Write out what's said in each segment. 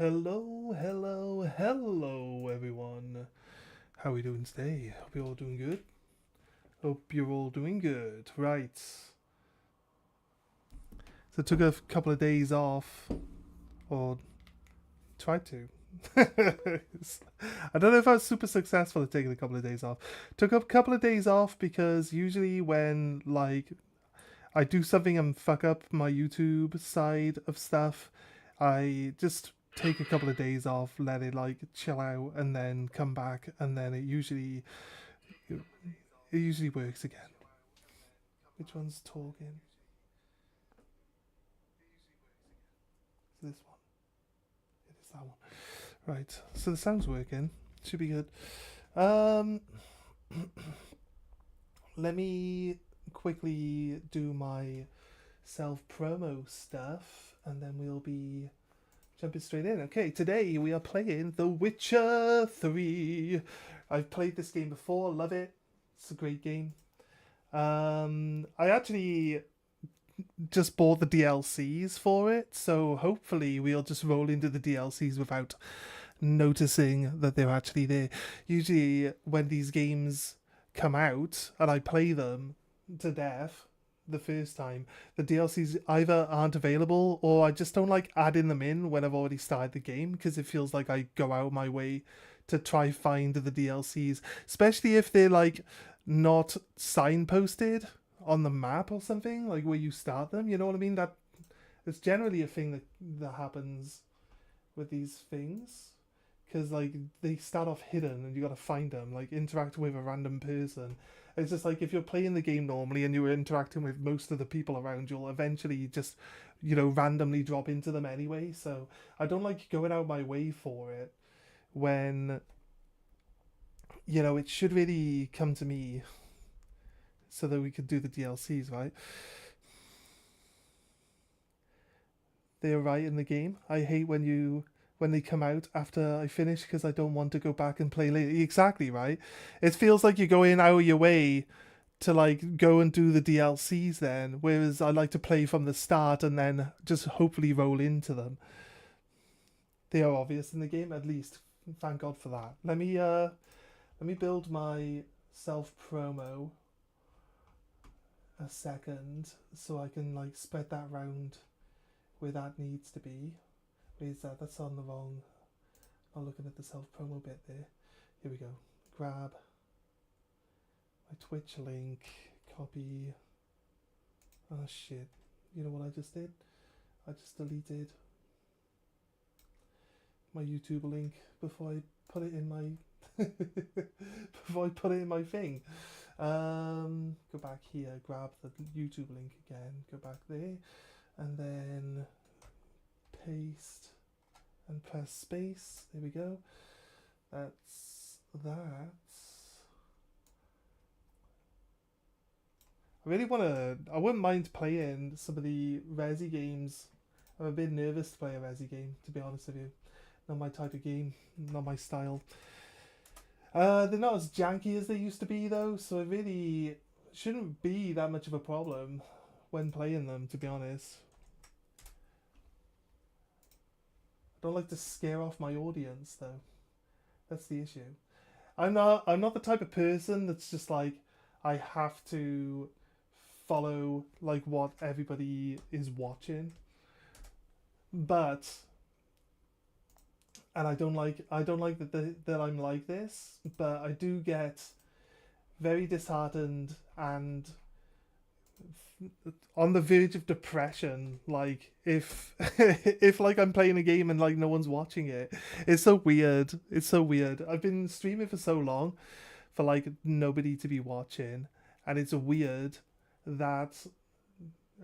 Hello, hello, hello, everyone. How are we doing today? Hope you're all doing good. Hope you're all doing good. Right. So, took a couple of days off, or tried to. I don't know if I was super successful at taking a couple of days off. Took a couple of days off because usually when, I do something and fuck up my YouTube side of stuff, I just take a couple of days off, let it chill out, and then come back, and then it usually works again. Which one's talking? This one. It is that one. Right. So the sound's working. Should be good. Um, Let me quickly do my self promo stuff, and then we'll be jumping straight in. Okay, today we are playing The Witcher 3. I've played this game before, love it. It's a great game. I actually just bought the DLCs for it, so hopefully we'll just roll into the DLCs without noticing that they're actually there. Usually when these games come out and I play them to death the first time, the DLCs either aren't available or I just don't like adding them in when I've already started the game because it feels like I go out of my way to try find the DLCs, especially if they're not signposted on the map or something, like where you start them. You know what I mean? That it's generally a thing that happens with these things, because they start off hidden and you got to find them, interact with a random person. It's just if you're playing the game normally and you're interacting with most of the people around, you'll eventually just randomly drop into them anyway. So I don't like going out my way for it when it should really come to me so that we could do the DLCs, right? They're right in the game. I hate when they come out after I finish because I don't want to go back and play later. Exactly, right? It feels like you're going out of your way to go and do the DLCs then, whereas I like to play from the start and then just hopefully roll into them. They are obvious in the game, at least. Thank God for that. Let me build my self promo a second so I can spread that round where that needs to be. Where's that? That's on the wrong. I'm looking at the self promo bit there. Here we go. Grab my Twitch link, copy. Oh shit. You know what I just did? I just deleted my YouTube link before I put it in my thing. Go back here, grab the YouTube link again, go back there, and then paste and press space. There we go. That's that. I wouldn't mind playing some of the Resi games. I'm a bit nervous to play a Resi game, to be honest with you. Not my type of game, not my style. They're not as janky as they used to be though, so it really shouldn't be that much of a problem when playing them, to be honest. I don't like to scare off my audience though. That's the issue. I'm not the type of person that's just I have to follow what everybody is watching. But and I don't like that I'm like this, but I do get very disheartened and on the verge of depression, if if I'm playing a game and no one's watching it. It's so weird. I've been streaming for so long for nobody to be watching, and it's weird that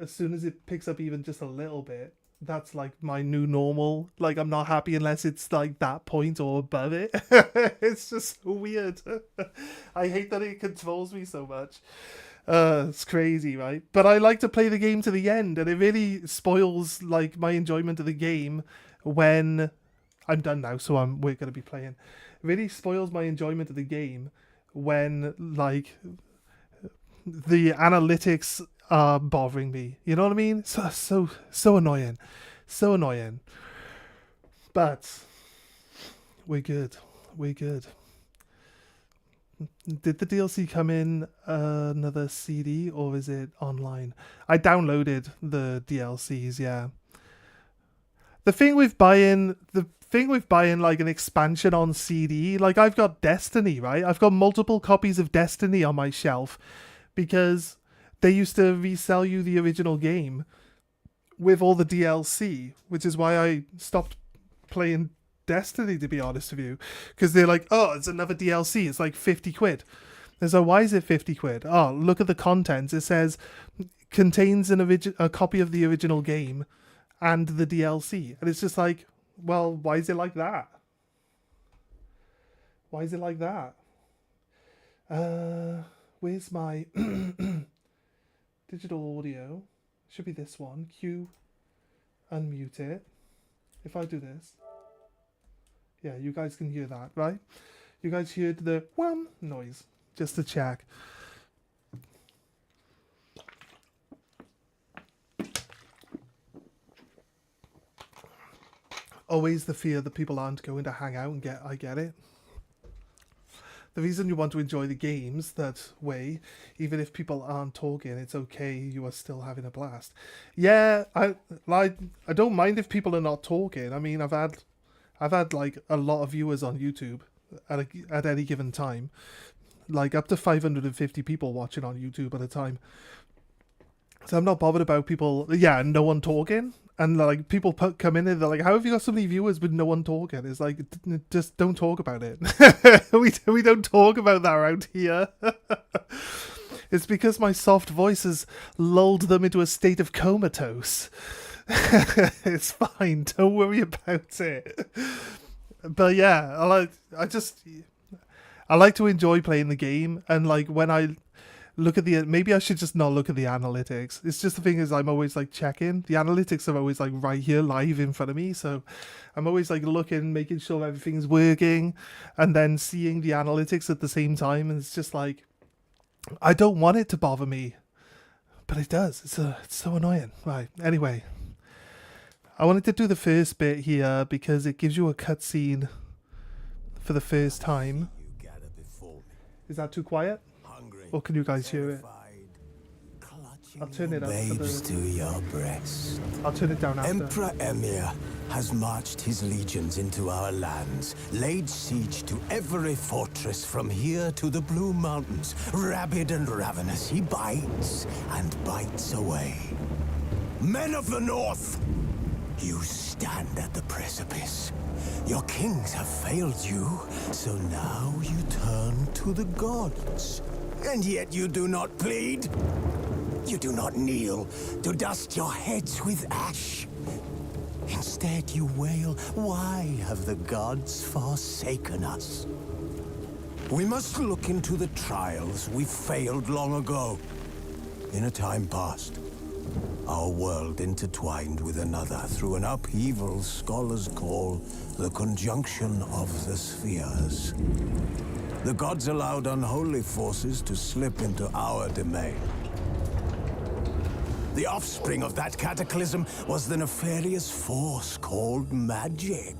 as soon as it picks up even just a little bit, that's my new normal. I'm not happy unless it's that point or above it. It's just so weird. I hate that it controls me so much. It's crazy, right? But I like to play the game to the end, and it really spoils my enjoyment of the game when I'm done now. So we're gonna be playing. It really spoils my enjoyment of the game when the analytics are bothering me. You know what I mean? So annoying, so annoying. But we're good. We're good. Did the DLC come in another CD or is it online? I downloaded the DLCs, yeah. The thing with buying like an expansion on CD, like I've got Destiny, right? I've got multiple copies of Destiny on my shelf because they used to resell you the original game with all the DLC, which is why I stopped playing Destiny, to be honest with you, because they're like, oh, it's another DLC, it's like 50 quid. And so why is it 50 quid? Oh, look at the contents. It says contains a copy of the original game and the DLC. And it's just like, well, why is it like that? Why is it like that? Where's my digital audio? Should be this one. Q, unmute it. If I do this, yeah, you guys can hear that, right? You guys heard the wham noise, just to check. Always the fear that people aren't going to hang out and I get it. The reason you want to enjoy the games that way, even if people aren't talking, it's okay, you are still having a blast. Yeah, I don't mind if people are not talking. I mean, I've had like a lot of viewers on YouTube at any given time. Like up to 550 people watching on YouTube at a time. So I'm not bothered about people, yeah, no one talking. And like people come in and they're like, how have you got so many viewers with no one talking? It's like, just don't talk about it. we don't talk about that around here. It's because my soft voice has lulled them into a state of comatose. It's fine, don't worry about it. But yeah, I like to enjoy playing the game, and like when I look at maybe I should just not look at the analytics. It's just the thing is I'm always like checking. The analytics are always like right here live in front of me. So I'm always like looking, making sure everything's working, and then seeing the analytics at the same time. And it's just like, I don't want it to bother me, but it does. It's so annoying. Right. Anyway, I wanted to do the first bit here because it gives you a cutscene for the first time. Is that too quiet? Or can you guys hear it? I'll turn it up to your breast. I'll turn it down after. Emperor Emir has marched his legions into our lands, laid siege to every fortress from here to the Blue Mountains. Rabid and ravenous, he bites and bites away. Men of the North, you stand at the precipice. Your kings have failed you, so now you turn to the gods. And yet you do not plead. You do not kneel to dust your heads with ash. Instead you wail, why have the gods forsaken us? We must look into the trials we failed long ago. In a time past, our world intertwined with another through an upheaval scholars call the conjunction of the spheres. The gods allowed unholy forces to slip into our domain. The offspring of that cataclysm was the nefarious force called magic.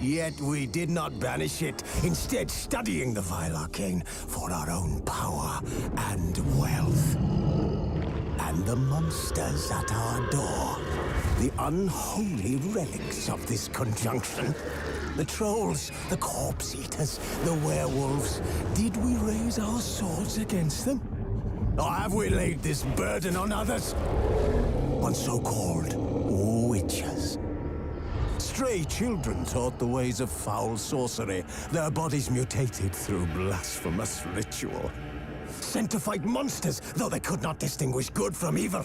Yet we did not banish it, instead studying the vile arcane for our own power and wealth. And the monsters at our door, the unholy relics of this conjunction. The trolls, the corpse eaters, the werewolves. Did we raise our swords against them? Or have we laid this burden on others? On so-called witches. Stray children taught the ways of foul sorcery, their bodies mutated through blasphemous ritual. Sent to fight monsters, though they could not distinguish good from evil.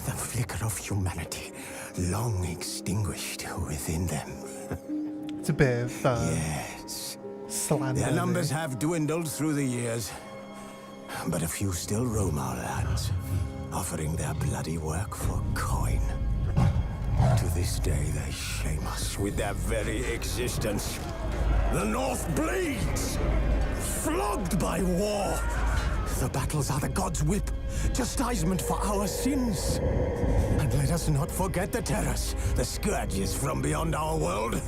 The flicker of humanity, long extinguished within them. It's a bit of yes. Slander. Their numbers have dwindled through the years, but a few still roam our lands, offering their bloody work for coin. To this day, they shame us with their very existence. The North bleeds, flogged by war. The battles are the gods' whip, chastisement for our sins. And let us not forget the terrors, the scourges from beyond our world.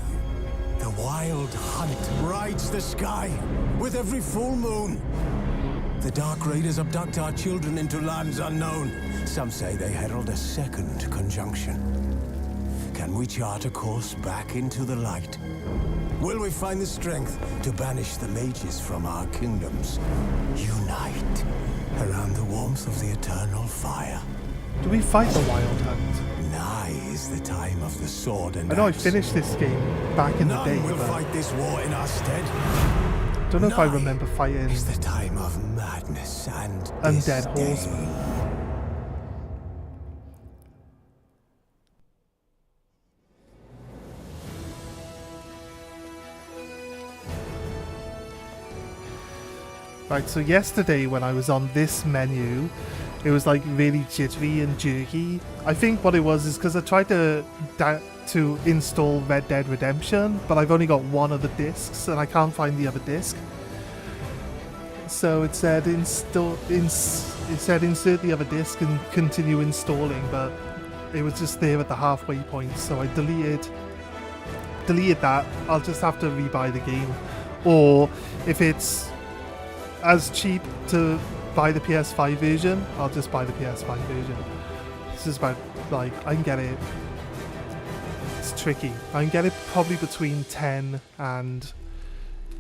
The wild hunt rides the sky with every full moon. The Dark Raiders abduct our children into lands unknown. Some say they herald a second conjunction. Can we chart a course back into the light? Will we find the strength to banish the mages from our kingdoms? Unite around the warmth of the eternal fire. Do we fight the Wild Hunt? Nigh is the time of the sword and I know I axe. finished this game back in the day, None will but fight this war in our stead. don't know if I Nigh remember fighting is the time of madness and Undead disdain. Horsemen. Right, so yesterday when I was on this menu, it was like really jittery and jerky. I think what it was is because I tried to install Red Dead Redemption, but I've only got one of the discs and I can't find the other disc. So it said insert the other disc and continue installing, but it was just there at the halfway point, so I deleted that. I'll just have to rebuy the game, or if it's as cheap to buy the PS5 version, I'll just buy the PS5 version. This is about, like, I can get it, it's tricky. I can get it probably between 10 and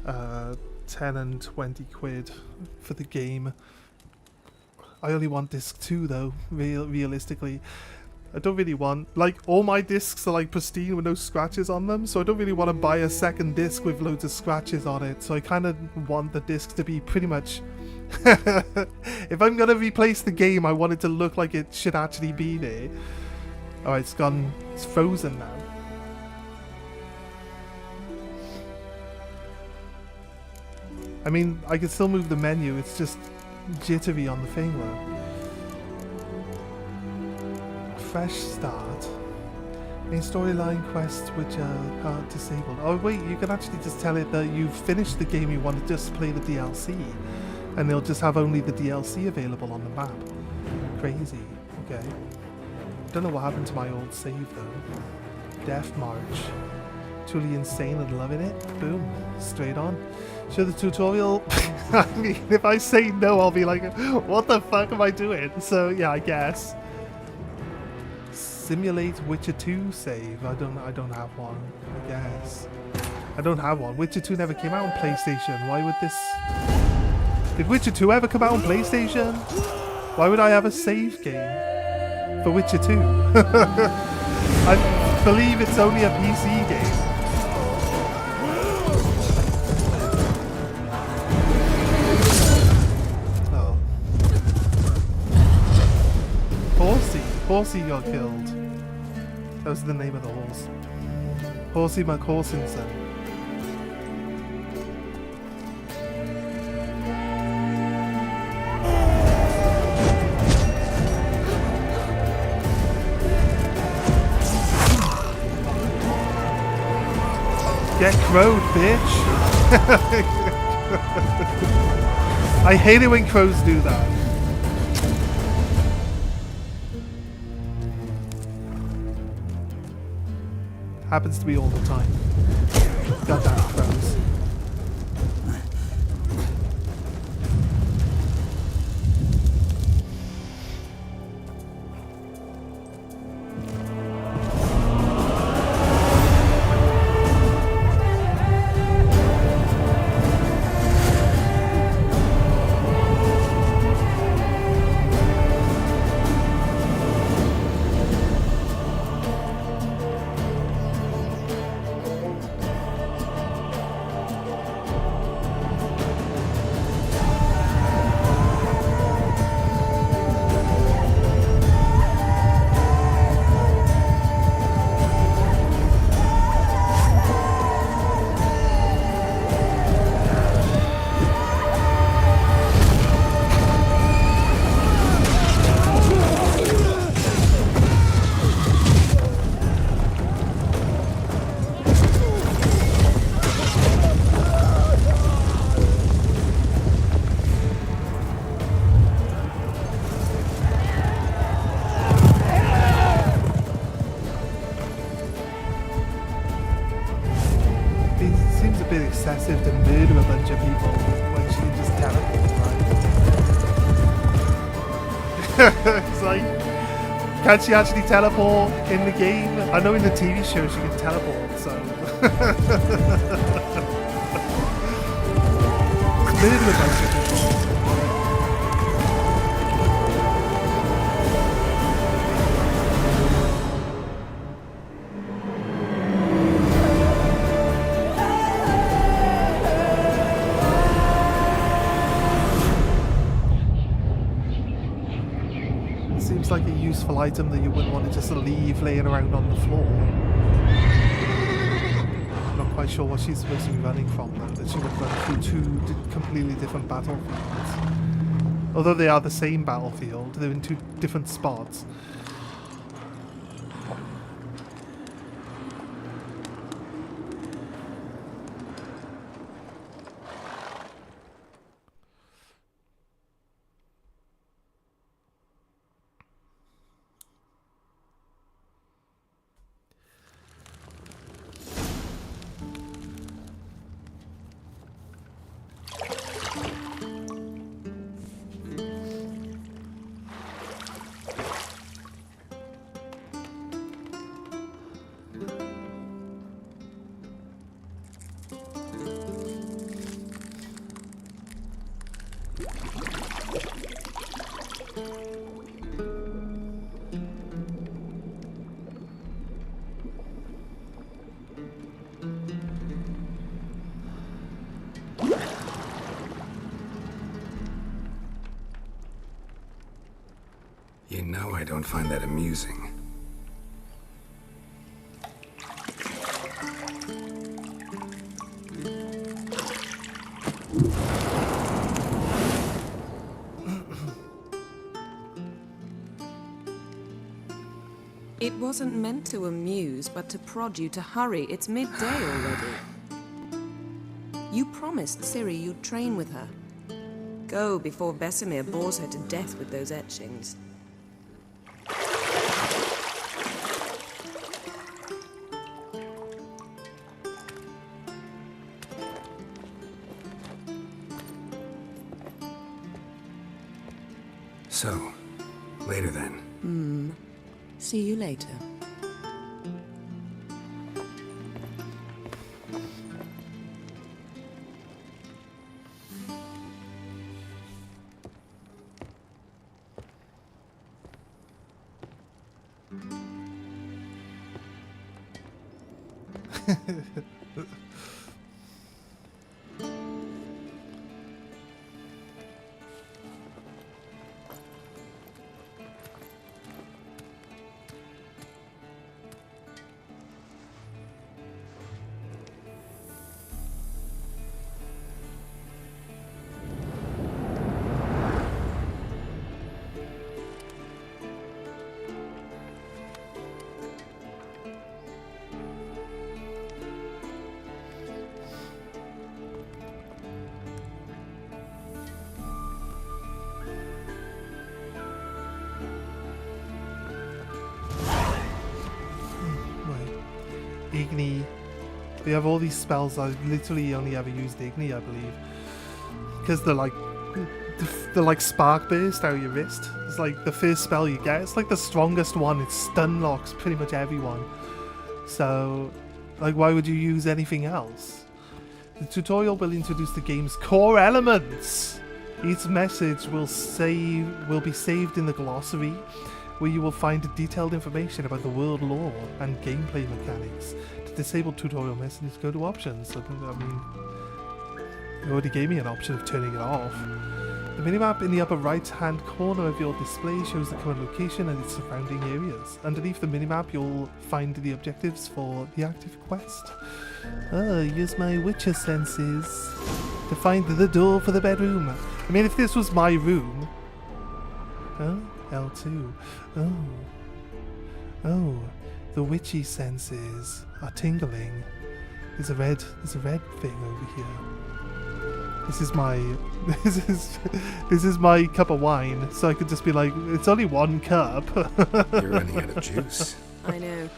20 quid for the game. I only want disc 2 though, realistically. I don't really want, like, all my discs are like pristine with no scratches on them, so I don't really want to buy a second disc with loads of scratches on it, so I kind of want the disc to be pretty much if I'm gonna replace the game, I want it to look like it should actually be there. Alright, it's gone, it's frozen now. I mean, I can still move the menu, it's just jittery on the thing though. Fresh start. Main storyline quests which are disabled. Oh wait, you can actually just tell it that you've finished the game, you want to just play the DLC. And they'll just have only the DLC available on the map. Crazy. Okay. Don't know what happened to my old save though. Death March. Truly insane and loving it. Boom. Straight on. Show the tutorial. I mean, if I say no, I'll be like, what the fuck am I doing? So yeah, I guess. Simulate Witcher 2 save. I don't have one, I guess. I don't have one. Witcher 2 never came out on PlayStation. Why would this... Did Witcher 2 ever come out on PlayStation? Why would I have a save game for Witcher 2? I believe it's only a PC game. Oh. Horsey got killed. That was the name of the horse. Horsey McHorsinson. Get crowed, bitch! I hate it when crows do that. Happens to me all the time. Goddamn crows. excessive to murder a bunch of people when she can just teleport, right? It's like, can she actually teleport in the game? I know in the TV show she can teleport, so... Murder a bunch of people. Seems like a useful item that you wouldn't want to just leave laying around on the floor. I'm not quite sure what she's supposed to be running from, though, that she would run through two completely different battlefields. Although they are the same battlefield, they're in two different spots. You know I don't find that amusing. It wasn't meant to amuse, but to prod you to hurry. It's midday already. You promised Ciri you'd train with her. Go before Vesemir bores her to death with those etchings. So, later then. See you later. Igni. They have all these spells. I literally only ever used Igni, I believe, because they're like spark burst out of your wrist. It's like the first spell you get. It's like the strongest one. It stun locks pretty much everyone. So, like, why would you use anything else? The tutorial will introduce the game's core elements. Each message will be saved in the glossary, where you will find detailed information about the world lore and gameplay mechanics. To disable tutorial messages, go to options. I mean, you already gave me an option of turning it off. The minimap in the upper right hand corner of your display shows the current location and its surrounding areas. Underneath the minimap you'll find the objectives for the active quest. Use my Witcher senses to find the door for the bedroom. I mean, if this was my room... Oh, L2. Oh, the witchy senses are tingling. There's a red thing over here. This is my this is my cup of wine, so I could just be like, it's only one cup. You're running out of juice. I know.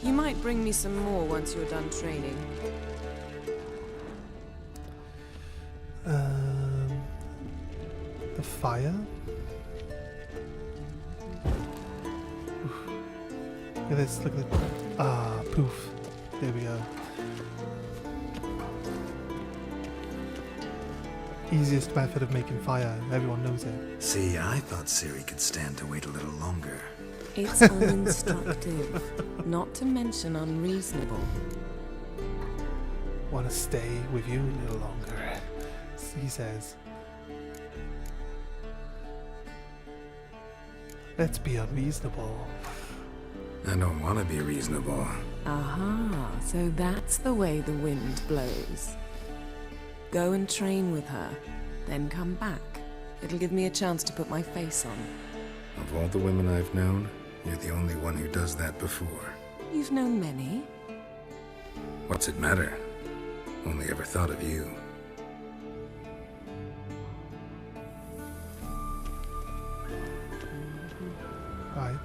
You might bring me some more once you're done training. The fire. Oof. Look at this. Look at it. Ah, poof. There we go. Easiest method of making fire. Everyone knows it. See, I thought Ciri could stand to wait a little longer. It's uninstructive, not to mention unreasonable. Want to stay with you a little longer, he says. Let's be unreasonable. I don't want to be reasonable. Aha, so that's the way the wind blows. Go and train with her, then come back. It'll give me a chance to put my face on. Of all the women I've known, you're the only one who does that before. You've known many. What's it matter? Only ever thought of you. Right.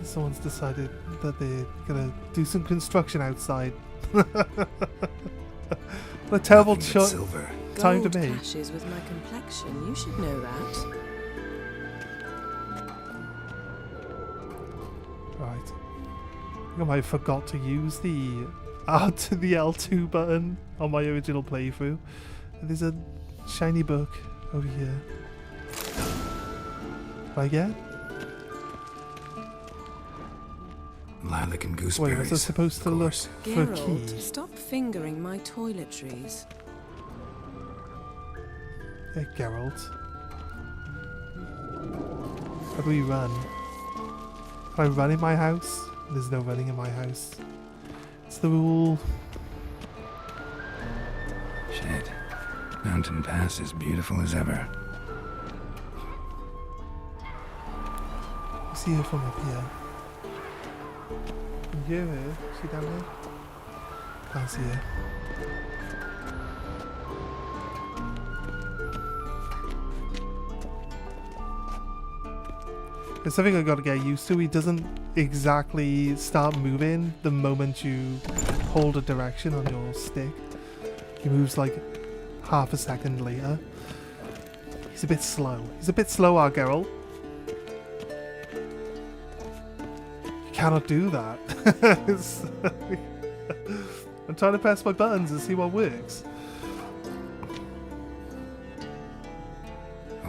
Someone's decided that they're gonna do some construction outside. What a terrible Nothing but shot. silver. Time to Gold make. clashes with my complexion. You should know that. Right. I think I might have forgot to use the the L2 button on my original playthrough. There's a shiny book over here. What I get? Lilac and Wait, gooseberries. was I supposed to of look course. for a Geralt, key? stop fingering my toiletries. Yeah, Geralt. How do we run? Can I run in my house? There's no running in my house. It's the rule. Shit. Mountain Pass is beautiful as ever. See her from up here. Can you hear her? Is she down there? Can't see her. There's something I gotta get used to. He doesn't exactly start moving the moment you hold a direction on your stick. He moves like half a second later. He's a bit slow. He's a bit slow, our Geralt. You cannot do that. I'm trying to press my buttons and see what works.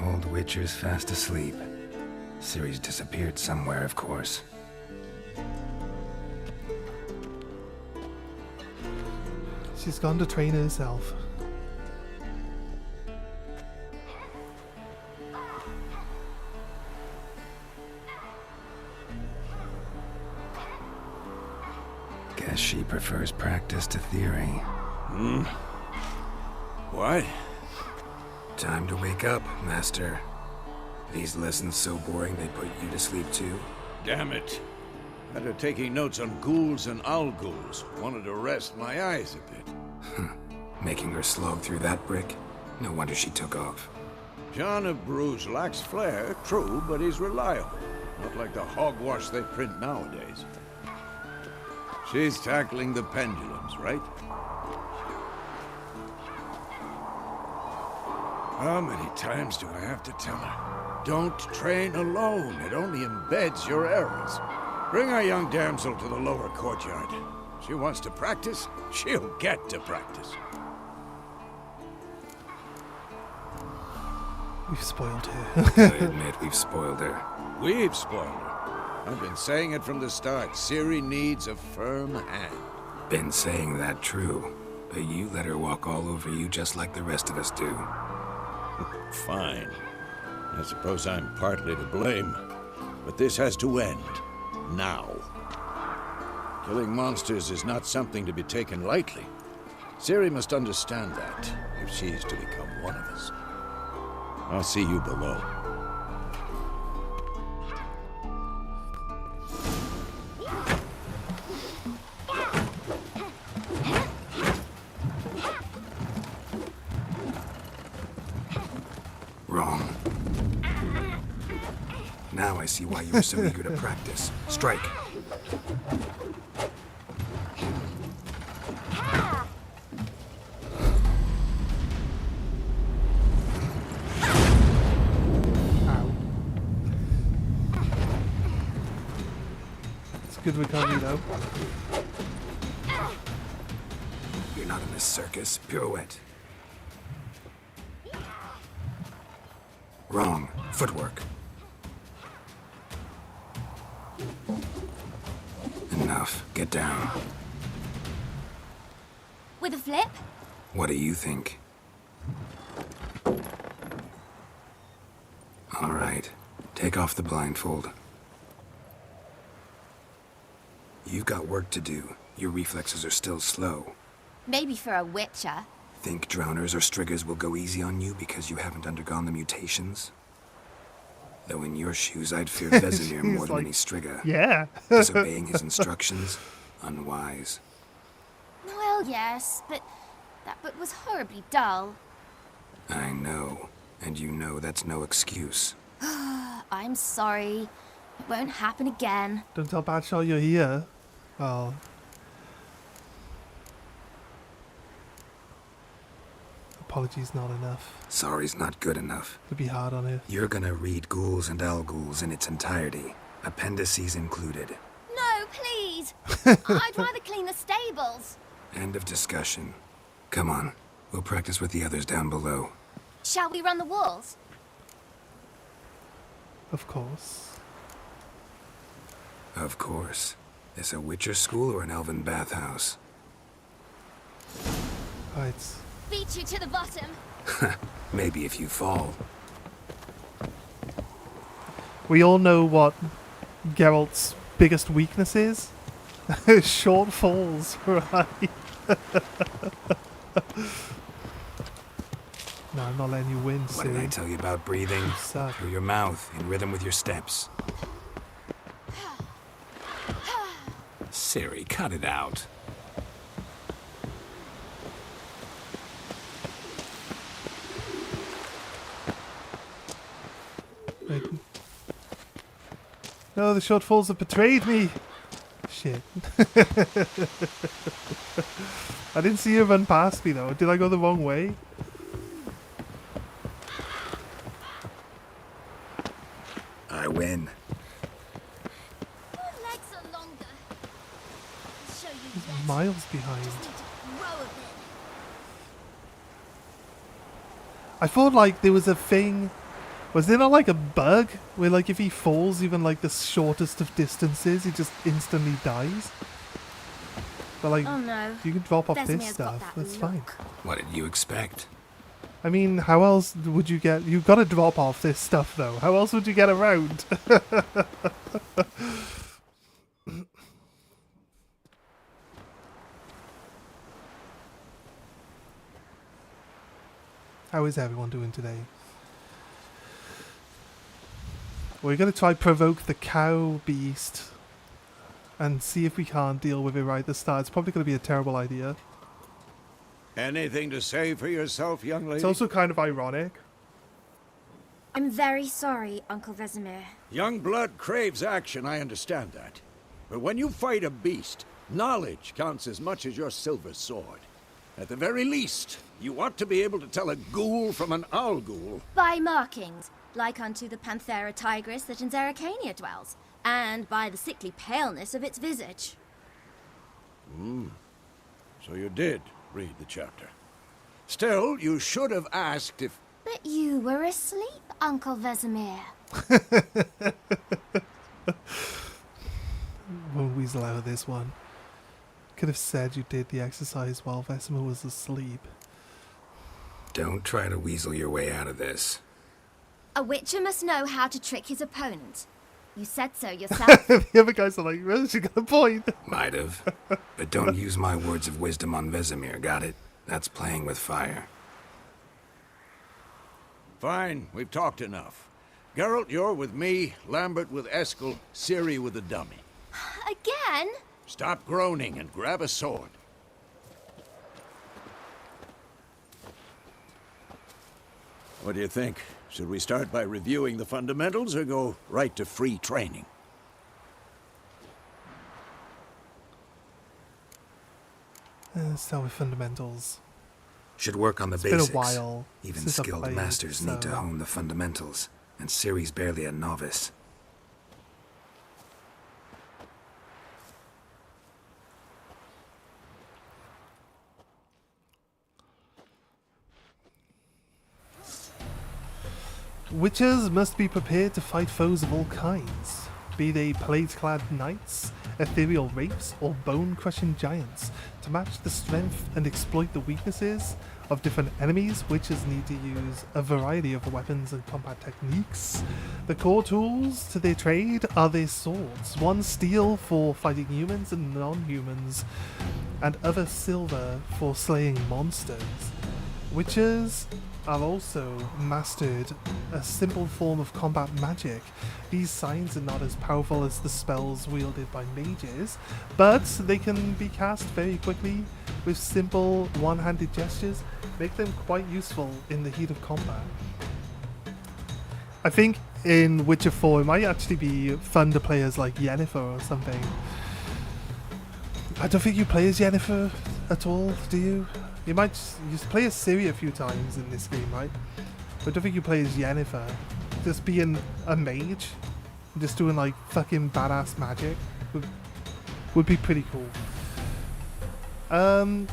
Old Witcher's fast asleep. Ciri's disappeared somewhere, of course. She's gone to train herself. Guess she prefers practice to theory. What? Time to wake up, Master. These lessons so boring they put you to sleep too? Damn it. Had her taking notes on ghouls and owl ghouls. Wanted to rest my eyes a bit. Making her slog through that brick? No wonder she took off. John of Bruges lacks flair, true, but he's reliable. Not like the hogwash they print nowadays. She's tackling the pendulums, right? How many times do I have to tell her? Don't train alone. It only embeds your errors. Bring our young damsel to the lower courtyard. She wants to practice, she'll get to practice. We've spoiled her. I admit we've spoiled her. We've spoiled her. I've been saying it from the start. Ciri needs a firm hand. Been saying that true, but you let her walk all over you just like the rest of us do. Fine. I suppose I'm partly to blame. But this has to end. Now. Killing monsters is not something to be taken lightly. Ciri must understand that, if she's to become one of us. I'll see you below. Wrong. Now I see why you were so eager to practice. Strike. It's a good recovery though. You're not in a circus. Pirouette. Wrong. Footwork. Enough. Get down. With a flip? What do you think? All right. Take off the blindfold. You've got work to do. Your reflexes are still slow. Maybe for a witcher. Think drowners or striggers will go easy on you because you haven't undergone the mutations? Though in your shoes, I'd fear Vesemir more than like, any strigger. Yeah. Disobeying his instructions, unwise. Well, yes, but that book was horribly dull. I know, and you know that's no excuse. I'm sorry. It won't happen again. Don't tell Badshot you're here. Well. Apologies not enough. Sorry's not good enough. To be hard on it. You're gonna read Ghouls and Al-Ghouls in its entirety, appendices included. No, please! I'd rather clean the stables. End of discussion. Come on, we'll practice with the others down below. Shall we run the walls? Of course. Of course. This a Witcher school or an elven bathhouse? Right. Beat you to the bottom. Maybe if you fall. We all know what Geralt's biggest weakness is. Short falls, right? No, I'm not letting you win, What did I Siri. tell you about breathing? You suck. Through your mouth, in rhythm with your steps. Siri, cut it out. Right. No, the short falls have betrayed me. Shit. I didn't see you run past me though. Did I go the wrong way? I win. Your legs are longer. I'll show you yet. Miles behind. Just need to grow a bit. I thought like there was a thing. Was there not like a bug where like if he falls even like the shortest of distances, he just instantly dies? But like Oh no. you can drop off this Vesemir's got stuff. that That's fine. look. What did you expect? I mean, how else would you get? You've got to drop off this stuff though. How else would you get around? How is everyone doing today? We're going to try provoke the cow beast and see if we can't deal with it right at the start. It's probably going to be a terrible idea. Anything to say for yourself, young lady? It's also kind of ironic. I'm very sorry, Uncle Vesemir. Young blood craves action, I understand that. But when you fight a beast, knowledge counts as much as your silver sword. At the very least, you ought to be able to tell a ghoul from an owl ghoul. By markings, like unto the Panthera tigris that in Zeracania dwells, and by the sickly paleness of its visage. So you did read the chapter. Still, you should have asked if... But you were asleep, Uncle Vesemir. Won't weasel out of this one. Could have said you did the exercise while Vesemir was asleep. Don't try to weasel your way out of this. A witcher must know how to trick his opponent. You said so yourself. The other guys are like, well, she got a point. Might have. But don't use my words of wisdom on Vesemir, got it? That's playing with fire. Fine, we've talked enough. Geralt, you're with me, Lambert with Eskel, Ciri with the dummy. Again? Stop groaning and grab a sword. What do you think? Should we start by reviewing the fundamentals or go right to free training? Let's start with fundamentals. Should work on the It's basics. been a while Even since I've skilled played, masters need to so- hone the fundamentals, and Ciri's barely a novice. Witchers must be prepared to fight foes of all kinds, be they plate-clad knights, ethereal wraiths, or bone-crushing giants. To match the strength and exploit the weaknesses of different enemies, witchers need to use a variety of weapons and combat techniques. The core tools to their trade are their swords, one steel for fighting humans and non-humans, and other silver for slaying monsters. Witchers are also mastered a simple form of combat magic. These signs are not as powerful as the spells wielded by mages, but they can be cast very quickly with simple one-handed gestures, make them quite useful in the heat of combat. I think in Witcher 4 it might actually be fun to play as like Yennefer or something. I don't think you play as Yennefer at all, do you? You might just play as Ciri a few times in this game, right? But I don't think you play as Yennefer. Just being a mage, and just doing like fucking badass magic would be pretty cool.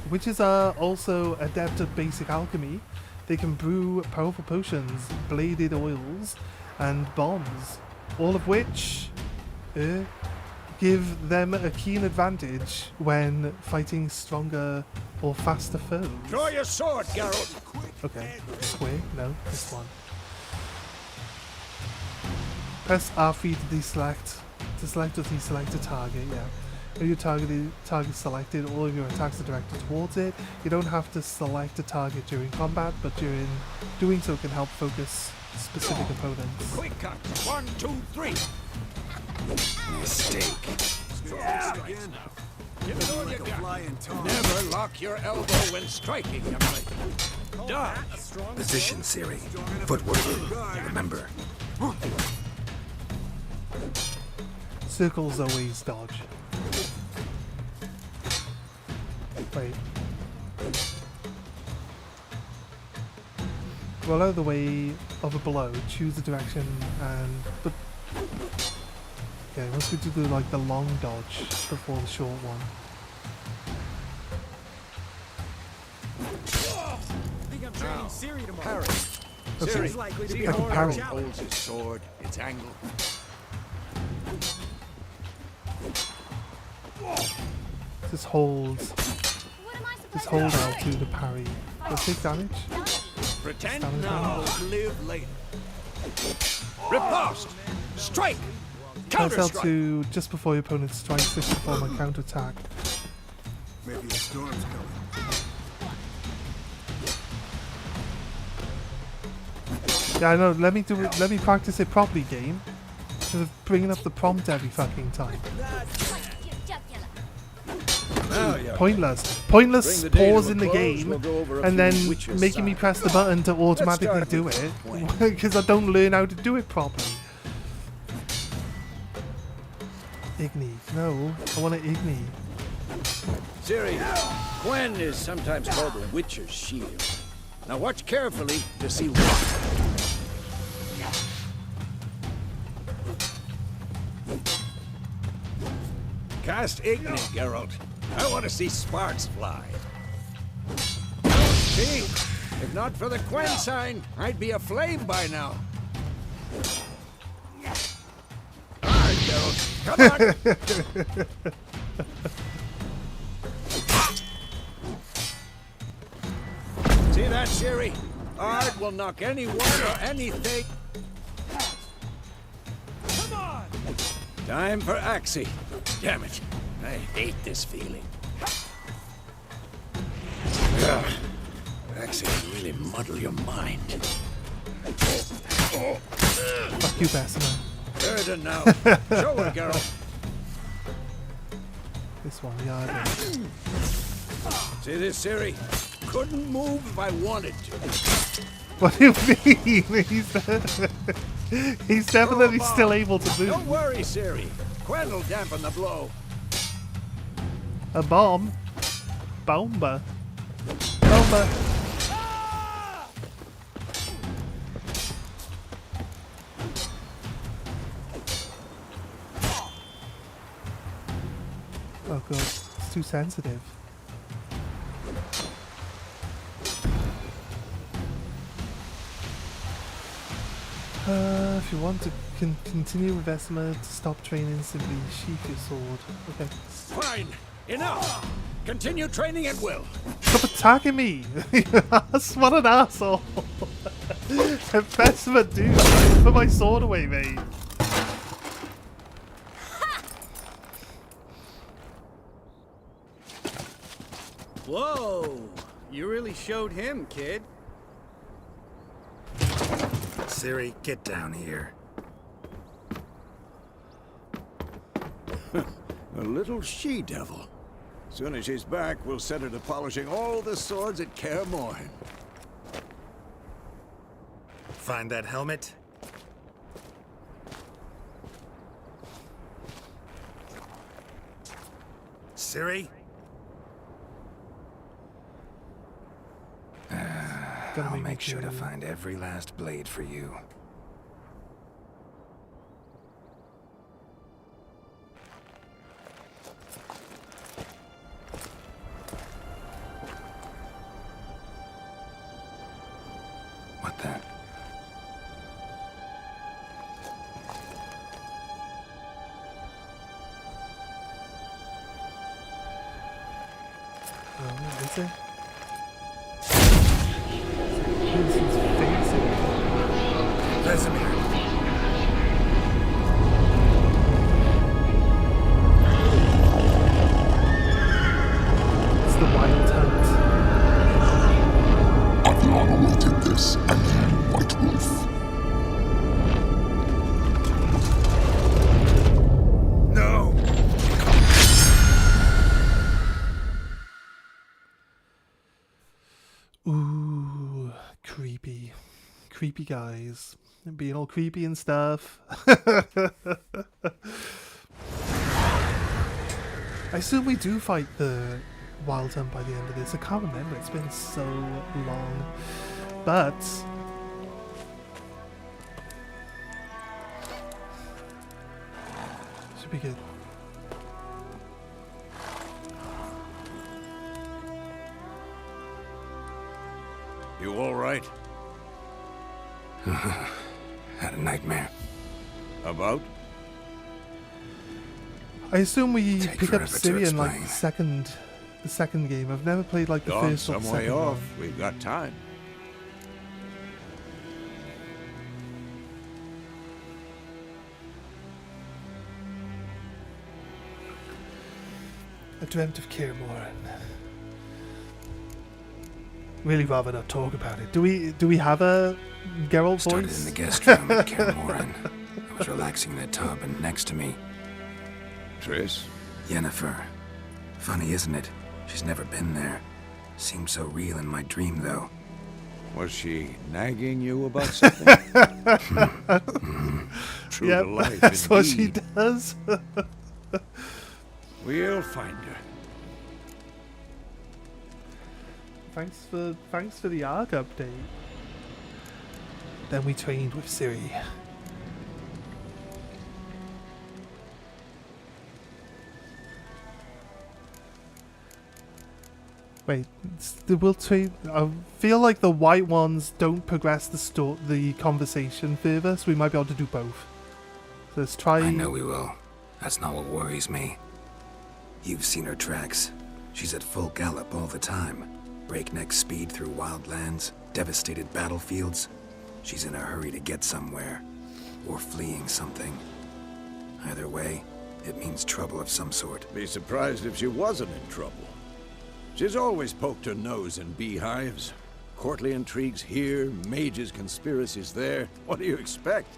Witches are also adept at basic alchemy. They can brew powerful potions, bladed oils, and bombs, all of which give them a keen advantage when fighting stronger or faster foes. Draw your sword, Geralt. Okay, square? No, this one. Press R3 to deselect. To select or deselect a target, yeah. When your target is selected, all of your attacks are directed towards it. You don't have to select a target during combat, but during doing so can help focus specific opponents. Quick cut. 1, 2, 3. Mistake. Give it all you got. Never lock your elbow when striking, young lady. Dodge. Position, Ciri. Footwork. Remember. Circles always dodge. Wait. Roll out of the way of a blow, choose the direction, and... But, okay, once we do like the long dodge before the short one. I think I'm training Ciri tomorrow. Parry. Okay. Ciri, likely to see be how a parry. Geralt holds his sword, its angle. Just hold. What am I supposed Just to hold do? out to the parry. Does it take damage? Pretend Stand now, live later. Riposte! Strike! Press Counter-strike! L2 just before your opponent strikes this to perform a counterattack. Maybe a storm's coming. Yeah, I know. Let me do it. Let me practice it properly, game. Instead of bringing up the prompt every fucking time. Now you're Pointless. Pointless Bring the day to pause a in the close, game we'll go over a and few then witches' making me signs. press the button to automatically start do with it point. because I don't learn how to do it properly. Igni. No, I want to Igni. Ciri, Gwen is sometimes called the Witcher's Shield. Now watch carefully to see what. Cast Igni, Geralt. I want to see sparks fly. See? If not for the Gwen sign, I'd be aflame by now. All right, Geralt. Come on. See that, Ciri? Art will knock anyone or anything. Come on! Time for Axie. Damn it. I hate this feeling. Ugh. Axie can really muddle your mind. Fuck you, Bessemer. Burden now. Show her, girl. This one, yeah. I do. See this, Ciri? Couldn't move if I wanted to. What do you mean? He's definitely still able to Don't move. worry, Ciri. Gwen will dampen the blow. A bomb? Bomba. Bomba. Oh god, it's too sensitive. If you want to continue with Vesma, to stop training, simply sheath your sword. Okay. Fine. Enough. Continue training at will. Stop attacking me! What an asshole! Vesma, dude, put my sword away, mate. Whoa! You really showed him, kid. Ciri, get down here. A little she-devil. Soon as she's back, we'll set her to polishing all the swords at Kaer Morhen. Find that helmet? Ciri? I'll make sure to find every last blade for you. What the? Oh, is it? Vesemir. It's the wild hunt. I've long awaited this, and you, White Wolf. No! Ooh, creepy. Creepy guys. Being all creepy and stuff. I assume we do fight the wild hunt by the end of this. I can't remember. It's been so long. But should be good. You all right? Had a nightmare. About? I assume we Take pick up forever to Ciri in like explain. the second game. I've never played like the Gone first or some way second off. one. We've got time. I dreamt of Kaer Morhen. Really rather not talk about it. Do we have a Geralt Started voice? in the guest room at Kaer Morhen. I was relaxing in the tub, and next to me, Triss? Yennefer. Funny, isn't it? She's never been there. Seemed so real in my dream, though. Was she nagging you about something? True Yeah, to life, that's what she indeed. does. We'll find her. Thanks for the arc update. Then we trained with Ciri. Wait, we'll train. I feel like the white ones don't progress the conversation further, so we might be able to do both. So let's try. I know we will. That's not what worries me. You've seen her tracks. She's at full gallop all the time. Breakneck speed through wildlands, devastated battlefields. She's in a hurry to get somewhere. Or fleeing something. Either way, it means trouble of some sort. Be surprised if she wasn't in trouble. She's always poked her nose in beehives. Courtly intrigues here, mages' conspiracies there. What do you expect?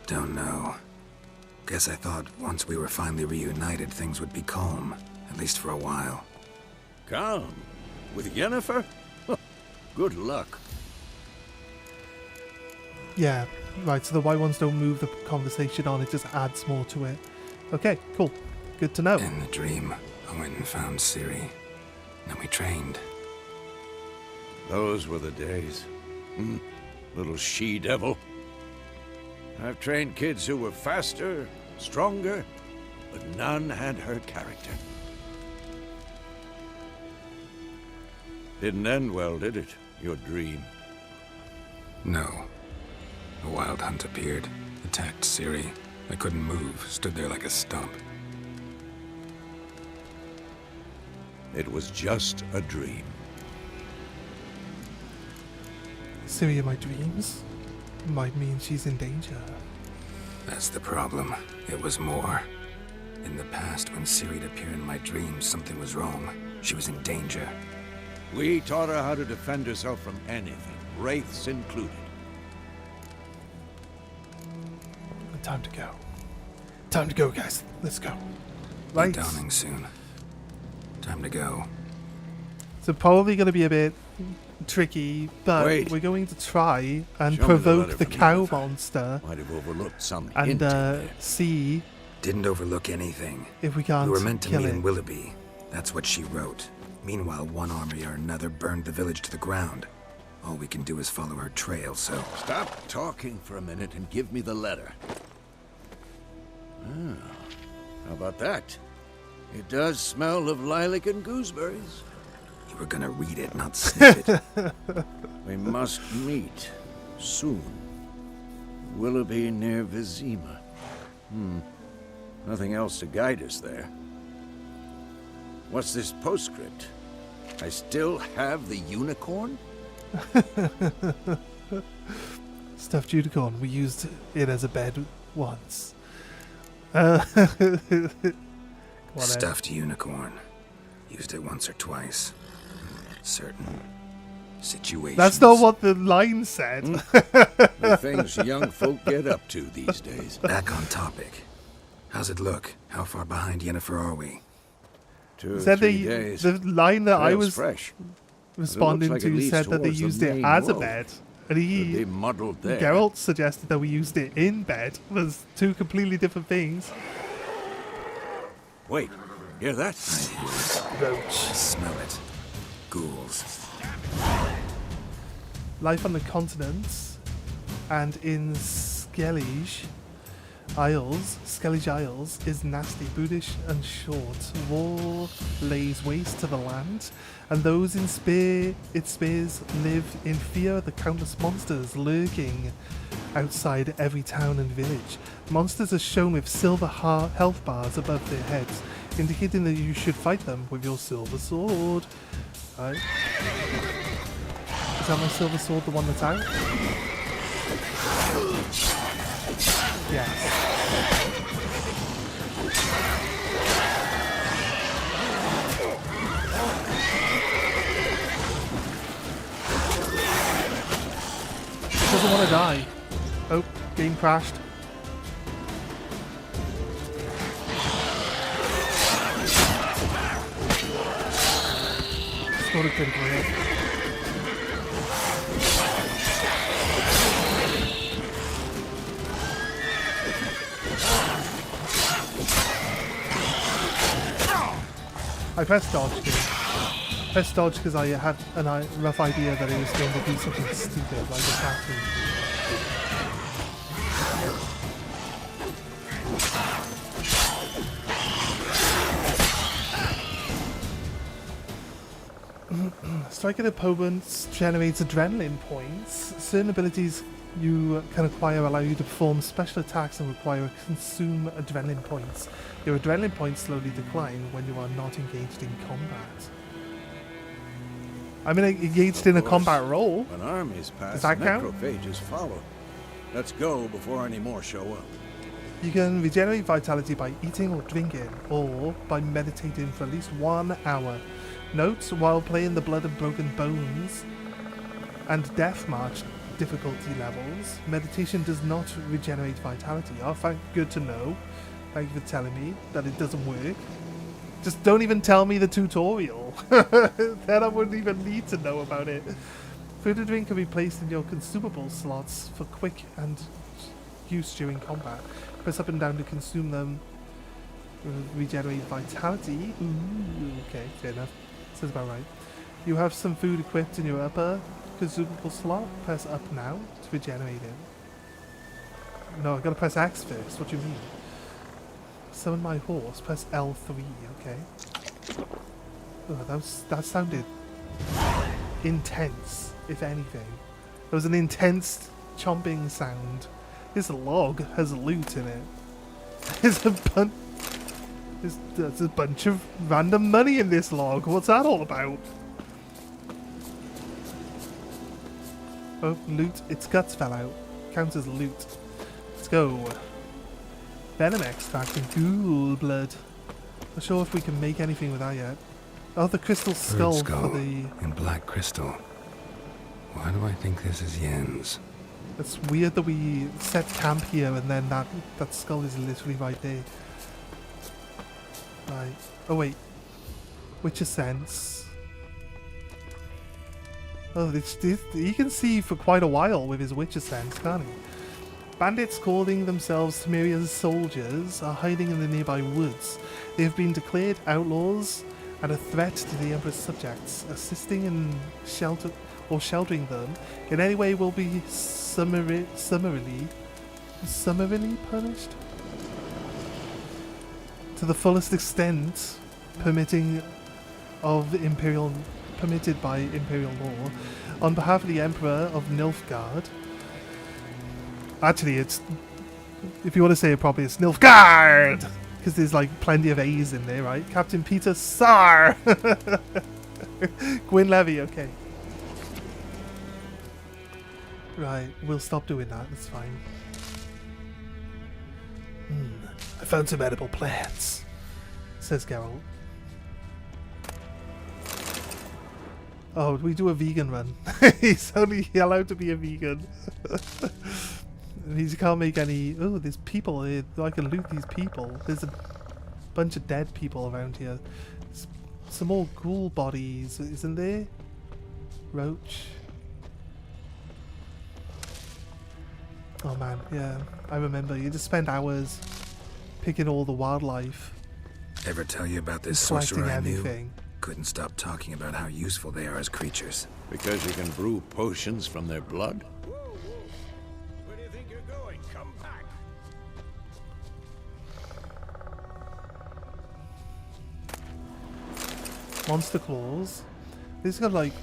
Don't know. Guess I thought once we were finally reunited, things would be calm. At least for a while. Calm? With Yennefer? Good luck. Yeah, right. So the white ones don't move the conversation on; it just adds more to it. Okay, cool. Good to know. In the dream, I went and found Ciri. Then we trained. Those were the days. Little she-devil. I've trained kids who were faster, stronger, but none had her character. Didn't end well, did it? Your dream? No. A wild hunt appeared, attacked Ciri. I couldn't move, stood there like a stump. It was just a dream. Ciri in my dreams might mean she's in danger. That's the problem. It was more. In the past, when Ciri'd appear in my dreams, something was wrong. She was in danger. We taught her how to defend herself from anything, wraiths included. Time to go. Time to go, guys. Let's go. Be Right. dawning soon. Time to go. So probably going to be a bit tricky, but Wait. we're going to try and Show me the provoke letter the from cow Yennefer. monster Might have overlooked some and hint in there. see Didn't overlook anything. if we can't We were meant to kill meet it. in Willoughby. That's what she wrote. Meanwhile, one army or another burned the village to the ground. All we can do is follow her trail, so... Stop talking for a minute and give me the letter. Ah, how about that? It does smell of lilac and gooseberries. You were gonna read it, not sniff it. We must meet soon. Willoughby near Vizima. Nothing else to guide us there. What's this postscript? I still have the unicorn? Stuffed unicorn. We used it as a bed once. Go on then. Stuffed unicorn. Used it once or twice. Certain situations. That's not what the line said. The things young folk get up to these days. Back on topic. How's it look? How far behind Yennefer are we? 2 or Said 3 days. the line that I Trail's was fresh. responding like it to leads said that they towards the used it main as a road. bed, and Could be he muddled there. Geralt suggested that we used it in bed. Was two completely different things. Wait, hear that? I smell it. Ghouls. Life on the continents and in Skellige Isles is nasty, brutish and short. War lays waste to the land, and those in its spears live in fear of the countless monsters lurking outside every town and village. Monsters are shown with silver health bars above their heads, indicating that you should fight them with your silver sword. Right. Is that my silver sword the one that's out? Yes. It doesn't want to die. Oh, game crashed. Scored a critical hit. I pressed dodge here. Pressed dodge because I had a rough idea that it was going to do something stupid like attack me. Striking opponents generates adrenaline points. Certain abilities you can acquire allow you to perform special attacks and require consume adrenaline points. Your adrenaline points slowly decline when you are not engaged in combat. I'm engaged in a combat role. When armies pass, Does that count? necrophages follow. Let's go before any more show up. You can regenerate vitality by eating or drinking, or by meditating for at least 1 hour. Note, while playing the Blood and Broken Bones and Death March difficulty levels, meditation does not regenerate vitality. Oh, good to know. Thank you for telling me that it doesn't work. Just don't even tell me the tutorial. Then I wouldn't even need to know about it. Food and drink can be placed in your consumable slots for quick and use during combat. Press up and down to consume them. Regenerate vitality. Ooh, okay, fair enough. Sounds about right. You have some food equipped in your upper consumable slot. Press up now to regenerate it. No, I gotta press X first. What do you mean? Summon my horse. Press L3. Okay. Oh, that sounded intense, if anything. There was an intense chomping sound. This log has loot in it. There's a bunch of random money in this log. What's that all about? Oh, loot. Its guts fell out. Counts as loot. Let's go. Venom extract and ghoul blood. Not sure if we can make anything with that yet. Oh, the crystal skull for the... in black crystal. Why do I think this is Yen's? It's weird that we set camp here and then that skull is literally right there. Right. Oh wait. Witcher sense. Oh, he can see for quite a while with his Witcher sense, can't he? Bandits calling themselves Temeria's soldiers are hiding in the nearby woods. They have been declared outlaws and a threat to the Emperor's subjects. Assisting in sheltering them in any way will be summarily punished to the fullest extent permitted by Imperial law. On behalf of the Emperor of Nilfgaard. Actually, it's, if you want to say it properly, it's Nilfgaard! Because there's like plenty of A's in there, right? Captain Peter Sar! Gwyn Levy, okay. Right, we'll stop doing that, that's fine. I found some edible plants, says Geralt. Oh, we do a vegan run. He's only allowed to be a vegan. He can't make any... Oh, there's people here. I can loot these people. There's a bunch of dead people around here. Some more ghoul bodies, isn't there? Roach. Oh man, yeah. I remember. You just spend hours picking all the wildlife. Ever tell you about this sorcerer I knew? Couldn't stop talking about how useful they are as creatures. Because you can brew potions from their blood? Where do you think you're going? Come back. Monster claws. These got like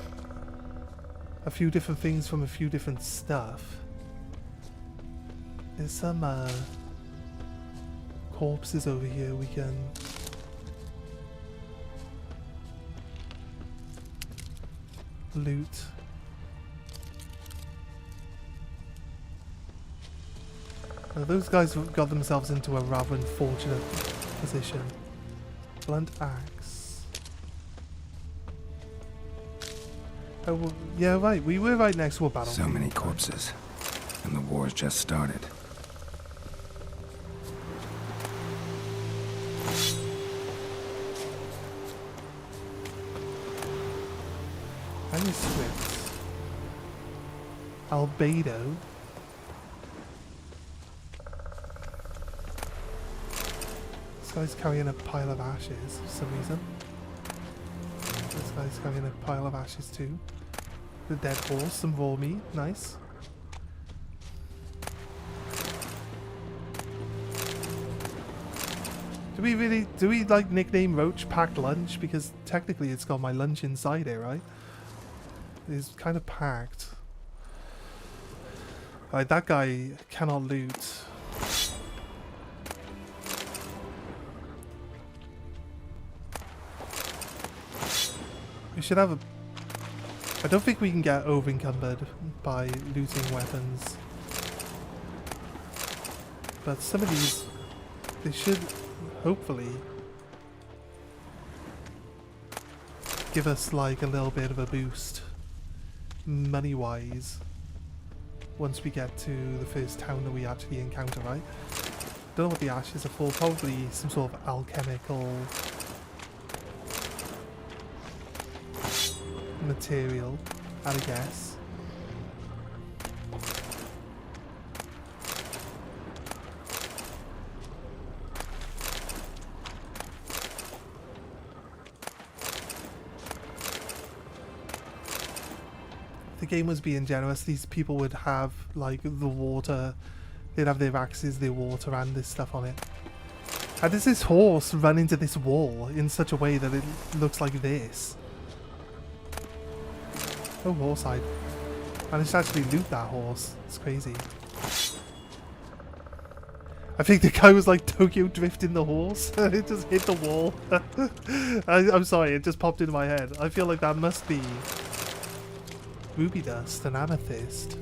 a few different things from a few different stuff. There's some corpses over here we can... loot. Now those guys got themselves into a rather unfortunate position. Blunt axe. Oh, well, yeah, right. We were right next to a battlefield. So many corpses, and the war's just started. Manuscripts. Albedo. This guy's carrying a pile of ashes for some reason. This guy's carrying a pile of ashes too. The dead horse, some raw meat, nice. Do we like nickname Roach Packed Lunch? Because technically it's got my lunch inside it, right? It's kind of packed. Alright, that guy cannot loot. We should have a... I don't think we can get over-encumbered by looting weapons. But some of these, they should hopefully give us like a little bit of a boost money-wise once we get to the first town that we actually encounter, right? Don't know what the ashes are for, probably some sort of alchemical material, I guess. The game was being generous. These people would have like the water, they'd have their axes, their water and this stuff on it. How does this horse run into this wall in such a way that it looks like this? Oh, horsehide. Managed to actually loot that horse. It's crazy. I think the guy was like Tokyo drifting the horse. It just hit the wall. I'm sorry, it just popped into my head. I feel like that must be ruby dust and amethyst.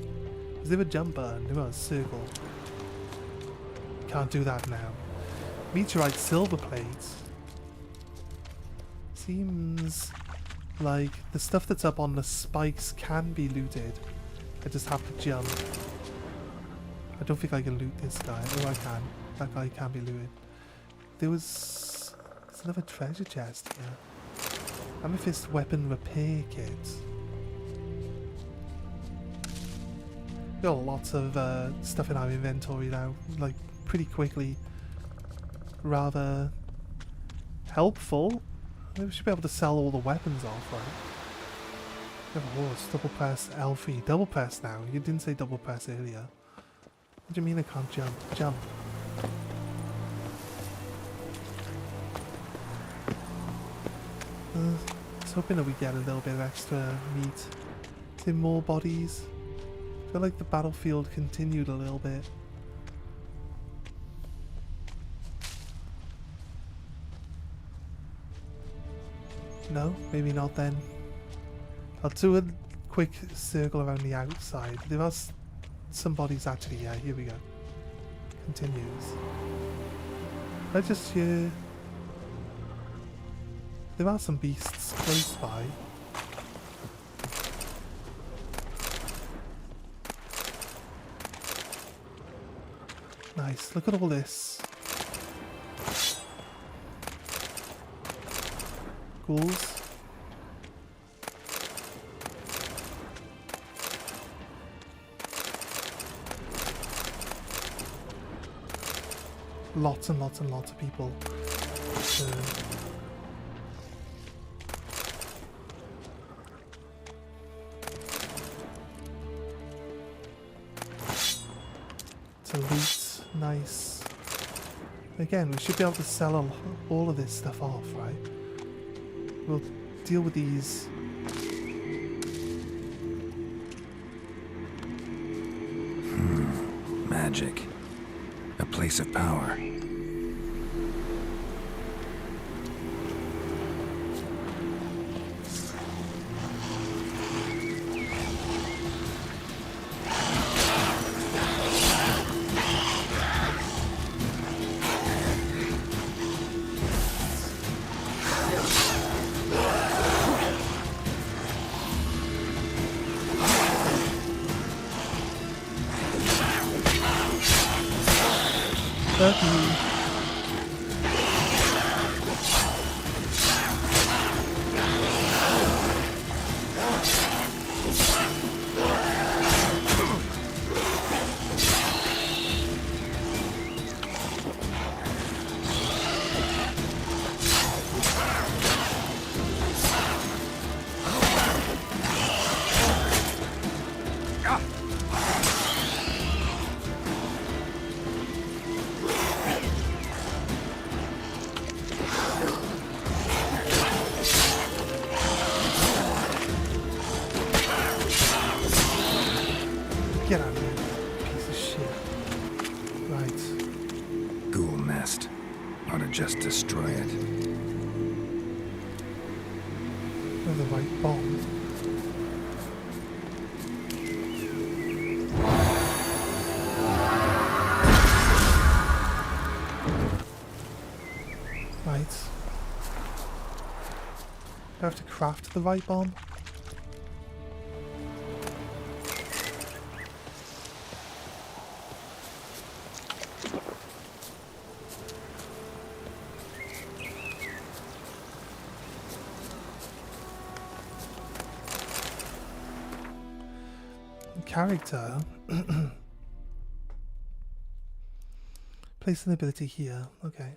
Is there a jump button? There was a circle. Can't do that now. Meteorite silver plates. Seems like the stuff that's up on the spikes can be looted. I just have to jump. I don't think I can loot this guy. Oh, I can. That guy can be looted. There's another treasure chest here. Amethyst weapon repair kit. Got lots of stuff in our inventory now. Like, pretty quickly. Rather helpful. Maybe we should be able to sell all the weapons off, right? We have a horse. Double press L3. Double press now. You didn't say double press earlier. What do you mean I can't jump? Jump. I was hoping that we get a little bit of extra meat. Is there more bodies? I feel like the battlefield continued a little bit. No, maybe not then. I'll do a quick circle around the outside. There are some bodies actually, yeah, here we go. Continues. I just hear... There are some beasts close by. Nice, look at all this. Ghouls. Lots and lots and lots of people. To loot, nice. Again, we should be able to sell all of this stuff off, right? We'll deal with these. Magic. A place of power. Get out of here, piece of shit. Right. Ghoul nest. Ought to just destroy it. Oh, the right bomb. Right. Do I have to craft the right bomb? Character. Place an ability here. Okay.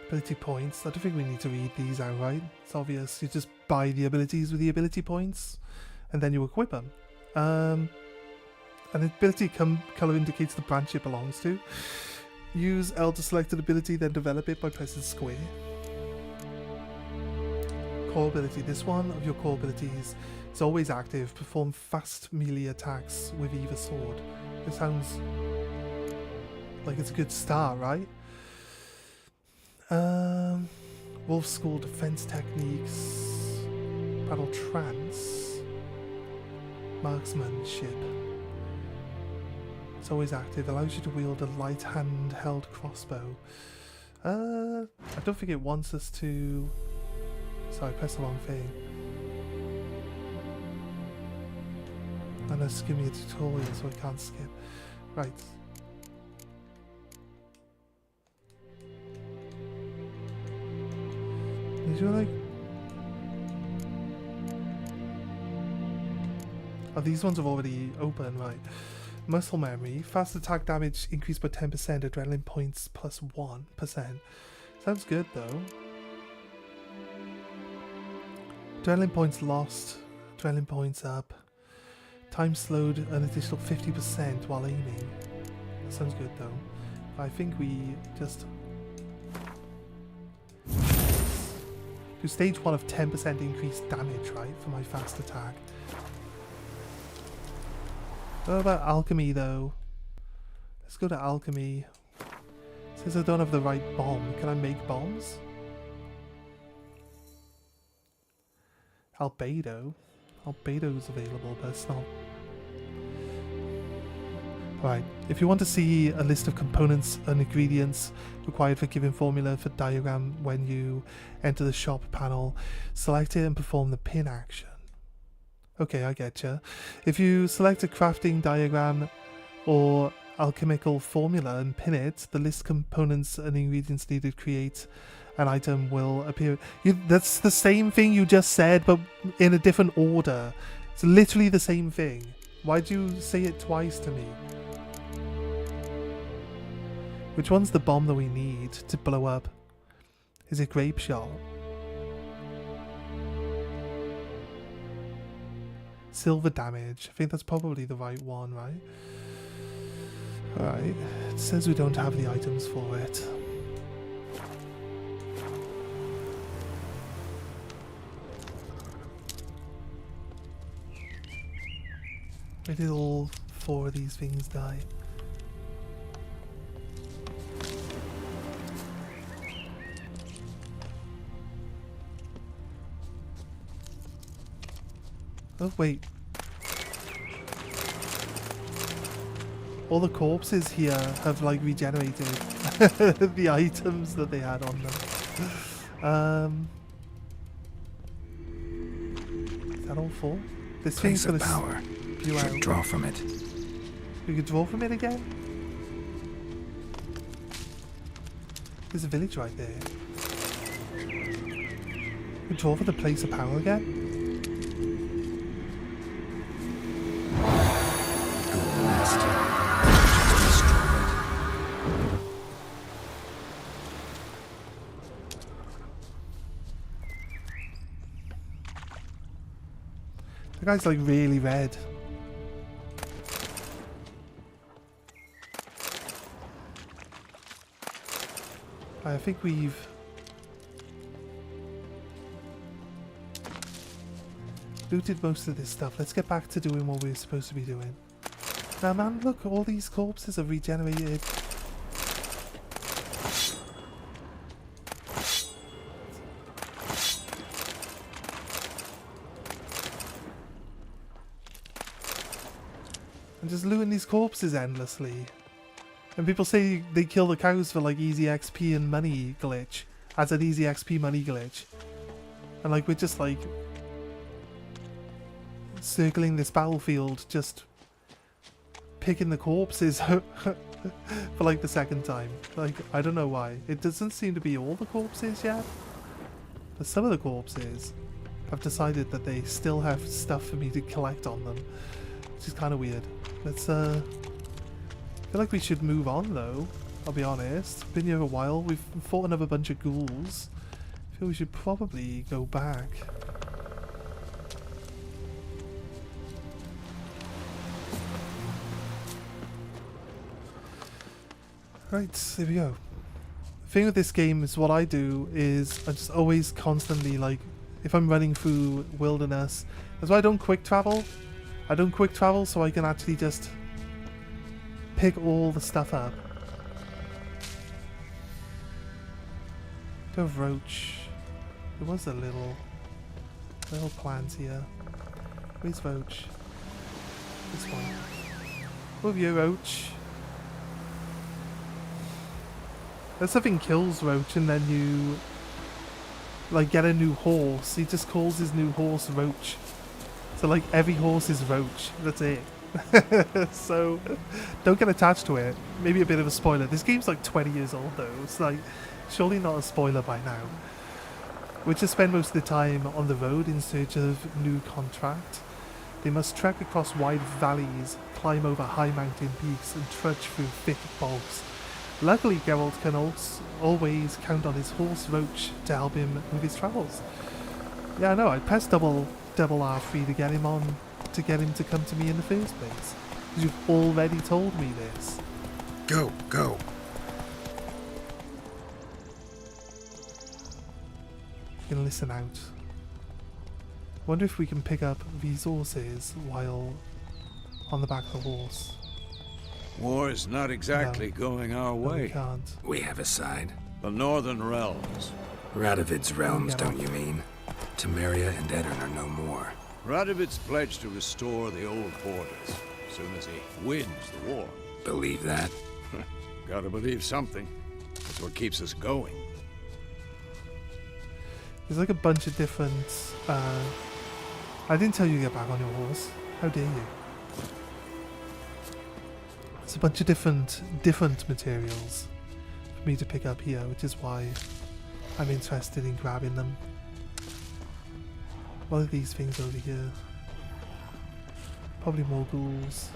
Ability points. I don't think we need to read these out, right? It's obvious. You just buy the abilities with the ability points, and then you equip them. An ability color indicates the branch it belongs to. Use L to select an ability, then develop it by pressing square. core ability. This one of your core abilities is always active. Perform fast melee attacks with either sword. It sounds like it's a good start, right? Wolf School defense techniques. Battle trance. Marksmanship. It's always active. Allows you to wield a light handheld crossbow. I don't think it wants us to... Sorry, I pressed the wrong thing. Unless give me a tutorial so I can't skip. Right. Did you like... Oh, these ones have already opened, right. Muscle memory. Fast attack damage increased by 10%. Adrenaline points plus 1%. Sounds good though. Adrenaline points lost. Adrenaline points up. Time slowed an additional 50% while aiming. That sounds good though. I think we just... do stage 1 of 10% increased damage, right? For my fast attack. What about alchemy though? Let's go to alchemy. Since I don't have the right bomb, can I make bombs? Albedo. Albedo's available, but it's not. Right, if you want to see a list of components and ingredients required for given formula for diagram when you enter the shop panel, select it and perform the pin action. Okay, I getcha. If you select a crafting diagram or alchemical formula and pin it, the list of components and ingredients needed to create an item will appear. That's the same thing you just said, but in a different order. It's literally the same thing. Why'd you say it twice to me? Which one's the bomb that we need to blow up? Is it grape shot? Silver damage. I think that's probably the right one, right? Alright. It says we don't have the items for it. Where did all 4 of these things die? Oh, wait. All the corpses here have, like, regenerated the items that they had on them. Is that all 4? This thing's gonna power. spew out. Draw from it. We could draw from it again? There's a village right there. We could draw for the place of power again? The guy's like really red. I think we've looted most of this stuff. Let's get back to doing what we're supposed to be doing. Now man, look, all these corpses are regenerated. And just looting these corpses endlessly. And people say they kill the cows for like easy XP and money glitch. As an easy XP money glitch. And like we're just like circling this battlefield, just picking the corpses for like the second time. Like, I don't know why. It doesn't seem to be all the corpses yet. But some of the corpses have decided that they still have stuff for me to collect on them. Which is kind of weird. Let's, I feel like we should move on though, I'll be honest. Been here a while, we've fought another bunch of ghouls. I feel we should probably go back. Right, here we go. The thing with this game is what I do is I just always constantly like if I'm running through wilderness. That's why I don't quick travel. I don't quick travel so I can actually just pick all the stuff up. Go roach. There was a little plant here. Where's roach? This one. Move you, roach. If something kills roach and then you like get a new horse, he just calls his new horse Roach. So like every horse is Roach. That's it. So don't get attached to it. Maybe a bit of a spoiler. This game's like 20 years old though. It's like surely not a spoiler by now. We just spend most of the time on the road in search of new contract. They must trek across wide valleys, climb over high mountain peaks, and trudge through thick bogs. Luckily, Geralt can always count on his horse Roach to help him with his travels. Yeah, I know. I pressed double R3 to get him to come to me in the first place. Because you've already told me this. Go, go. You can listen out. Wonder if we can pick up resources while on the back of the horse. War is not exactly going our No, we way. can't. We have a side. The Northern Realms. Radovid's realms, Yeah. don't you mean? Temeria and Edirn are no more. Radovid's pledged to restore the old borders as soon as he wins the war. Believe that? Gotta believe something. That's what keeps us going. There's like a bunch of different... I didn't tell you to get back on your horse. How dare you? There's a bunch of different materials for me to pick up here, which is why I'm interested in grabbing them. What are these things over here? Probably more ghouls.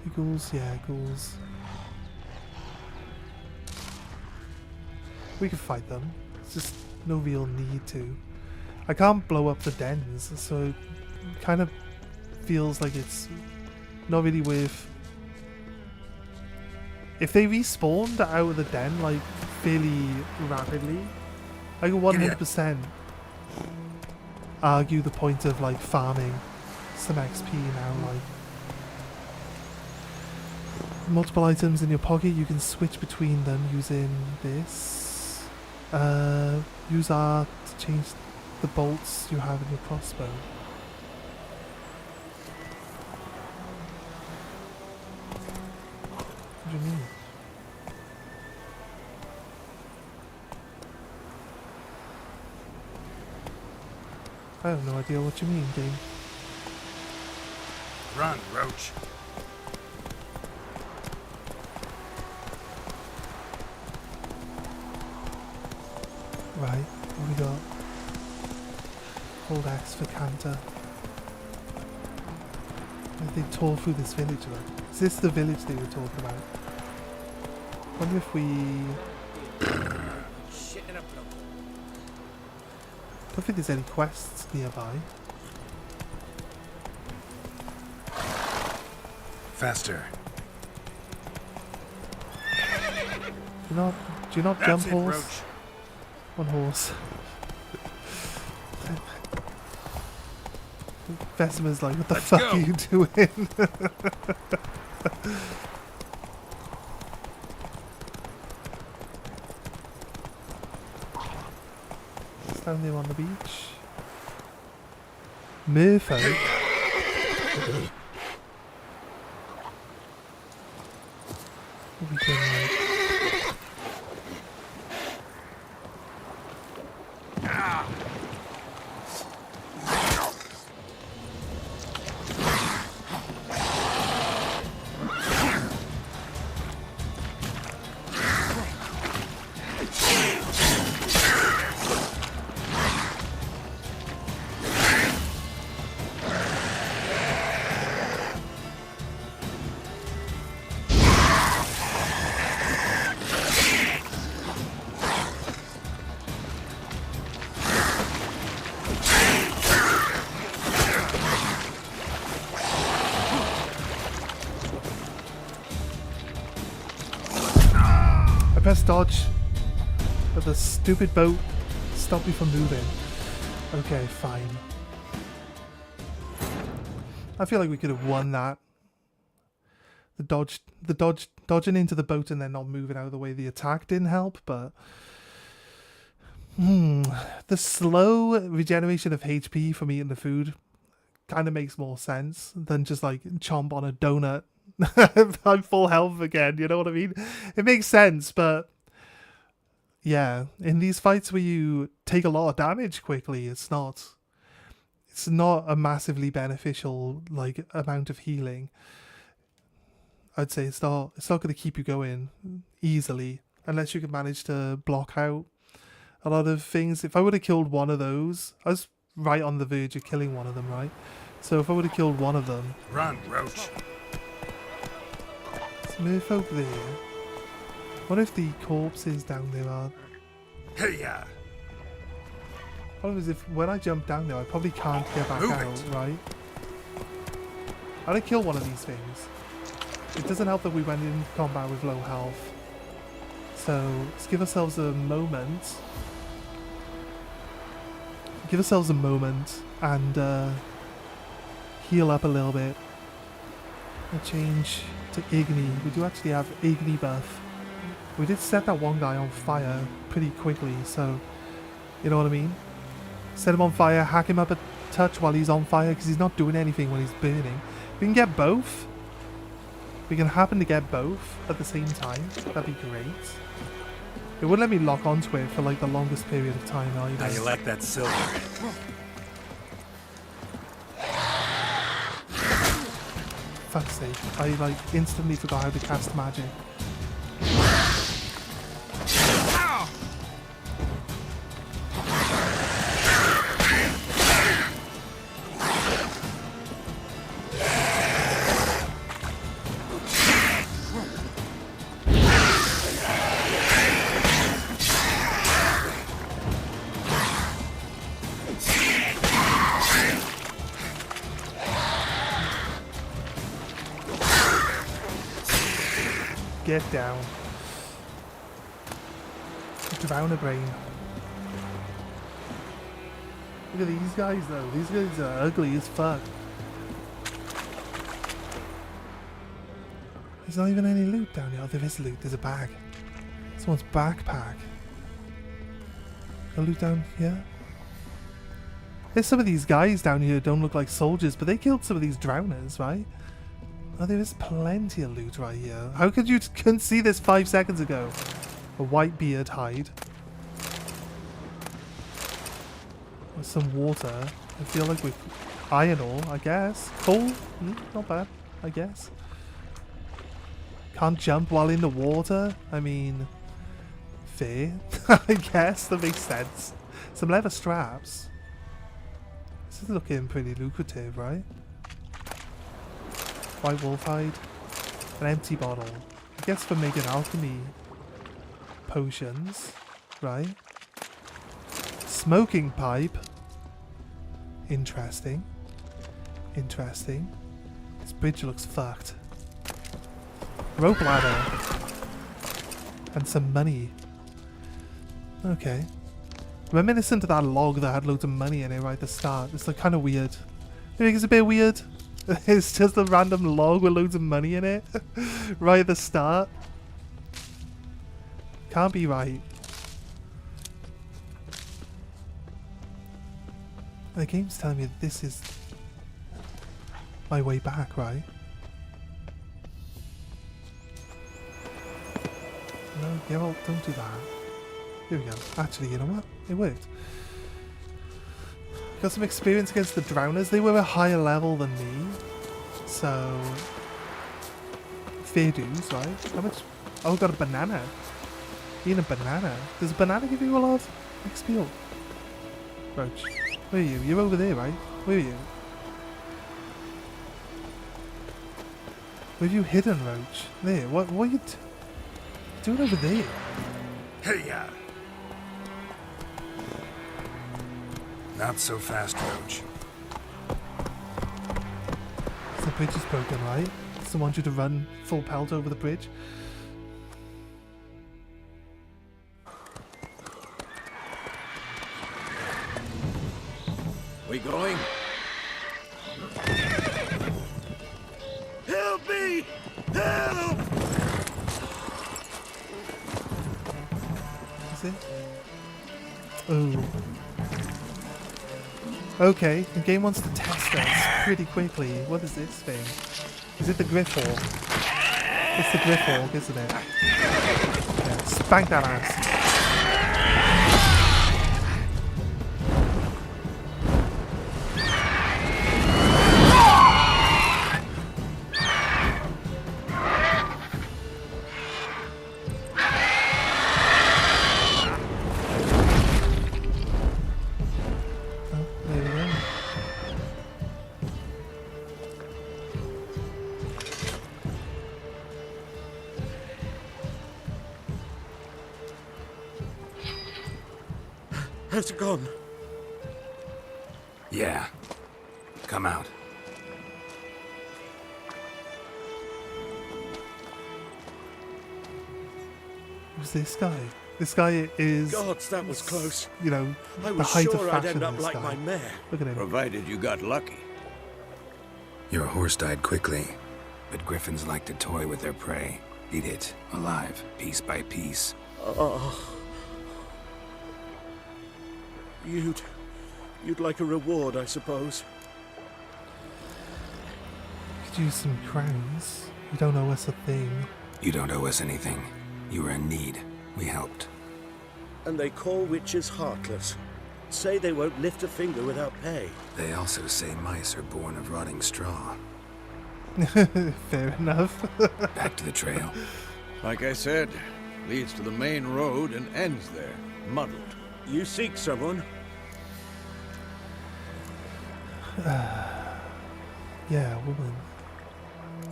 The ghouls? Yeah, ghouls. We can fight them. It's just no real need to. I can't blow up the dens, so it kind of feels like it's not really worth... If they respawned out of the den, like, fairly rapidly, I could 100% argue the point of, like, farming some XP now, like. Multiple items in your pocket, you can switch between them using this. Use R to change the bolts you have in your crossbow. What do you mean? I have no idea what you mean, game. Run, Roach. Right, what we got? Hold X for Canter. They tore through this village though. Is this the village they were talking about? Wonder if we... I don't think there's any quests nearby. Faster. Do you not That's jump it, horse? Roach. One horse. Vesima's like, what the Let's fuck go. are you doing? It's down there on the beach. Merfolk. What we doing, like? press dodge, but the stupid boat stopped me from moving. Okay, fine. I feel like we could have won that. Dodging into the boat and then not moving out of the way the attack didn't help, but the slow regeneration of HP from eating the food kind of makes more sense than just like chomp on a donut. I'm full health again, you know what I mean? It makes sense, but yeah, in these fights where you take a lot of damage quickly, it's not a massively beneficial like amount of healing. I'd say it's not going to keep you going easily unless you can manage to block out a lot of things. If I would have killed one of those, I was right on the verge of killing one of them, right? So if I would have killed one of them... Run, Roach. Smurfolk there. What if the corpses down there are... Hey-ya! What if when I jump down there, I probably can't get back out, right? I'd have killed one of these things. It doesn't help that we went in combat with low health. So let's give ourselves a moment. Give ourselves a moment and heal up a little bit. We'll change to Igni. We do actually have Igni buff. We did set that one guy on fire pretty quickly, so you know what I mean? Set him on fire, hack him up a touch while he's on fire because he's not doing anything when he's burning. We can get both. We can happen to get both at the same time. That'd be great. It wouldn't let me lock onto it for like the longest period of time either. How you like that silver? Fuck's sake. I like instantly forgot how to cast magic. Get down. Drowner brain. Look at these guys though. These guys are ugly as fuck. There's not even any loot down here. Oh, there is loot. There's a bag. Someone's backpack. A loot down here. There's some of these guys down here who don't look like soldiers, but they killed some of these drowners, right? Oh, there is plenty of loot right here. How could you couldn't see this 5 seconds ago? A white beard hide. With some water. I feel like with iron ore, I guess. Coal? Not bad, I guess. Can't jump while in the water? I mean, fair. I guess, that makes sense. Some leather straps. This is looking pretty lucrative, right? White wolf hide. An empty bottle. I guess for making alchemy potions, right? Smoking pipe. Interesting. Interesting. This bridge looks fucked. Rope ladder. And some money. Okay. Reminiscent of that log that had loads of money in it right at the start. It's like kind of weird. I think it's a bit weird. It's just a random log with loads of money in it. Right at the start. Can't be right. The game's telling me that this is my way back, right? No, yeah, well, don't do that. Here we go. Actually, you know what? It worked. Got some experience against the drowners. They were a higher level than me. So... fair dues, right? How much... oh, got a banana. Eating a banana. Does a banana give you a lot of XP? Roach. Where are you? You're over there, right? Where are you? Where have you hidden, Roach? There. What are you doing over there? Hey-ya! Not so fast, Roach. The bridge is broken, right? Someone want you to run full pelt over the bridge. We going? Help me! Help! Is it? Oh. Okay, the game wants to test us pretty quickly. What is this thing? Is it the Griffhawk? It's the Griffhawk, isn't it? Yeah, spank that ass. Has it gone? Yeah. Come out. Who's this guy? This guy is, Gods, that was close. you know, I the was height sure of I'd fashion. end up This like guy. my mare. Look at him. Provided you got lucky. Your horse died quickly, but griffins like to toy with their prey. Eat it, alive, piece by piece. Oh. You'd like a reward, I suppose. Could use some crowns. You don't owe us a thing. You don't owe us anything. You were in need. We helped. And they call witches heartless. Say they won't lift a finger without pay. They also say mice are born of rotting straw. Fair enough. Back to the trail. Like I said, leads to the main road and ends there, muddled. You seek someone? Yeah, a woman.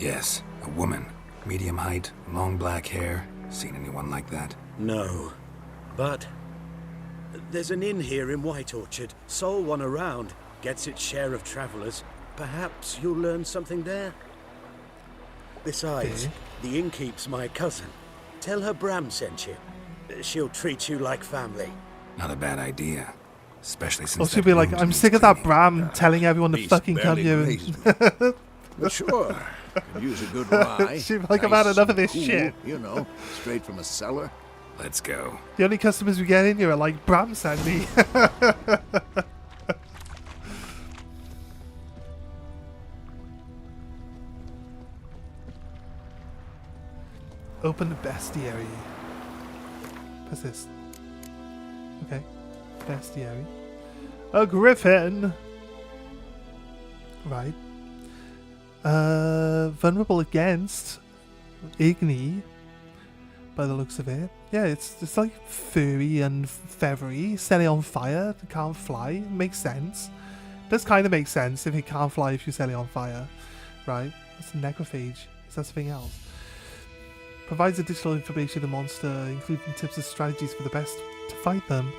Yes, a woman. Medium height, long black hair. Seen anyone like that? No. But there's an inn here in White Orchard. Sole one around. Gets its share of travelers. Perhaps you'll learn something there. Besides, the innkeep's my cousin. Tell her Bram sent you. She'll treat you like family. Not a bad idea. Especially since Or she'll that be like, wound I'm needs sick of that cleaning." Bram telling everyone to Beast fucking come barely here. grazed me. But sure, could use a good rye. She'll be like, I've had enough of this cool, shit. You know, straight from a cellar. Let's go. The only customers we get in here are like, Bram sent me. Open the bestiary. What's this? Okay. Bestiary. A griffin! Right. Vulnerable against Igni, by the looks of it. Yeah, it's like furry and feathery. Set it on fire. It can't fly. Makes sense. Does kind of make sense if it can't fly if you set it on fire. Right? That's a necrophage. Is that something else? Provides additional information to the monster, including tips and strategies for the best to fight them.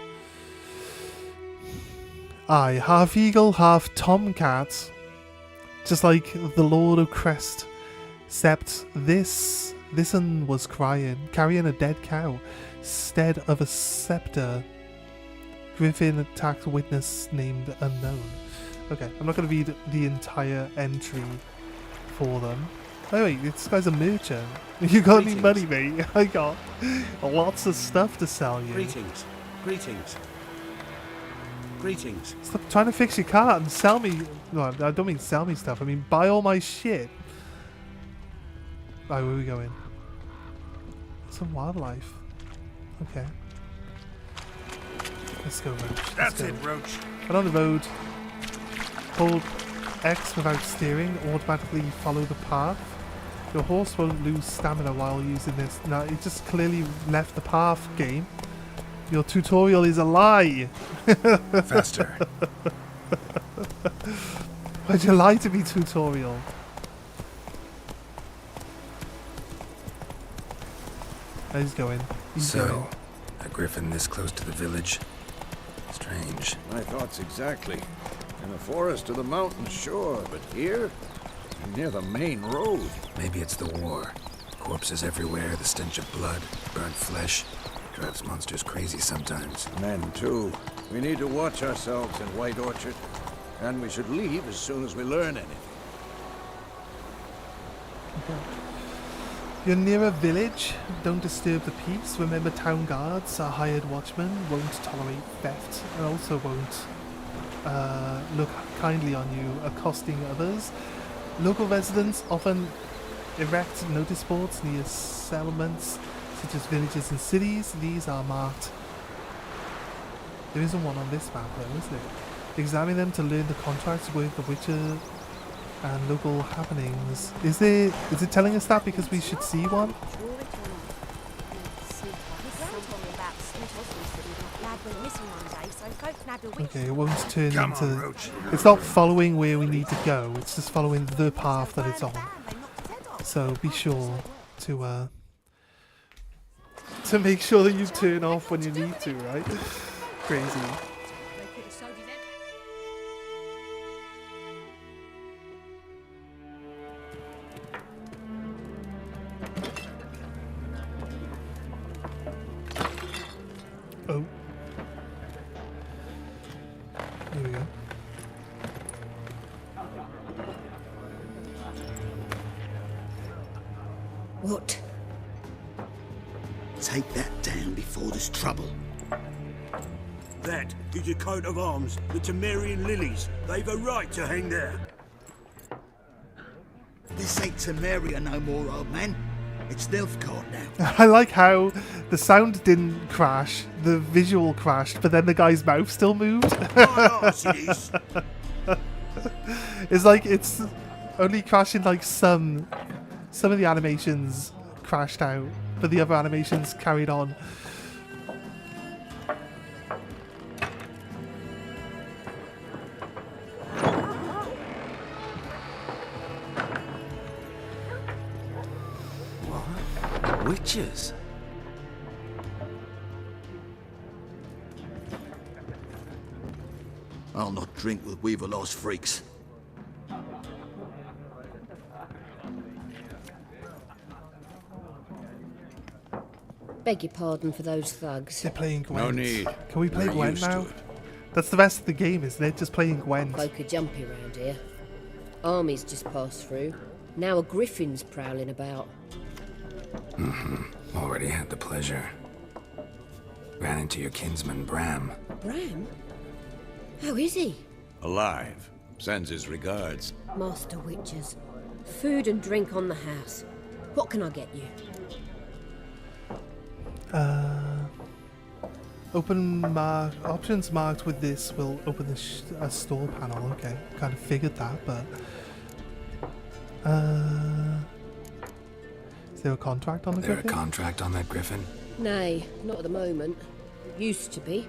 Aye, half eagle, half tomcat. Just like the Lord of Crest. Except this one was carrying a dead cow, instead of a scepter. Griffin attacked witness named unknown. Okay, I'm not going to read the entire entry for them. Oh wait, this guy's a merchant. You got any money, mate? I got lots of stuff to sell you. Greetings. Greetings. Greetings. Stop trying to fix your car and sell me. No, I don't mean sell me stuff. I mean buy all my shit. Right, where are we going? Some wildlife. Okay. Let's go, Roach. That's it, Roach. And on the road, hold X without steering, automatically follow the path. Your horse won't lose stamina while using this. No, it just clearly left the path, game. Your tutorial is a lie. Faster. Why'd you lie to me, tutorial? Oh, he's going. He's going. So, a griffin this close to the village? Strange. My thoughts exactly. In the forest or the mountains, sure, but here? Near the main road. Maybe it's the war. Corpses everywhere, the stench of blood, burnt flesh. Drives monsters crazy sometimes. Men, too. We need to watch ourselves in White Orchard. And we should leave as soon as we learn anything. You're near a village. Don't disturb the peace. Remember, town guards, our hired watchmen, won't tolerate theft and also won't look kindly on you accosting others. Local residents often erect notice boards near settlements such as villages and cities. These are marked. There isn't one on this map though, is there? Examine them to learn the contracts with the Witcher and local happenings. Is it telling us that because we should see one? Okay, it won't turn into... It's not following where we need to go, it's just following the path that it's on. So be sure to make sure that you turn off when you need to, right? Crazy. Oh. Here we go. What? Take that down before there's trouble. That is a coat of arms, the Temerian lilies. They've a right to hang there. This ain't Temeria no more, old man. It's Nilfgaard now. I like how the sound didn't crash, the visual crashed, but then the guy's mouth still moved. It's like it's only crashing like some of the animations crashed out, but the other animations carried on. Witches? I'll not drink with Weaverlaw's freaks. Beg your pardon for those thugs. They're playing Gwent. No need. Can we play We're Gwent used to now? it. That's the rest of the game, isn't it? Just playing Gwent. Folk are jumpy round here. Armies just passed through. Now a griffin's prowling about. Already had the pleasure. Ran into your kinsman, Bram. Bram? How is he? Alive. Sends his regards. Master Witchers. Food and drink on the house. What can I get you? Options marked with this will open the store panel. Okay, kind of figured that, but is there a contract on the griffin? Is there a contract on that griffin? Nay, not at the moment. Used to be.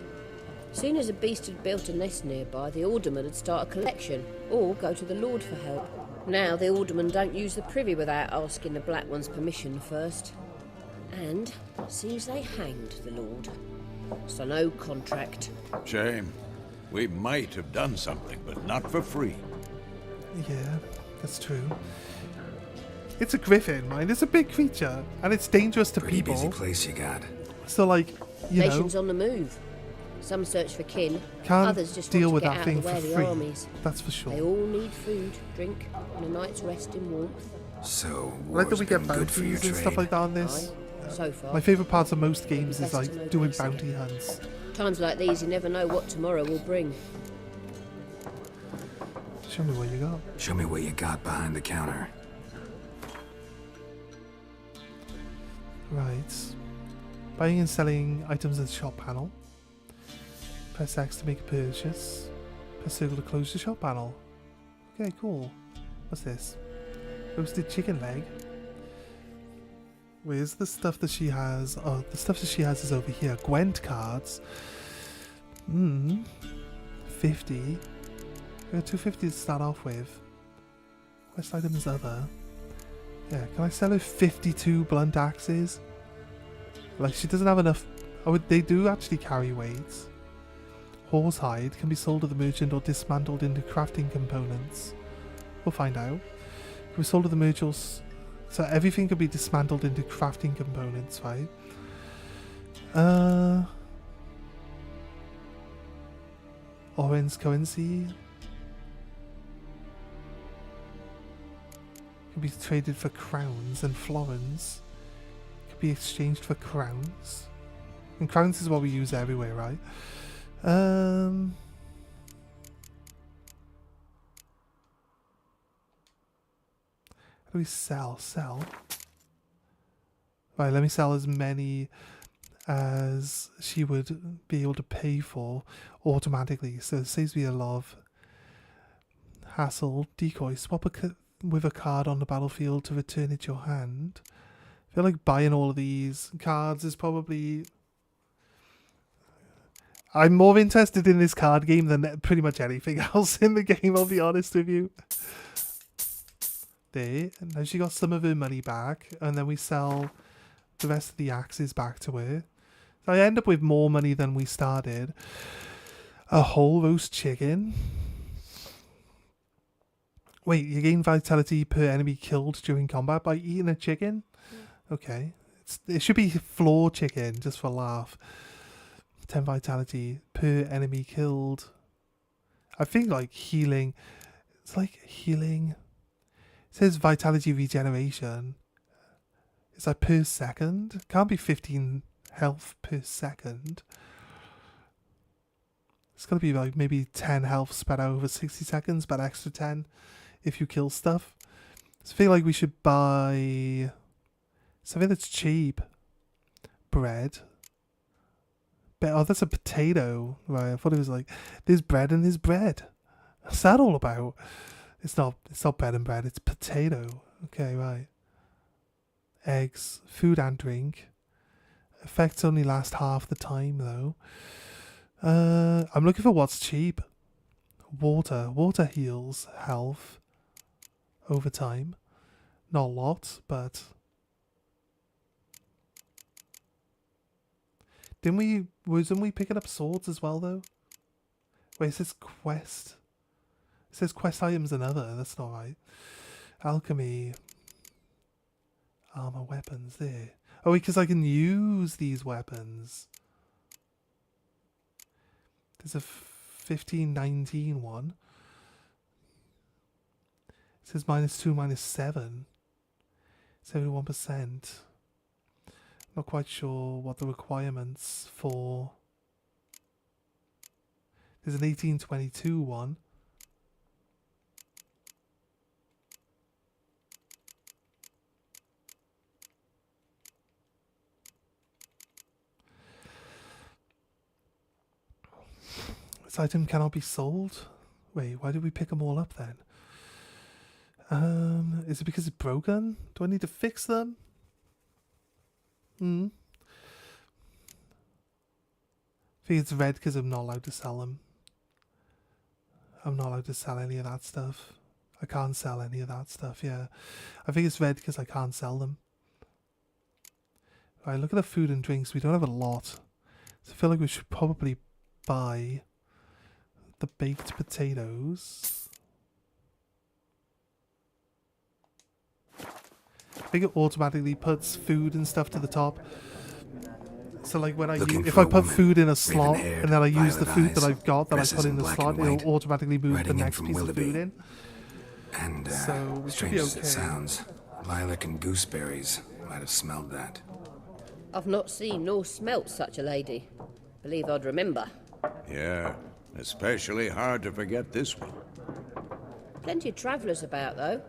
Soon as a beast had built a nest nearby, the alderman would start a collection, or go to the Lord for help. Now the aldermen don't use the privy without asking the Black One's permission first. And seems they hanged the Lord. So no contract. Shame. We might have done something, but not for free. Yeah, that's true. It's a griffin, mind. It's a big creature, and it's dangerous to Pretty people. busy place you got. So, like, you Nations know, on the move. Some search for kin. can't Others just deal want with to get that out thing of the for way of the free. armies. That's for sure. They all need food, drink, and a night's rest in warmth. So, I like that war's we get been good for your bounties and trade. stuff like that on this. Aye, so far. My favourite parts of most games is Best to like know doing basic. bounty hunts. Times like these, you never know what tomorrow will bring. Show me what you got. Show me what you got behind the counter. Right. Buying and selling items in the shop panel. Press X to make a purchase. Press circle to close the shop panel. Okay, cool. What's this? Roasted chicken leg. Where's the stuff that she has? Oh, the stuff that she has is over here. Gwent cards. 50. We got 250 to start off with. Quest items other. Yeah, can I sell her 52 blunt axes? Like, she doesn't have enough. Oh, they do actually carry weights. Horsehide can be sold to the merchant or dismantled into crafting components. We'll find out. Can be sold to the merchants. So everything can be dismantled into crafting components, right? Orange currency. Could be traded for crowns, and florins could be exchanged for crowns. And crowns is what we use everywhere, right? How do we sell? Sell. Right, let me sell as many as she would be able to pay for automatically. So it saves me a lot of hassle. Decoy. Swap with a card on the battlefield to return it to your hand. I feel like buying all of these cards is probably... I'm more interested in this card game than pretty much anything else in the game, I'll be honest with you. There. And now she got some of her money back. And then we sell the rest of the axes back to her. So I end up with more money than we started. A whole roast chicken. Wait, you gain vitality per enemy killed during combat by eating a chicken? Yeah. Okay. It should be floor chicken, just for a laugh. 10 vitality per enemy killed. I think like healing. It's like healing. It says vitality regeneration. It's like per second. Can't be 15 health per second. It's gotta be like maybe 10 health spread out over 60 seconds, but extra 10 if you kill stuff. So I feel like we should buy something that's cheap. Bread. Oh, that's a potato. Right, I thought it was like, there's bread and there's bread. What's that all about? It's not bread and bread, it's potato. Okay, right. Eggs, food and drink. Effects only last half the time though. I'm looking for what's cheap. Water. Water heals health over time. Not a lot, but... Wasn't we picking up swords as well though? Wait, it says quest. It says quest items and other, that's not right. Alchemy. Armor weapons there. Oh, because I can use these weapons. There's a 1519 one. It says -2, -7. 71%. Not quite sure what the requirements for... There's an 1822 one. This item cannot be sold? Wait, why did we pick them all up then? Is it because it's broken? Do I need to fix them? I think it's red because I'm not allowed to sell them. I'm not allowed to sell any of that stuff. I can't sell any of that stuff, yeah. I think it's red because I can't sell them. Right, look at the food and drinks. We don't have a lot. So I feel like we should probably buy the baked potatoes. I think it automatically puts food and stuff to the top. So like when if I put food in a slot and then I use the food that I've got that I put in the slot, it'll automatically move the next piece of food in. And so we should strange be as okay. it sounds, lilac and gooseberries might have smelled that. I've not seen nor smelt such a lady. Believe I'd remember. Yeah, especially hard to forget this one. Plenty of travellers about, though.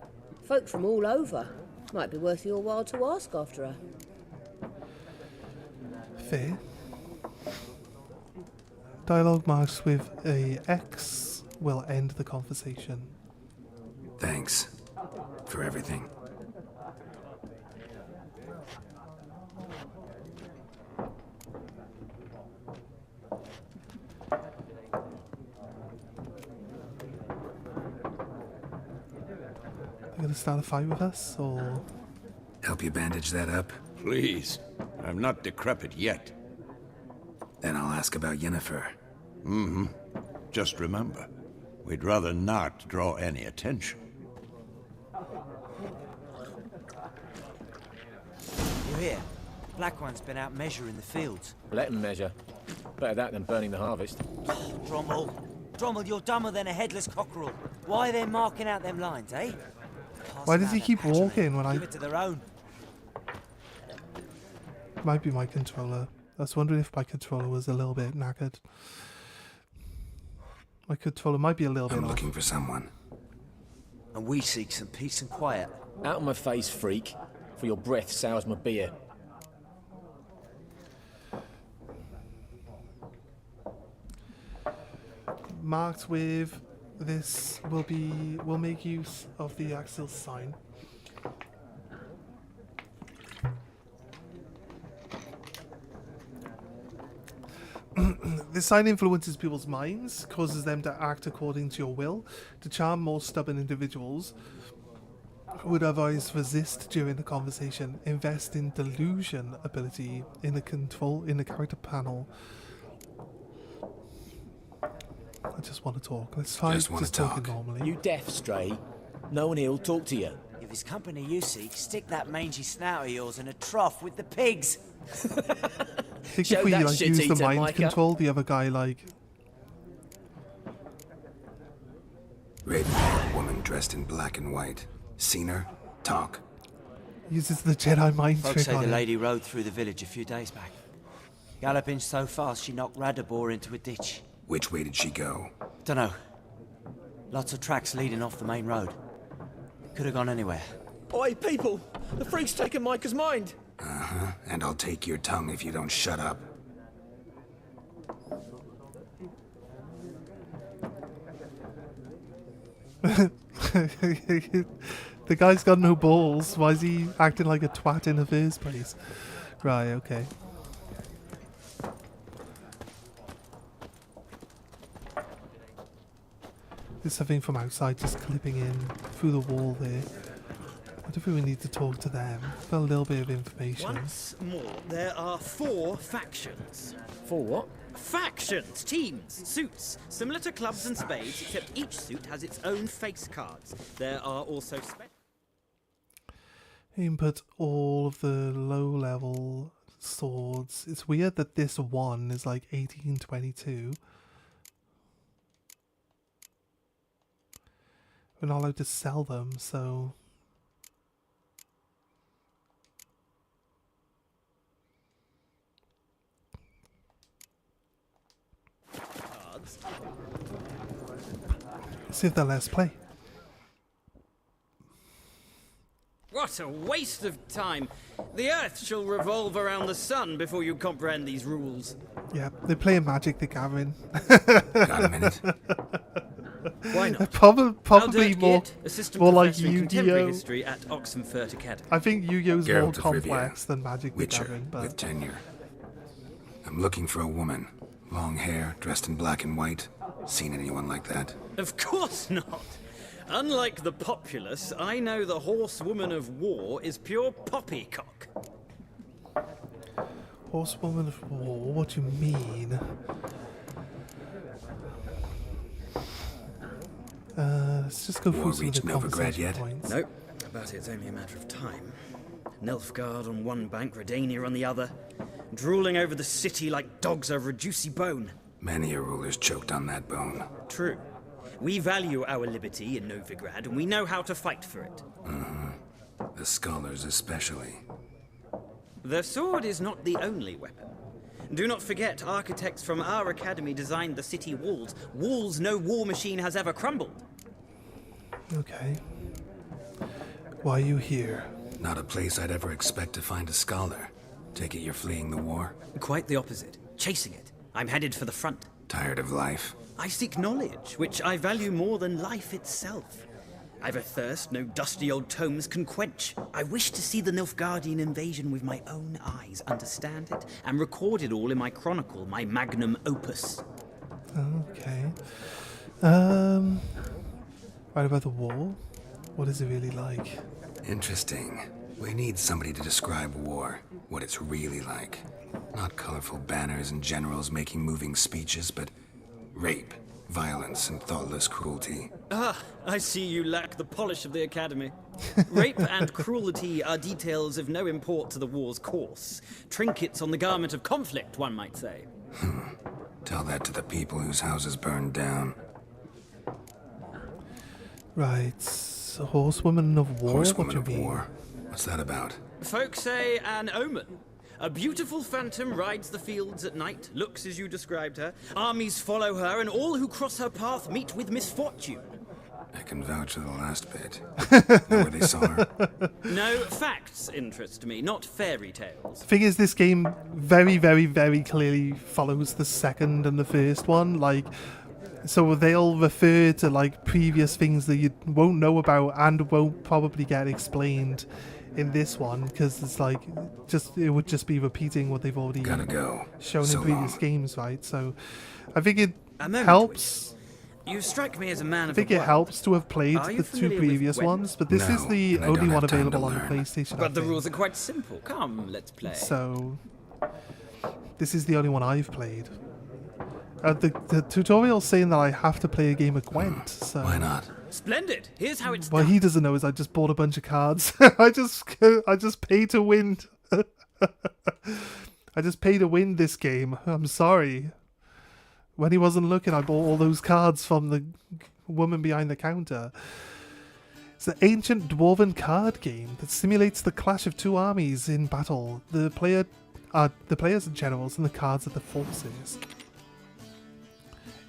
Folk from all over. Might be worth your while to ask after her. Fair. Dialogue marks with a X will end the conversation. Thanks for everything. Are you going to start a fight with us, or...? Help you bandage that up? Please. I'm not decrepit yet. Then I'll ask about Yennefer. Mm-hmm. Just remember, we'd rather not draw any attention. You hear? Black One's been out measuring the fields. Let him measure. Better that than burning the harvest. Drommel, you're dumber than a headless cockerel. Why are they marking out them lines, eh? Why does he keep walking when I... Give it to their own. Might be my controller. I was wondering if my controller was a little bit knackered. My controller might be a little bit I'm off. looking for someone. And we seek some peace and quiet. Out of my face, freak. For your breath sours my beer. Marked with this will make use of the Axel sign. This sign influences people's minds, causes them to act according to your will, to charm more stubborn individuals who would otherwise resist during the conversation. Invest in delusion ability in the character panel. I just want to talk. Let's try just talking normally. You deaf, Stray? No one here'll talk to you. If it's company you seek, stick that mangy snout of yours in a trough with the pigs. I think if we like use the mind control, the other guy like... Raven-haired woman dressed in black and white. Seen her? Talk. Uses the Jedi mind Folks trick say on the him. lady rode through the village a few days back. Galloping so fast she knocked Radabor into a ditch. Which way did she go? Dunno. Lots of tracks leading off the main road. Could have gone anywhere. Oi, people! The freak's taken Micah's mind! Uh-huh. And I'll take your tongue if you don't shut up. The guy's got no balls. Why is he acting like a twat in the first place? Right, okay. There's something from outside just clipping in through the wall there. I don't think we need to talk to them. Got a little bit of information. Once more, there are 4 factions. 4 what? Factions, teams, suits, similar to clubs and spades, except each suit has its own face cards. There are also Input all of the low-level swords. It's weird that this one is like 1822. We're not allowed to sell them, so... See if they'll let us play. What a waste of time! The Earth shall revolve around the sun before you comprehend these rules. Yeah, they're playing Magic the Gathering. Got a minute? Why not? Probably more, more like in contemporary Yu-Gi-Oh! history at Oxenford Academy. I think Yu-Gi-Oh's more Geralt of Rivia, complex than Magic the Witcher Gathering, but... with tenure. I'm looking for a woman. Long hair, dressed in black and white. Seen anyone like that? Of course not! Unlike the populace, I know the horsewoman of war is pure poppycock. Horsewoman of War, what do you mean? Let's just go through some of the conversation points. Nope, but it's only a matter of time. Nilfgaard on one bank, Redania on the other, drooling over the city like dogs over a juicy bone. Many a ruler's choked on that bone. True. We value our liberty in Novigrad, and we know how to fight for it. The scholars especially. The sword is not the only weapon. Do not forget, architects from our academy designed the city walls. Walls no war machine has ever crumbled. Okay. Why are you here? Not a place I'd ever expect to find a scholar. Take it you're fleeing the war? Quite the opposite. Chasing it. I'm headed for the front. Tired of life? I seek knowledge, which I value more than life itself. I've a thirst no dusty old tomes can quench. I wish to see the Nilfgaardian invasion with my own eyes, understand it, and record it all in my chronicle, my magnum opus. Okay. Right about the war? What is it really like? Interesting. We need somebody to describe war, what it's really like. Not colorful banners and generals making moving speeches, but rape, violence, and thoughtless cruelty. Ah, I see you lack the polish of the academy. Rape and cruelty are details of no import to the war's course. Trinkets on the garment of conflict, one might say. Tell that to the people whose houses burned down. Right. Horsewoman of War? Horsewoman of War. What's that about? Folk say an omen. A beautiful phantom rides the fields at night, looks as you described her. Armies follow her, and all who cross her path meet with misfortune. I can vouch for the last bit. Know where they saw her? No, facts interest me, not fairy tales. The thing is, this game very, very, very clearly follows the second and the first one. Like, so they'll refer to like previous things that you won't know about and won't probably get explained in this one, because it's like it would just be repeating what they've already shown in previous games, right? So I think it helps. You strike me as a man I of think the it world. helps to have played Are you the two familiar previous with ones, but this is the only one available on the PlayStation. I But the think. rules are quite simple. Come, let's play. So this is the only one I've played. The tutorial's saying that I have to play a game of Gwent, so... Why not? Splendid. Here's how it's What done. he doesn't know is I just bought a bunch of cards. I just pay to win. I just pay to win this game. I'm sorry. When he wasn't looking, I bought all those cards from the woman behind the counter. It's an ancient dwarven card game that simulates the clash of two armies in battle. The players are generals and the cards are the forces.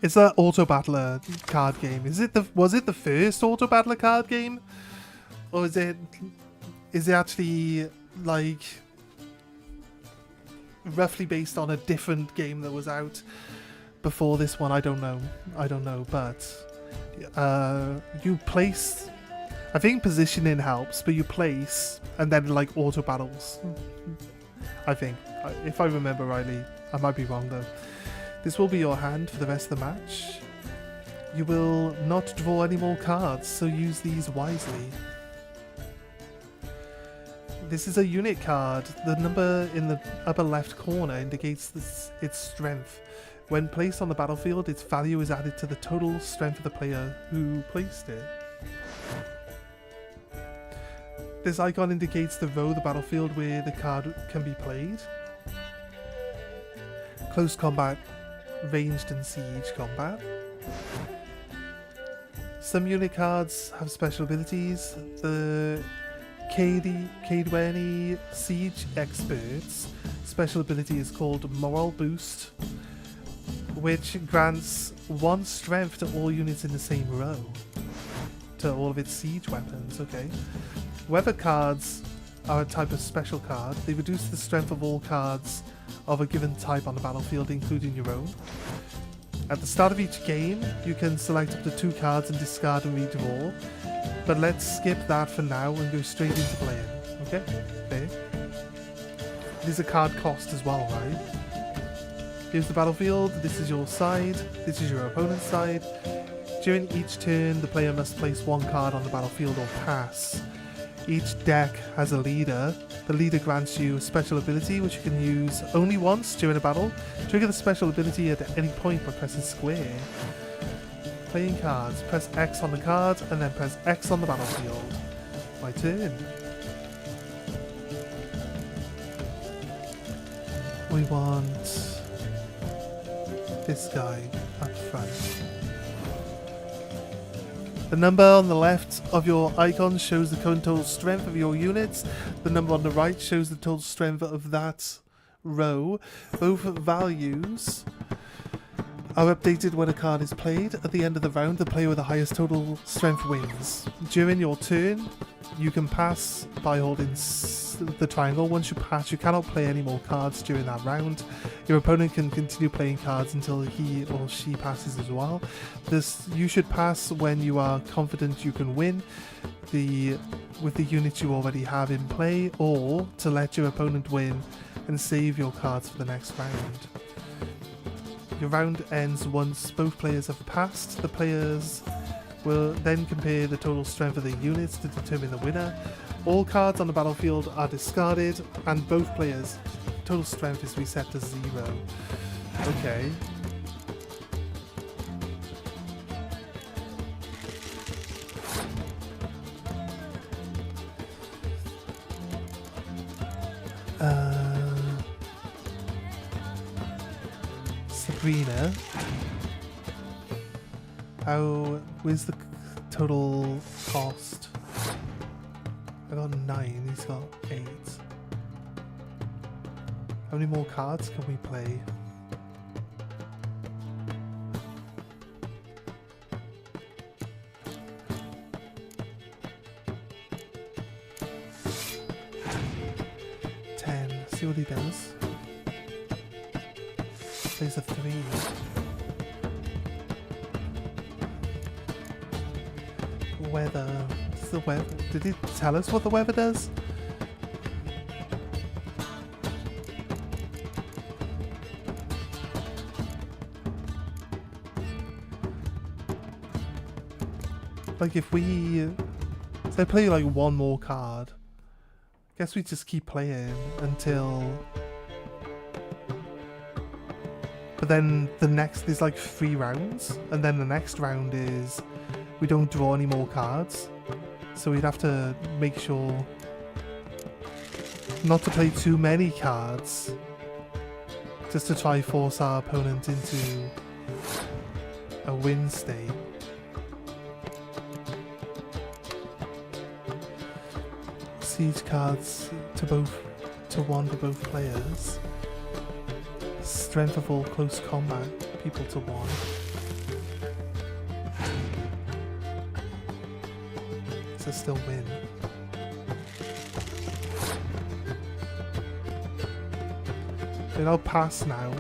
It's an auto battler card game. Was it the first auto battler card game, or is it actually like roughly based on a different game that was out before this one? I don't know, but you place, I think positioning helps, but you place and then like auto battles, I think, if I remember rightly. I might be wrong though. This will be your hand for the rest of the match. You will not draw any more cards, so use these wisely. This is a unit card. The number in the upper left corner indicates its strength. When placed on the battlefield, its value is added to the total strength of the player who placed it. This icon indicates the row of the battlefield where the card can be played. Close combat, ranged and siege combat. Some unit cards have special abilities. The Cadweni Siege Expert's special ability is called Moral Boost, which grants 1 strength to all units in the same row, to all of its siege weapons. Okay. Weather cards are a type of special card. They reduce the strength of all cards of a given type on the battlefield, including your own. At the start of each game, you can select up to 2 cards and discard and redraw, but let's skip that for now and go straight into playing. Okay? There. There's a card cost as well, right? Here's the battlefield. This is your side. This is your opponent's side. During each turn, the player must place 1 card on the battlefield or pass. Each deck has a leader. The leader grants you a special ability which you can use only once during a battle. Trigger the special ability at any point by pressing square. Playing cards. Press X on the card and then press X on the battlefield. My turn. We want this guy up front. The number on the left of your icon shows the current total strength of your units. The number on the right shows the total strength of that row. Both values are updated when a card is played. At the end of the round, the player with the highest total strength wins. During your turn, you can pass by holding the triangle. Once you pass, you cannot play any more cards during that round. Your opponent can continue playing cards until he or she passes as well. You should pass when you are confident you can win with the units you already have in play, or to let your opponent win and save your cards for the next round. Your round ends once both players have passed. The players will then compare the total strength of the units to determine the winner. All cards on the battlefield are discarded, and both players' total strength is reset to 0. Okay. Sabrina. Where's the total cost? I got 9, he's got 8. How many more cards can we play? See what he does. Plays a 3. Weather. What's the weather? Did he tell us what the weather does? Like if we say play like one more card. Guess we just keep playing until... But then the next, there's like 3 rounds, and then the next round is we don't draw any more cards. So we'd have to make sure not to play too many cards, just to try force our opponent into a win state. Siege cards to 1 to both players. Strength of all close combat people to 1. So still win. And I'll pass now.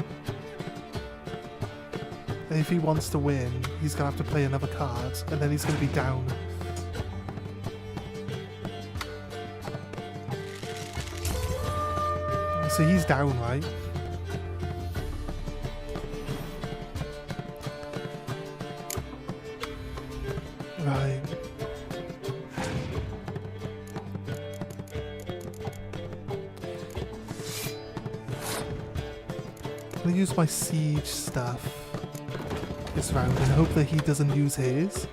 And if he wants to win, he's gonna have to play another card, and then he's gonna be down. So he's down, right? Right. I'm gonna use my siege stuff this round and hope that he doesn't use his.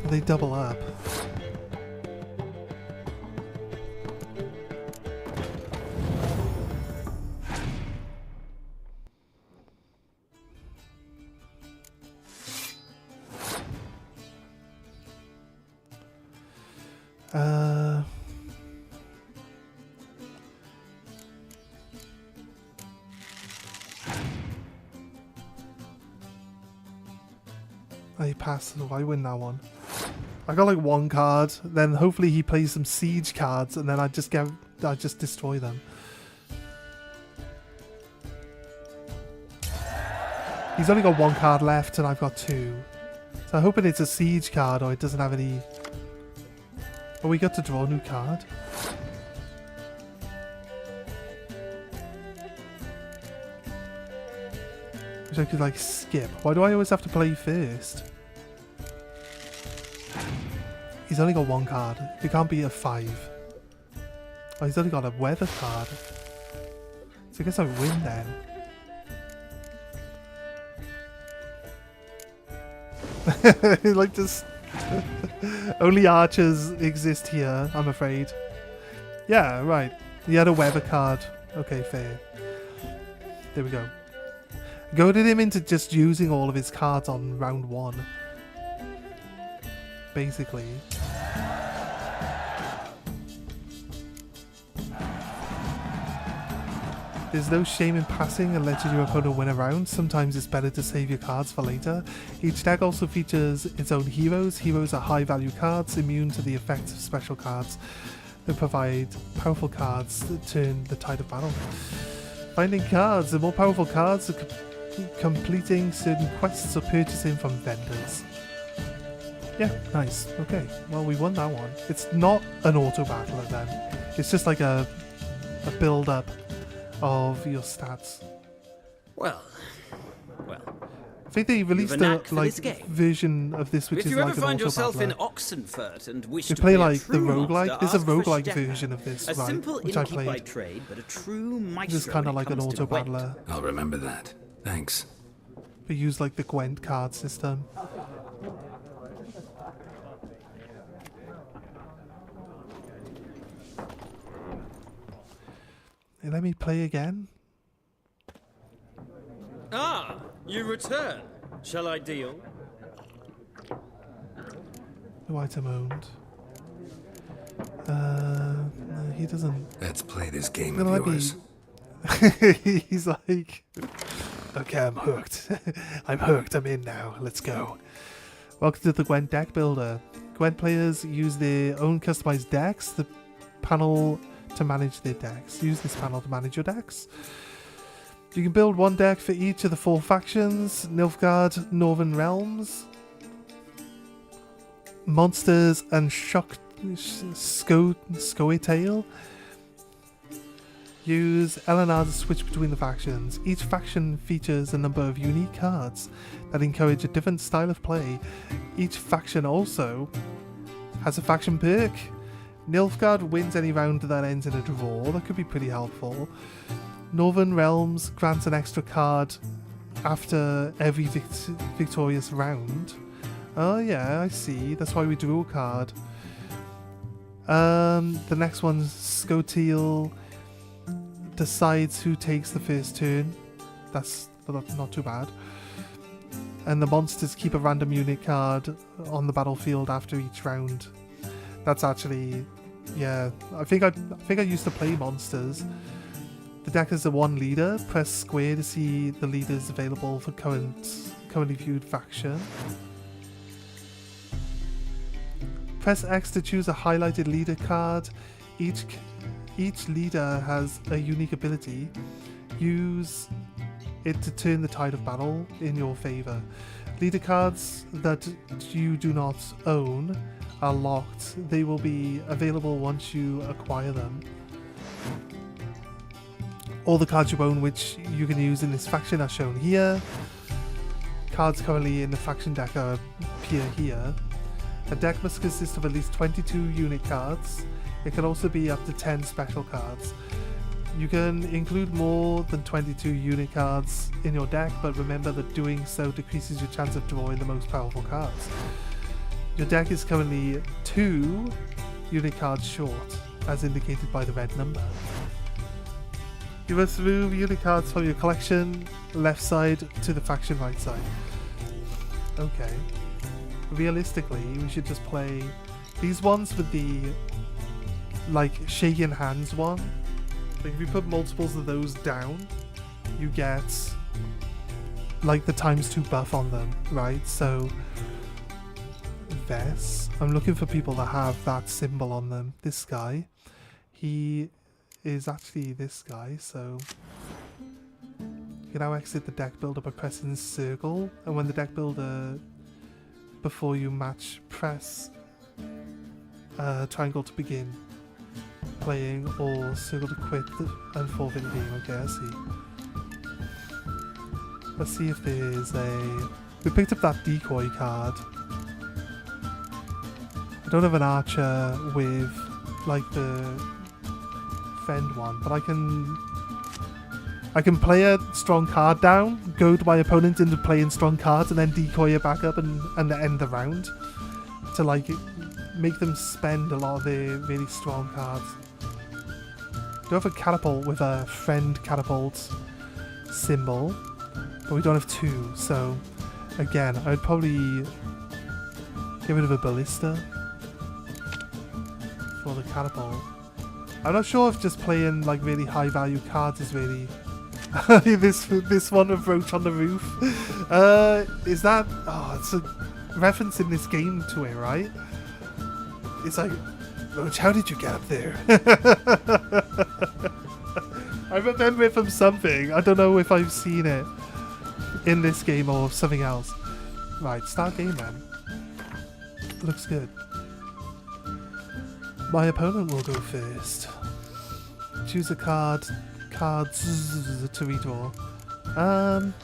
They double up. I pass, so I win that one. I got like 1 card, then hopefully he plays some siege cards, and then I just destroy them. He's only got 1 card left, and I've got 2. So I'm hoping it's a siege card, or it doesn't have any. But we got to draw a new card. Which I could like skip. Why do I always have to play first? He's only got 1 card. It can't be a 5. Oh, he's only got a weather card. So I guess I win then. Like just only archers exist here, I'm afraid. Yeah, right. He had a weather card. Okay, fair. There we go. Goaded him into just using all of his cards on round 1. Basically. There's no shame in passing and letting your opponent win a round. Sometimes it's better to save your cards for later. Each deck also features its own heroes. Heroes are high value cards, immune to the effects of special cards that provide powerful cards that turn the tide of battle. Finding cards, the more powerful cards are completing certain quests or purchasing from vendors. Yeah, nice. Okay, well we won that one. It's not an auto battler then. It's just like a build up of your stats. Well. I think they released a version of this which if is you like ever an find auto yourself battler. in Oxenfurt and wish You to play be like a the true roguelike. monster, There's a ask for roguelike Stefan. version of this, A right? simple Which I innkeep by played. trade, but a true maestro. This is kind of when like it an comes to auto Gwent. battler. I'll remember that. Thanks. We use like the Gwent card system. Hey, let me play again. Ah, you return. Shall I deal? No item owned. No, he doesn't. Let's play this game Well, of yours. He's like, okay, I'm hooked. I'm hooked. I'm in now. Let's go. Welcome to the Gwent Deck Builder. Gwent players use their own customized decks. The panel to manage their decks. Use this panel to manage your decks. You can build one deck for each of the 4 factions: Nilfgaard, Northern Realms, Monsters, and Scoetail. Use LNR to switch between the factions. Each faction features a number of unique cards that encourage a different style of play. Each faction also has a faction perk. Nilfgaard wins any round that ends in a draw. That could be pretty helpful. Northern Realms grants an extra card after every victorious round. Oh yeah, I see. That's why we drew a card. The next one's Scoetail. Decides who takes the first turn. That's not too bad. And the monsters keep a random unit card on the battlefield after each round. That's actually, yeah. I think I used to play monsters. The deck is a 1 leader. Press square to see the leaders available for currently viewed faction. Press X to choose a highlighted leader card. Each leader has a unique ability. Use it to turn the tide of battle in your favor. Leader cards that you do not own are locked. They will be available once you acquire them. All the cards you own which you can use in this faction are shown here. Cards currently in the faction deck appear here. A deck must consist of at least 22 unit cards. It can also be up to 10 special cards. You can include more than 22 unit cards in your deck, but remember that doing so decreases your chance of drawing the most powerful cards. Your deck is currently 2 unit cards short, as indicated by the red number. You must move unit cards from your collection left side to the faction right side. Okay. Realistically, we should just play these ones with the like shaking hands one. Like if you put multiples of those down, you get like the ×2 buff on them, right? So this, I'm looking for people that have that symbol on them. This guy, he is actually this guy, so you can now exit the deck builder by pressing circle, and when the deck builder, before you match, press triangle to begin playing, or circle to quit and forfeit the game. Okay, I see. Let's see if there's a... We picked up that decoy card. I don't have an archer with like the fend one, but I can play a strong card down, goad my opponent into playing strong cards, and then decoy it back up and end the round to like make them spend a lot of their really strong cards. We do have a catapult with a friend catapult symbol, but we don't have 2, so again, I would probably get rid of a ballista for the catapult. I'm not sure if just playing like really high value cards is really this one with Roach on the Roof. Is that... Oh, it's a reference in this game to it, right? It's like, Roach, how did you get up there? I remember it from something. I don't know if I've seen it in this game or something else. Right, start game then. Looks good. My opponent will go first. Choose a cards to redraw.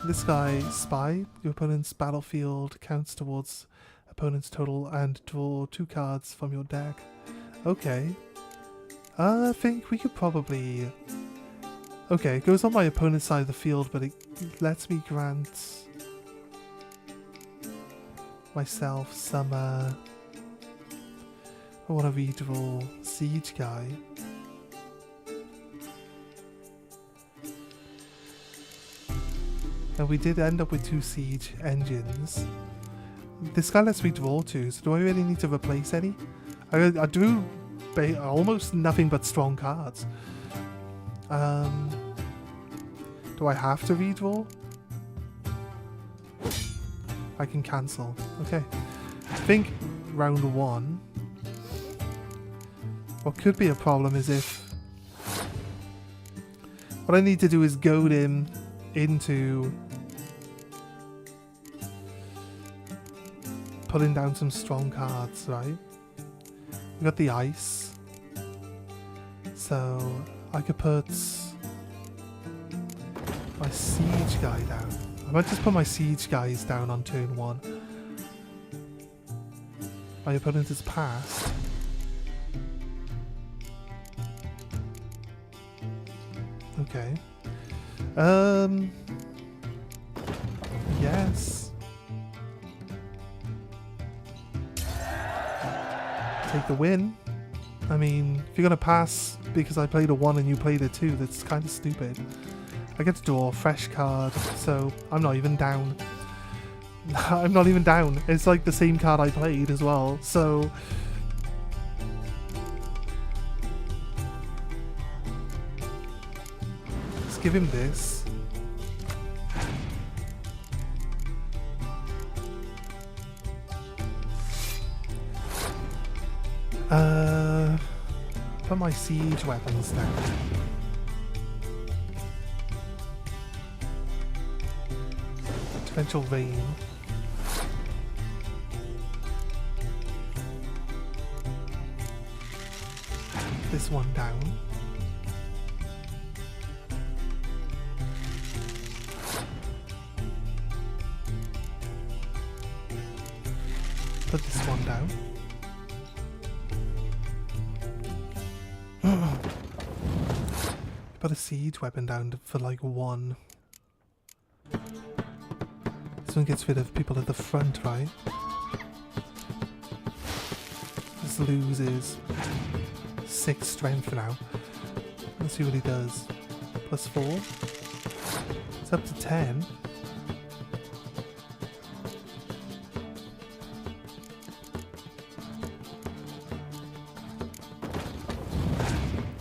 This guy, Spy. Your opponent's battlefield counts towards opponent's total and draw 2 cards from your deck. Okay. I think we could probably... Okay, it goes on my opponent's side of the field, but it lets me grant myself some... I want to redraw Siege guy. And we did end up with 2 siege engines. this guy lets me draw 2, so do I really need to replace any? I drew almost nothing but strong cards. Do I have to redraw? I can cancel. Okay. I think round 1. What could be a problem is if... What I need to do is goad him into putting down some strong cards, right? We got the ice. So I could put my siege guy down. I might just put my siege guys down on turn 1. My opponent is passed. Okay. Yes. Take the win. I mean, if you're gonna pass because I played a 1 and you played a 2, that's kind of stupid. I get to draw a fresh card, so I'm not even down. I'm not even down. It's like the same card I played as well, so... Let's give him this. Put my siege weapons down. Torrential Rain. This one down. Put this one down. Put a siege weapon down for like 1. This one gets rid of people at the front, right? This loses 6 strength now. Let's see what he does. Plus 4. It's up to 10.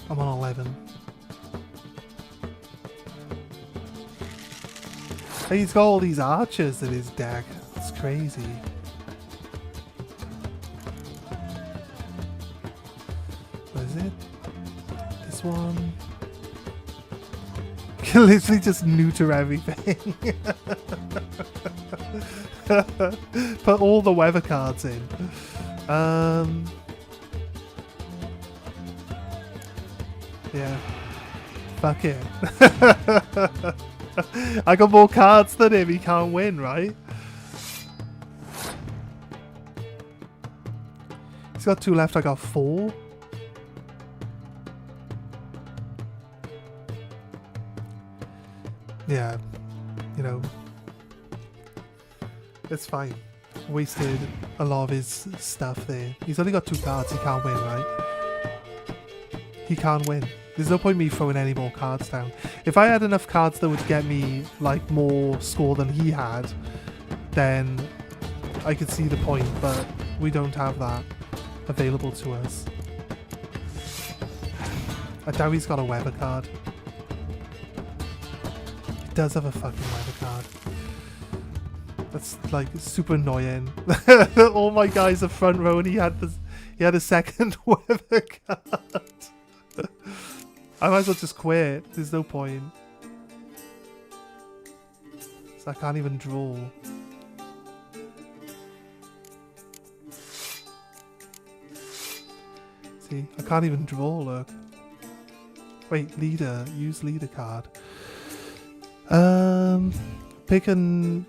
I'm on 11. He's got all these archers in his deck. It's crazy. What is it? This one. Can literally just neuter everything. Put all the weather cards in. Yeah. Fuck it. I got more cards than him, he can't win, right? He's got 2 left, I got 4. Yeah, you know, it's fine. Wasted a lot of his stuff there. He's only got 2 cards, he can't win, right? He can't win. There's no point me throwing any more cards down. If I had enough cards that would get me like more score than he had, then I could see the point, but we don't have that available to us. I doubt he's got a weather card. He does have a fucking weather card. That's like super annoying. All my guys are front row and he had a second weather card. I might as well just quit. There's no point. So I can't even draw. See, I can't even draw, look. Wait, leader. Use leader card. Pick an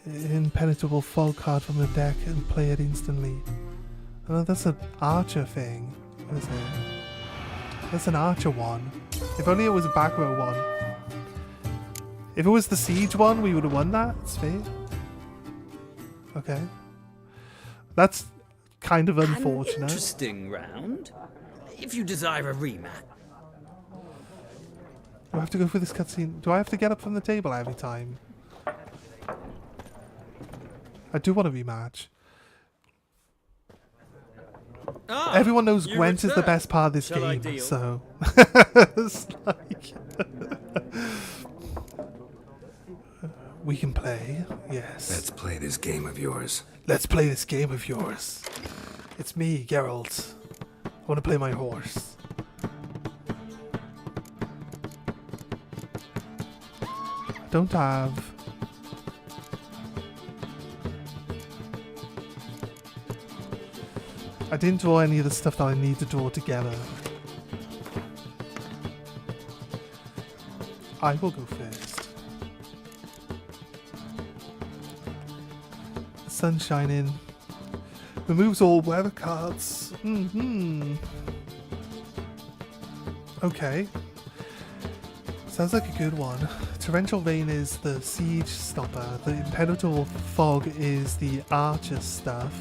impenetrable fog card from the deck and play it instantly. Oh, that's an archer thing. What is it? That's an archer one. If only it was a back row one. If it was the siege one, we would have won that. It's fair. Okay. That's kind of unfortunate. An interesting round. If you desire a rematch. Do I have to go for this cutscene? Do I have to get up from the table every time? I do want a rematch. Everyone knows Gwent is the best part of this game, so it's like we can play. Yes. Let's play this game of yours. Let's play this game of yours. It's me, Geralt. I want to play my horse. I don't have. I didn't draw any of the stuff that I need to draw together. I will go first. The sun's shining. Removes all weather cards. Okay. Sounds like a good one. Torrential Rain is the siege stopper. The Impenetrable Fog is the archer stuff.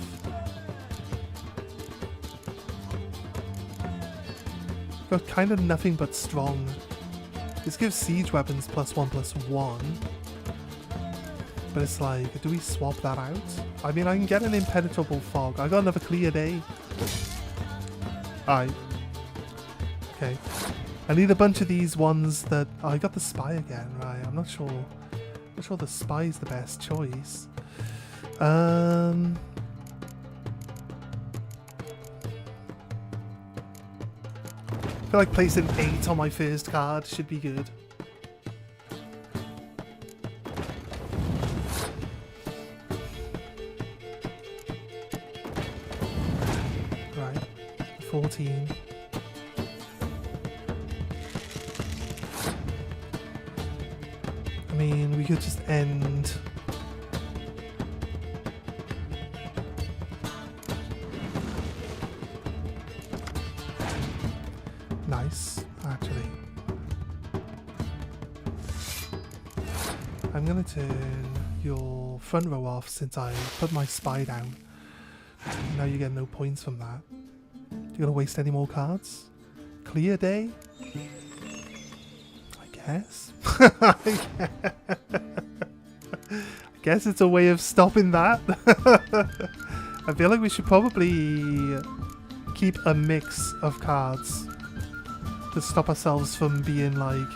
Got kind of nothing but strong. This gives siege weapons +1/+1. But it's like, do we swap that out? I mean, I can get an Impenetrable Fog. I got another clear day. Okay. I need a bunch of these ones that... Oh, I got the spy again, right. I'm not sure. I'm not sure the spy is the best choice. I feel like placing 8 on my first card should be good. Right, 14. I mean, we could just end... Nice, actually. I'm gonna turn your front row off since I put my spy down. Now you get no points from that. You gonna waste any more cards? Clear day? I guess. I guess it's a way of stopping that. I feel like we should probably keep a mix of cards to stop ourselves from being like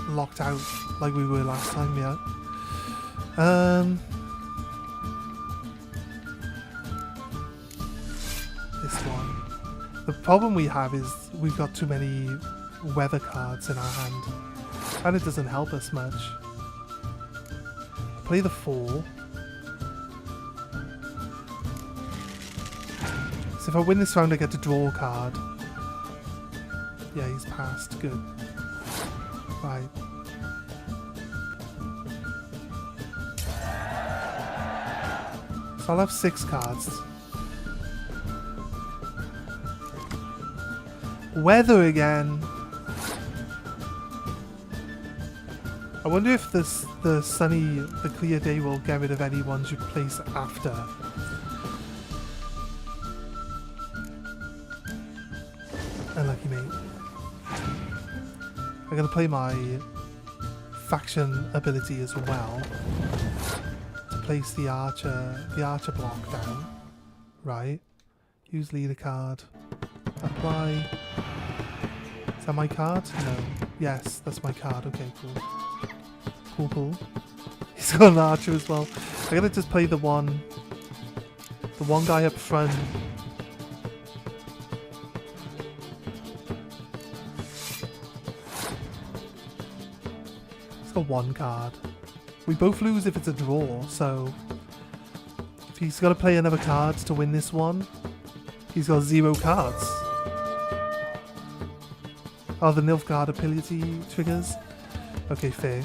locked out like we were last time. Yeah. This one. The problem we have is we've got too many weather cards in our hand, and it doesn't help us much. Play the 4. So if I win this round, I get to draw a card. Yeah, he's passed. Good. Right. So I'll have 6 cards. Weather again. I wonder if the clear day will get rid of any ones you place after. Unlucky mate. I'm gonna play my faction ability as well to place the archer block down. Right. Use leader card. Apply. Is that my card? No. Yes, that's my card. Okay, cool. Cool. He's got an archer as well. I'm gonna just play the one guy up front. He's got 1 card. We both lose if it's a draw, so if he's got to play another card to win this one, he's got 0 cards. Oh, the Nilfgaard ability triggers. Okay, fair.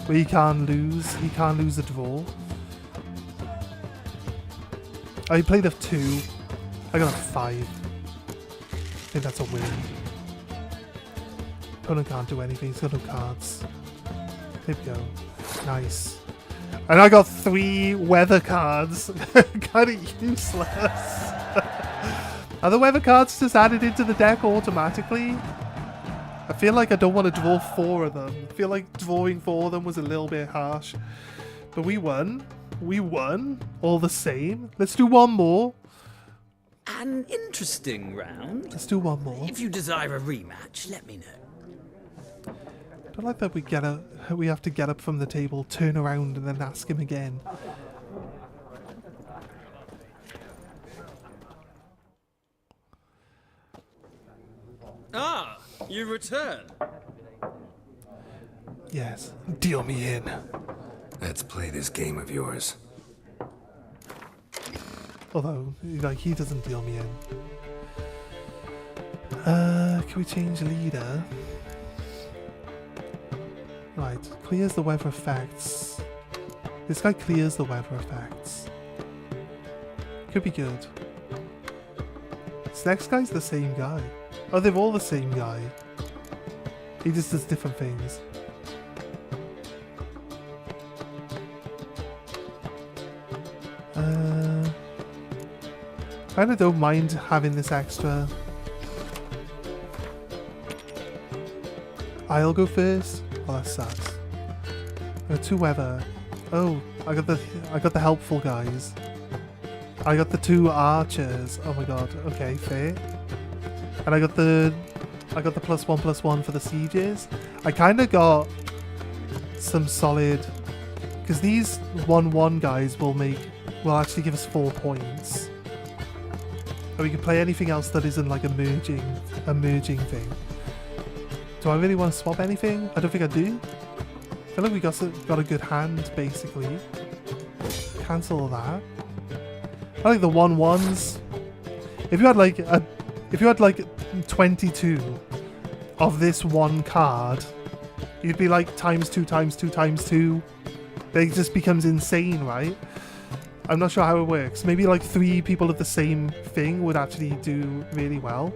But he can't lose. He can't lose a draw. Oh, he played a 2. I got a 5. I think that's a win. Opponent can't do anything. He's got no cards. There we go. Nice. And I got 3 weather cards. Kind of useless. Are the weather cards just added into the deck automatically? I feel like I don't want to draw 4 of them. I feel like drawing 4 of them was a little bit harsh. But we won. We won. All the same. Let's do one more. An interesting round. Let's do one more. If you desire a rematch, let me know. I don't like that we have to get up from the table, turn around, and then ask him again. Ah, you return. Yes, deal me in. Let's play this game of yours. Although, like, he doesn't deal me in. Can we change leader? Right, clears the weather effects. This guy clears the weather effects. Could be good. This next guy's the same guy. Oh, they're all the same guy. He just does different things. I kinda don't mind having this extra. I'll go first. Oh, that sucks. I got 2 weather. Oh, I got the helpful guys. I got the 2 archers. Oh my god. Okay, fair. And I got the +1/+1 for the sieges. I kind of got some solid, because these 1/1 guys will actually give us 4 points. And we can play anything else that isn't like a merging thing. Do I really want to swap anything? I don't think I do. I feel like we got a good hand basically. Cancel that. I like the 1/1s. If you had like 22 of this one card, you'd be like ×2 ×2 ×2. It just becomes insane, right? I'm not sure how it works. Maybe like 3 people of the same thing would actually do really well.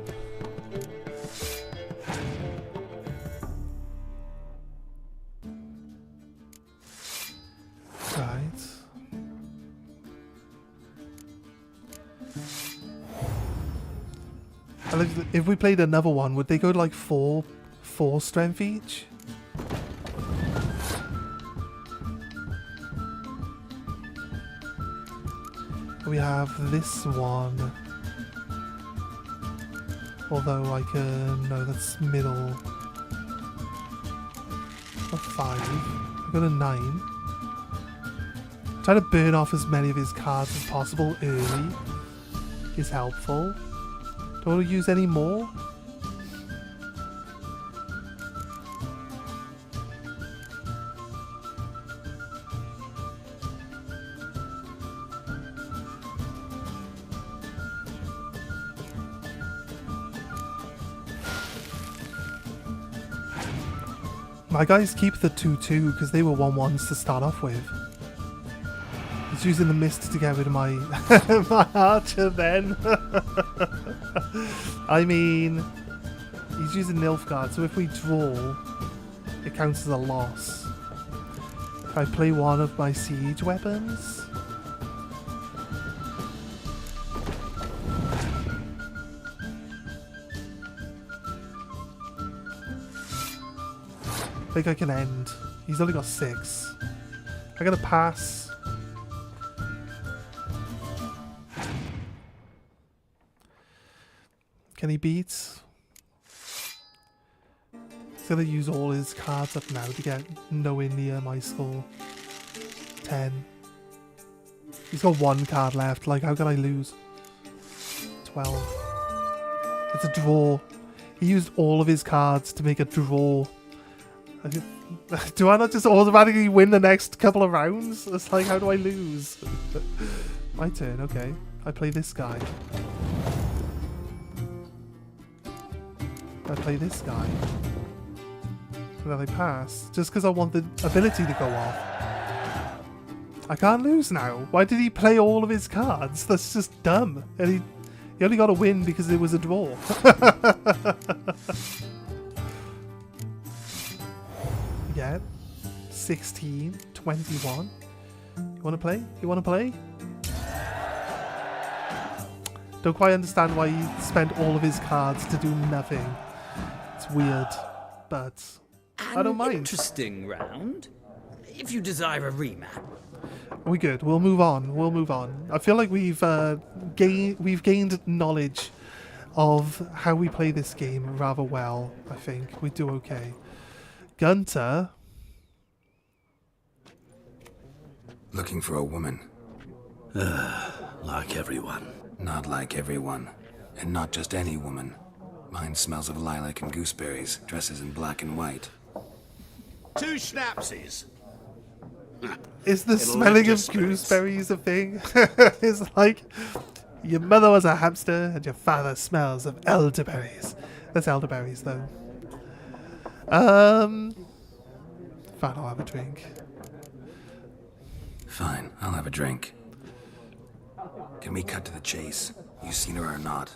Right. If we played another one, would they go to like 4 strength each? We have this one. Although I can... No, that's middle. A 5. I got a 9. Try to burn off as many of his cards as possible early is helpful. Do I want to use any more? My guys keep the 2/2 because they were 1/1s to start off with. He's using the mist to get rid of my my archer then. I mean, he's using Nilfgaard, so if we draw, it counts as a loss. If I play one of my siege weapons, I think I can end. He's only got 6. I gotta pass. Can he beat? He's gonna use all his cards up now to get nowhere near my score. 10. He's got 1 card left. Like, how can I lose? 12. It's a draw. He used all of his cards to make a draw. Do I not just automatically win the next couple of rounds? It's like, how do I lose? My turn, okay. I play this guy. I play this guy. And then I pass. Just because I want the ability to go off. I can't lose now. Why did he play all of his cards? That's just dumb. And he only got a win because it was a draw. Yeah. 16, 21. You want to play? You want to play? Don't quite understand why he spent all of his cards to do nothing. It's weird. but I don't mind. Interesting round. If you desire a rematch. We're good. We'll move on. We'll move on. I feel like we've gained knowledge of how we play this game rather well. I think we do okay. Gunter. Looking for a woman. Like everyone. Not like everyone. And not just any woman. Mine smells of lilac and gooseberries, dresses in black and white. 2 schnapsies. Is the It'll smelling lift your of spirits. gooseberries a thing? It's like your mother was a hamster and your father smells of elderberries. That's elderberries though. Fine, I'll have a drink. Fine, I'll have a drink. Can we cut to the chase? You seen her or not?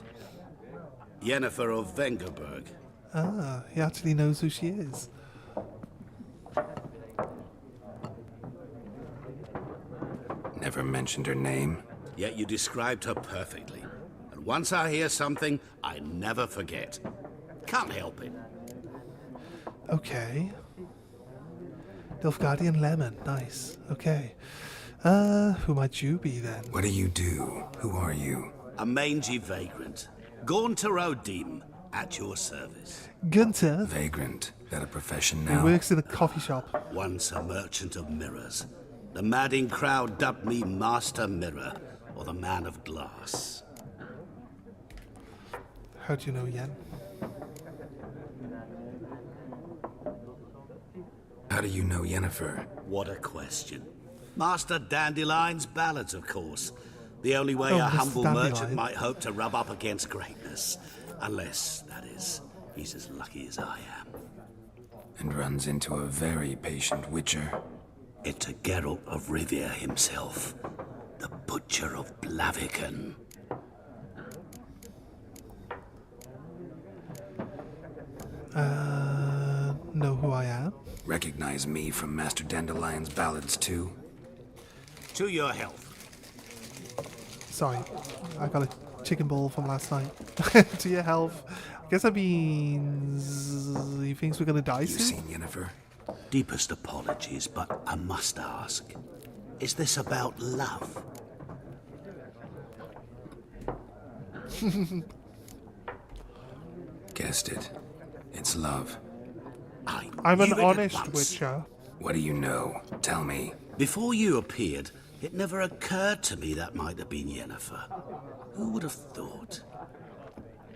Yennefer of Vengerberg. Ah, he actually knows who she is. Never mentioned her name. Yet you described her perfectly. And once I hear something, I never forget. Can't help it. Okay. Nilfgaardian Lemon, nice. Okay. Who might you be then? What do you do? Who are you? A mangy vagrant. Gaunter O'Dim, at your service. Gunter. Vagrant. That a profession He now? works in a coffee shop. Once a merchant of mirrors. The madding crowd dubbed me Master Mirror, or the Man of Glass. How do you know Yen? How do you know Yennefer? What a question. Master Dandelion's ballads, of course. The only way Oh, a Mr. humble Dandelion. merchant might hope to rub up against greatness. Unless, that is, he's as lucky as I am. And runs into a very patient witcher. It's a Geralt of Rivia himself. The Butcher of Blaviken. Know who I am? Recognize me from Master Dandelion's ballads too? To your health. Sorry, I got a chicken ball from last night. To your health. I guess that means he thinks we're gonna die You soon. seen Yennefer? Deepest apologies, but I must ask. Is this about love? Guessed it. It's love. I'm an knew it at honest once. witcher. What do you know? Tell me. Before you appeared, it never occurred to me that might have been Yennefer. Who would have thought?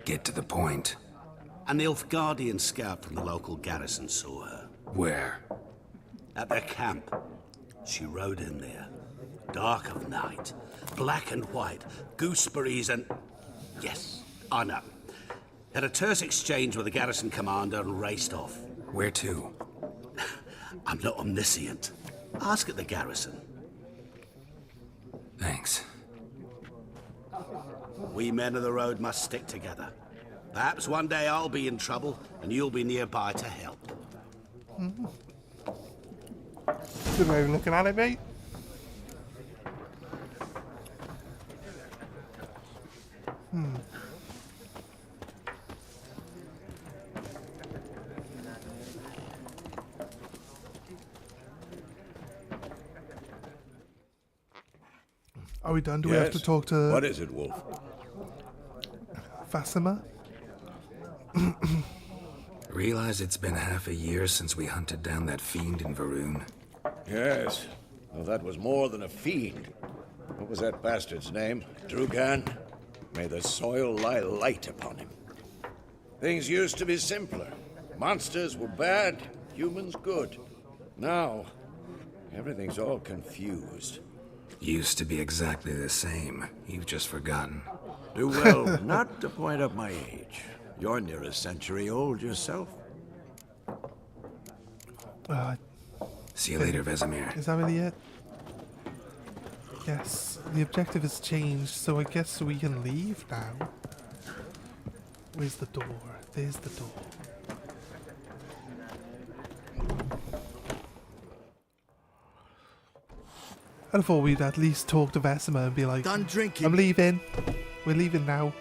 Get to the point. An Nilfgaardian scout from the local garrison saw her. Where? At their camp. She rode in there. Dark of night. Black and white. Gooseberries and... Yes, I know. Had a terse exchange with the garrison commander and raced off. Where to? I'm not omniscient. Ask at the garrison. Thanks. We men of the road must stick together. Perhaps one day I'll be in trouble and you'll be nearby to help. Good way of looking at it, mate. Are we done? Do we have to Yes. talk to What is it, Wolf? Fassima? Realize it's been half a year since we hunted down that fiend in Varun. Yes. Well, that was more than a fiend. What was that bastard's name? Drugan? May the soil lie light upon him. Things used to be simpler. Monsters were bad, humans good. Now, everything's all confused. Used to be exactly the same. You've just forgotten. Do well not to point up my age. You're near a century old yourself. See you later, Vesemir. Is that really it? Yes, the objective has changed, so I guess we can leave now. Where's the door? There's the door. I thought we'd at least talk to Vesima and be like, Done drinking. I'm leaving. We're leaving now.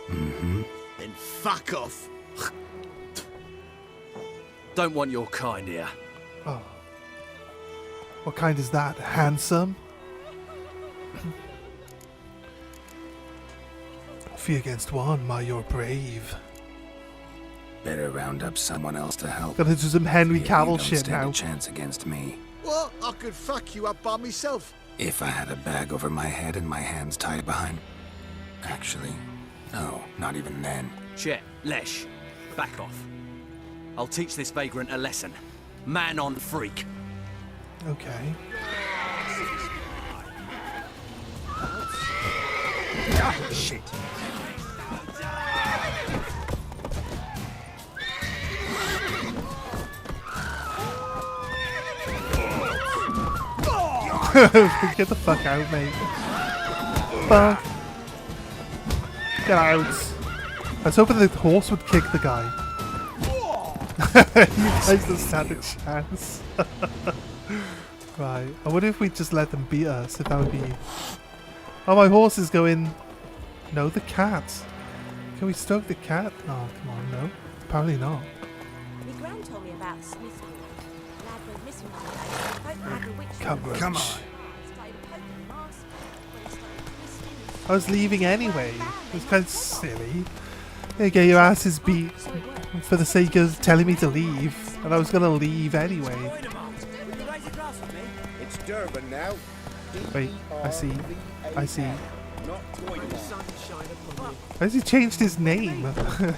Mm-hmm. Then fuck off. Don't want your kind here. Oh. What kind is that? Handsome? Fear against one, you're brave. Better round up someone else to help. Gonna do some Henry You Cavill don't shit stand now. a chance against me. Well, I could fuck you up by myself. If I had a bag over my head and my hands tied behind... Actually, no, not even then. Chet, Lesh, back off. I'll teach this vagrant a lesson. Man on freak. Okay. Ah, shit. Get the fuck out, mate. Fuck. Get out. I was hoping the horse would kick the guy. You guys don't stand a chance. Right. I wonder if we just let them beat us, if that would be... Oh, my horse is going... No, the cat. Can we stoke the cat? Oh, come on, no. Apparently not. My gran told me about Smith. Lad went missing one day. Folk had a witch. Come on. I was leaving anyway. It was kind of silly. You get your asses beat for the sake of telling me to leave, and I was gonna leave anyway. It's Durban now. Wait, I see. Why has he changed his name?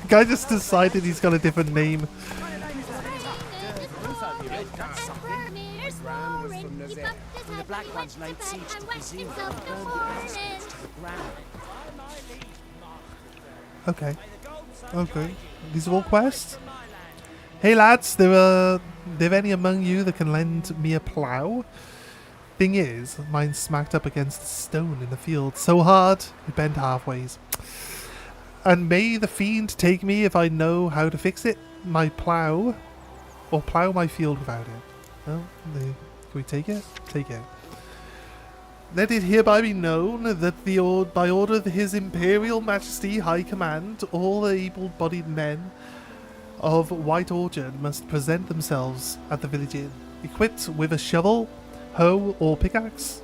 Guy just decided he's got a different name. The black ones laid siege to Brazil. Okay. Okay. These are all quests? Hey lads, there any among you that can lend me a plough? Thing is, mine's smacked up against a stone in the field so hard it bent halfways. And may the fiend take me if I know how to fix it, my plough, or plough my field without it. Well, can we take it? Take it. Let it hereby be known that by order of His Imperial Majesty High Command, all the able-bodied men of White Orchard must present themselves at the village inn, equipped with a shovel, hoe, or pickaxe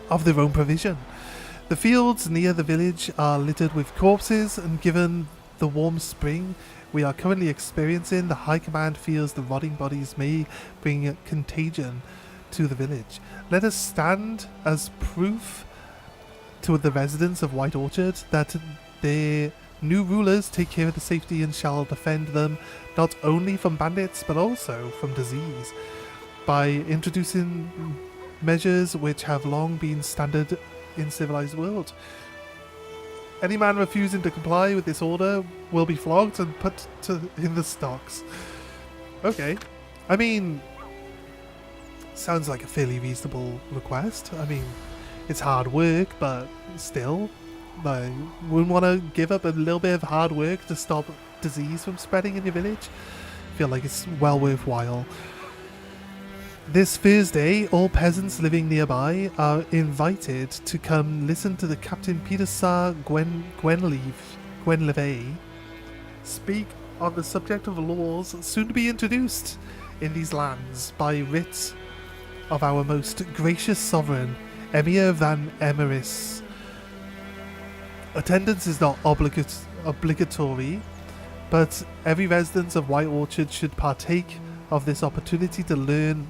of their own provision. The fields near the village are littered with corpses, and given the warm spring we are currently experiencing, the High Command feels the rotting bodies may bring contagion to the village. Let us stand as proof to the residents of White Orchard that their new rulers take care of the safety and shall defend them not only from bandits but also from disease by introducing measures which have long been standard in civilized world. Any man refusing to comply with this order will be flogged and put in the stocks. Okay. I mean, sounds like a fairly reasonable request. I mean, it's hard work, but still, like, wouldn't want to give up a little bit of hard work to stop disease from spreading in your village. Feel like it's well worthwhile. This Thursday, all peasants living nearby are invited to come listen to the Captain Peter Sar Gwenlevay speak on the subject of laws soon to be introduced in these lands by writ of our most gracious sovereign, Emir Van Emeris. Attendance is not obligatory, but every resident of White Orchard should partake of this opportunity to learn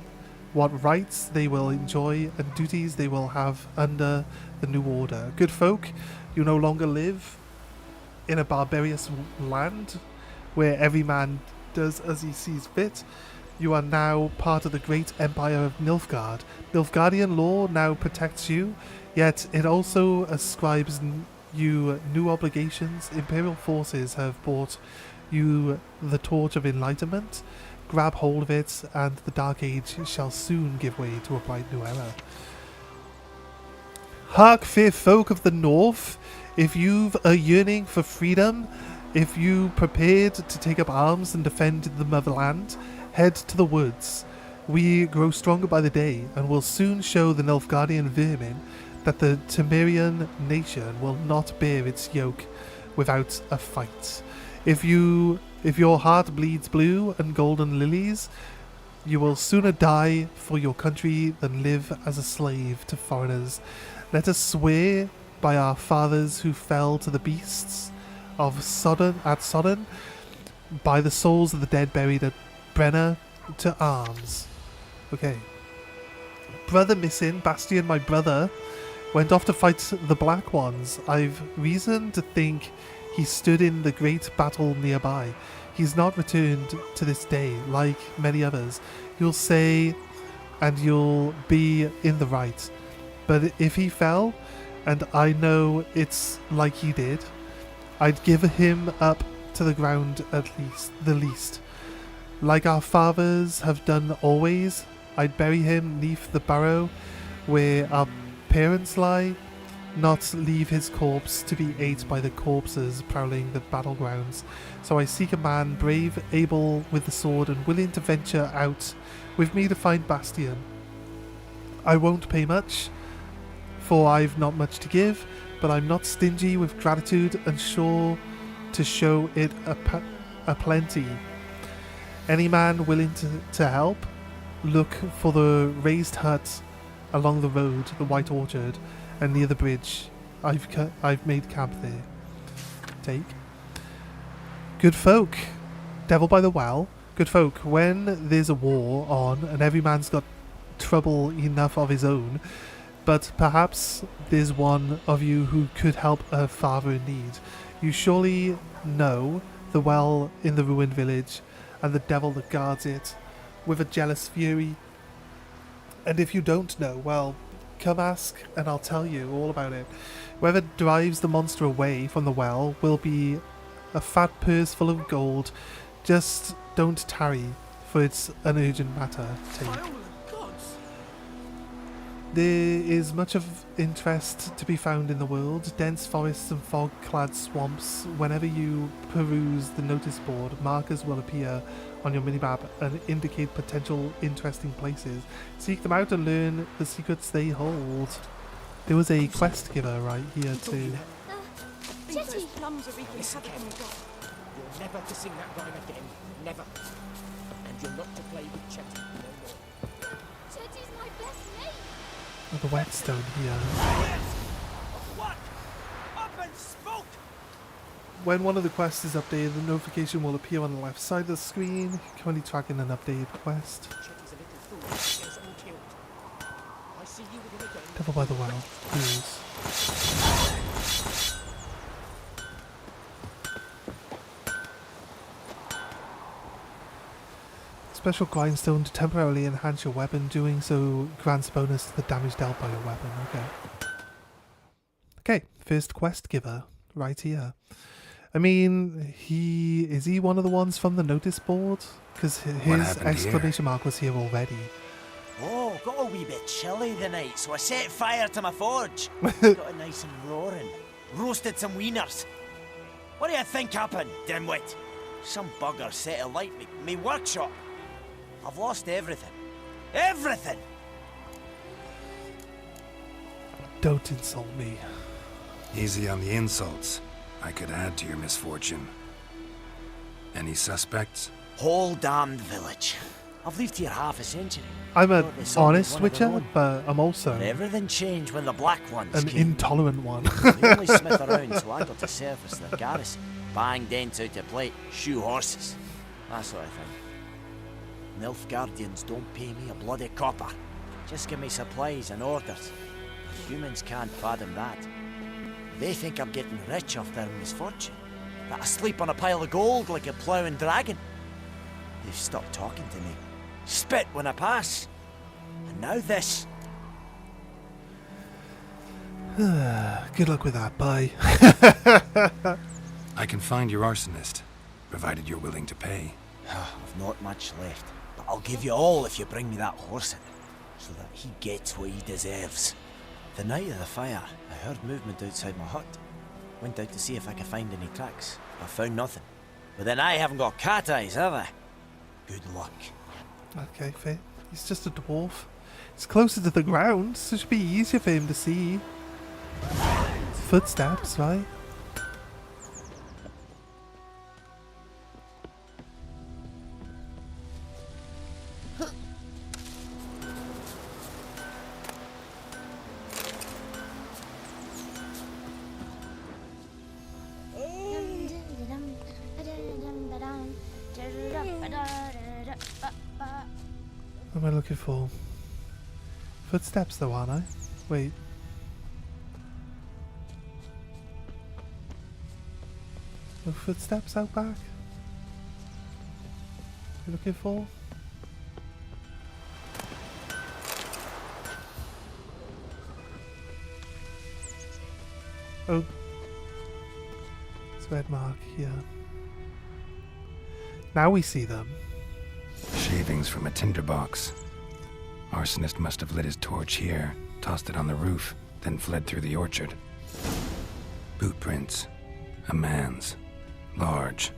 what rights they will enjoy and duties they will have under the new order. Good folk, you no longer live in a barbarous land where every man does as he sees fit. You are now part of the great empire of Nilfgaard. Nilfgaardian law now protects you, yet it also ascribes you new obligations. Imperial forces have brought you the torch of enlightenment. Grab hold of it, and the Dark Age shall soon give way to a bright new era. Hark, fair folk of the North, if you've a yearning for freedom, if you prepared to take up arms and defend the motherland, head to the woods. We grow stronger by the day, and will soon show the Nilfgaardian vermin that the Temerian nation will not bear its yoke without a fight. If you If your heart bleeds blue and golden lilies, you will sooner die for your country than live as a slave to foreigners. Let us swear by our fathers who fell to the beasts of Sodden, by the souls of the dead buried at Brenna, to arms. Okay. Brother missing, Bastion, my brother, went off to fight the Black Ones. I've reason to think he stood in the great battle nearby. He's not returned to this day, like many others. You'll say, and you'll be in the right. But if he fell, and I know it's like he did, I'd give him up to the ground at least. Like our fathers have done always, I'd bury him neath the barrow where our parents lie, not leave his corpse to be ate by the corpses prowling the battlegrounds. So I seek a man brave, able with the sword, and willing to venture out with me to find Bastion. I won't pay much, for I've not much to give, but I'm not stingy with gratitude and sure to show it a plenty. Any man willing to help, look for the raised hut along the road, the White Orchard, and near the bridge. I've made camp there. Take. Good folk. Devil by the well. Good folk, when there's a war on and every man's got trouble enough of his own, but perhaps there's one of you who could help a father in need. You surely know the well in the ruined village and the devil that guards it with a jealous fury. And if you don't know, well, come ask and I'll tell you all about it. Whoever drives the monster away from the well will be a fat purse full of gold. Just don't tarry, for it's an urgent matter. Take. There is much of interest to be found in the world. Dense forests and fog-clad swamps. Whenever you peruse the notice board, markers will appear on your minimap and indicate potential interesting places. Seek them out and learn the secrets they hold. There was a quest giver right here too. Jetty! You're never to sing that rhyme again. Never. And you're not to play with Chetty no more. Jetty's my best mate! Oh, the whetstone here. What? Up and spoke! When one of the quests is updated, the notification will appear on the left side of the screen. Currently tracking an updated quest. Devil by the well. Please. Special grindstone to temporarily enhance your weapon. Doing so grants a bonus to the damage dealt by your weapon. Okay, first quest giver right here. I mean, is he one of the ones from the notice board? Because his exclamation mark was here already. Oh, got a wee bit chilly the night, so I set fire to my forge. Got it nice and roaring. Roasted some wieners. What do you think happened, dimwit? Some bugger set alight me workshop. I've lost everything. Everything! Don't insult me. Easy on the insults. I could add to your misfortune. Any suspects? Whole damned village. I've lived here half a century. I'm an honest witcher, but I'm also everything changed when the Black Ones an came. Intolerant one. The only smith around, so I got to service their garrison. Bang dents out of plate, shoe horses. That sort of thing. Nilfgaardians don't pay me a bloody copper. Just give me supplies and orders. Humans can't fathom that. They think I'm getting rich off their misfortune. That I sleep on a pile of gold like a ploughing dragon. They've stopped talking to me. Spit when I pass. And now this. Good luck with that, bye. I can find your arsonist, provided you're willing to pay. I've not much left, but I'll give you all if you bring me that horse in, so that he gets what he deserves. The night of the fire, I heard movement outside my hut. Went out to see if I could find any tracks. I found nothing. But then I haven't got cat eyes, have I? Good luck. Okay, fair. He's just a dwarf. He's closer to the ground, so it should be easier for him to see. Footsteps, right? What am I looking for? Footsteps though, aren't I? Wait. No footsteps out back? You looking for? Oh. It's a red mark here. Now we see them. Shavings from a tinderbox. Arsonist must have lit his torch here, tossed it on the roof, then fled through the orchard. Boot prints. A man's. Large.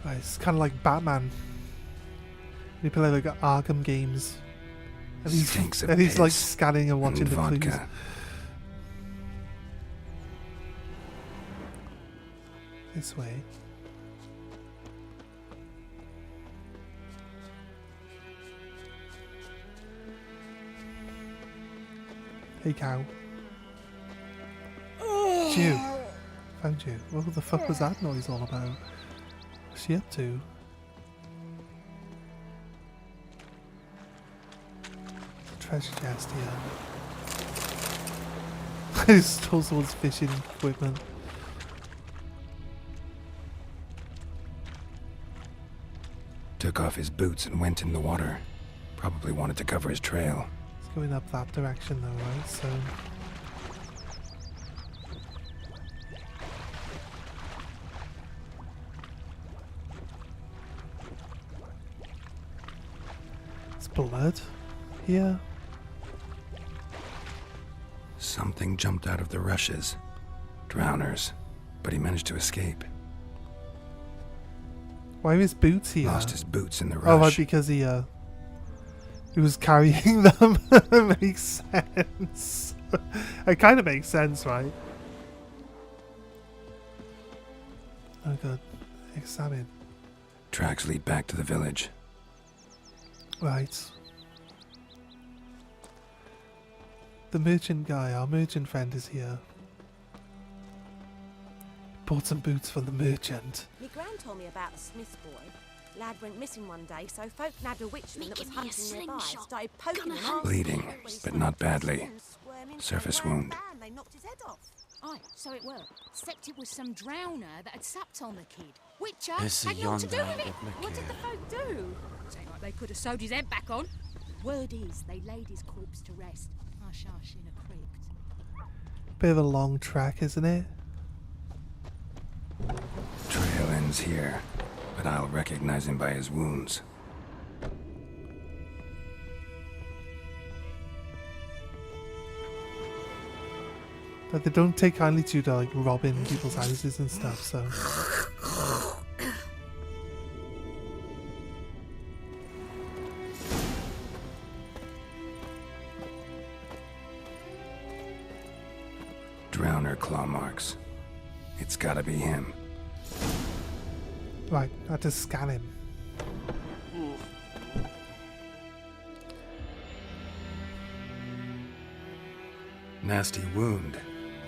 Right, it's kind of like Batman. You play like Arkham games. And he's like scanning and watching the clues. This way. Hey cow. It's you. Found you. What the fuck was that noise all about? What's she up to? Treasure chest here. He stole someone's fishing equipment. Took off his boots and went in the water. Probably wanted to cover his trail. It's going up that direction though, right? So... It's blood here. Something jumped out of the rushes. Drowners. But he managed to escape. Why are his boots here? Lost his boots in the rush. Oh, right, because he was carrying them. That makes sense. It kind of makes sense, right? Oh god. Examine. Tracks lead back to the village. Right. The merchant guy, our merchant friend, is here. Bought some boots from the merchant. My gran told me about a Smith's boy. Lad went missing one day, so folk nabbed a witchman that was hunting nearby. Started poking him off. Bleeding, but not badly. Surface wound. They knocked his head off. Aye, so it were. Except it was some drowner that had supped on the kid. Witcher, This had is naught to do yonder with it. would look What did the folk do? Say like they could have sewed his head back on. Word is, they laid his corpse to rest. Hush hush in a crypt. Bit of a long track, isn't it? Trail ends here, but I'll recognize him by his wounds. But they don't take kindly to like robbing people's houses and stuff, so... Drowner claw marks. It's gotta be him. Right, I have to scan him. Nasty wound.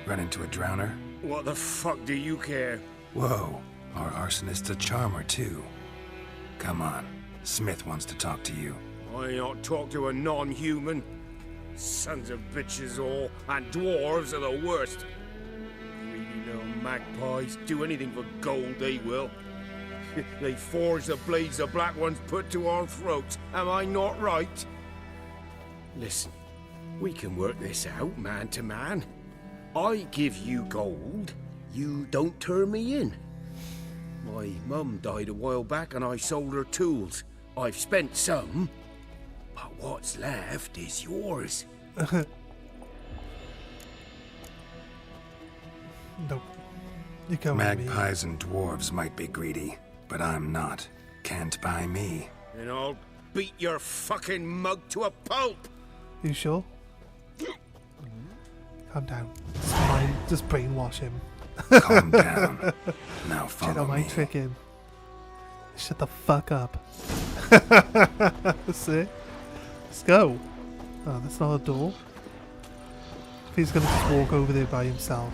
Run into a drowner? What the fuck do you care? Whoa, our arsonist's a charmer too. Come on, Smith wants to talk to you. I ain't not talk to a non-human. Sons of bitches all, and dwarves are the worst. Greedy little magpies, do anything for gold they will. They forge the blades the black ones put to our throats, am I not right? Listen, we can work this out man to man. I give you gold, you don't turn me in. My mum died a while back and I sold her tools. I've spent some, but what's left is yours. Nope. You go Magpies and dwarves might be greedy, but I'm not. Can't buy me. And I'll beat your fucking mug to a pulp. You sure? Calm down. Just brainwash him. Calm down. Now follow don't mind me. tricking. Shut the fuck up. That's it. Let's go. Oh, that's not a door. If he's gonna just walk over there by himself.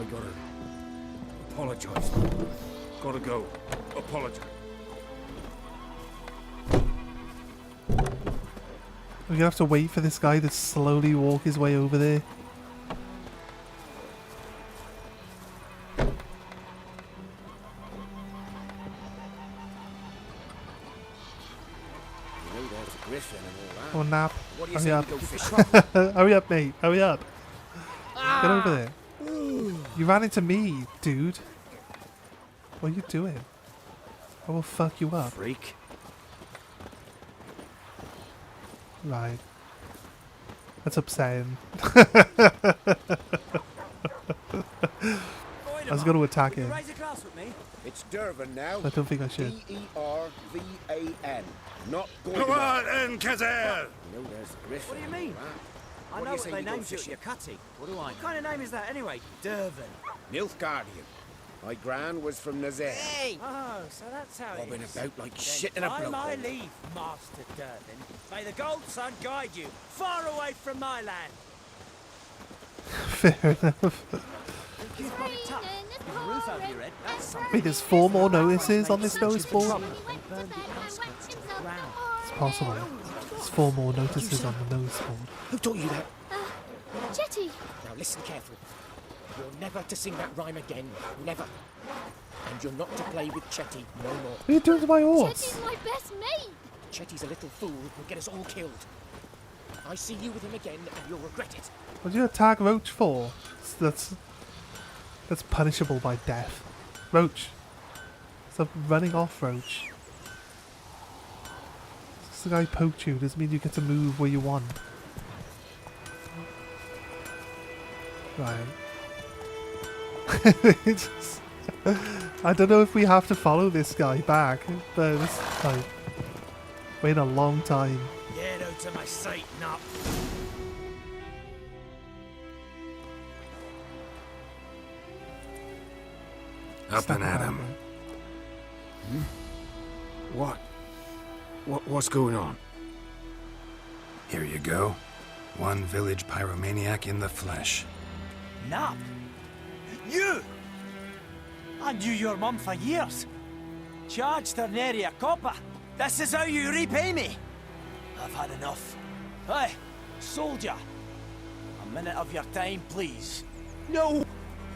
I gotta apologize. Gotta go. Apologize. We're gonna have to wait for this guy to slowly walk his way over there. Come on, Nap. Hurry up. Hurry up, mate. Hurry up. Get over there. You ran into me, dude. What are you doing? I will fuck you up. Freak. Right. That's upsetting. I was going to attack him. Raise a glass with me. It's Dervan now. I don't think I should. D-E-R-V-A-N. Not going Come on in, Kazir! No, there's Griffin. What do you mean? I know what they named you at your cutty. What kind of name is that anyway? Dervan. Nilfgaardian. My gran was from Nazir. Hey! Oh, so that's how Bobbing it is. about like Then shit in a by bloke my hole. leave, Master Dervan. May the Gold Sun guide you far away from my land. Fair enough. You've got it tough. With a roof over your head, that's something. Wait, there's 4 more notices on this notice board? It's possible. There's 4 more notices on the notice board. Who taught you that? Jetty. Now listen carefully. You're never to sing that rhyme again. Never. And you're not to play with Chetty no more. What are you doing to my horse? Chetty's my best mate. Chetty's a little fool who'll get us all killed. I see you with him again and you'll regret it. What did you attack Roach for? That's punishable by death. Roach. Stop running off, Roach. This guy poked you. Doesn't mean you get to move where you want. Right. I don't know if we have to follow this guy back, but it's like wait a long time. Get out of my sight, Nap. Up and at him. What's going on? Here you go. One village pyromaniac in the flesh. Nap? You? I knew your mum for years. Charged her nary a copper. This is how you repay me. I've had enough. Hey, soldier. A minute of your time, please. No!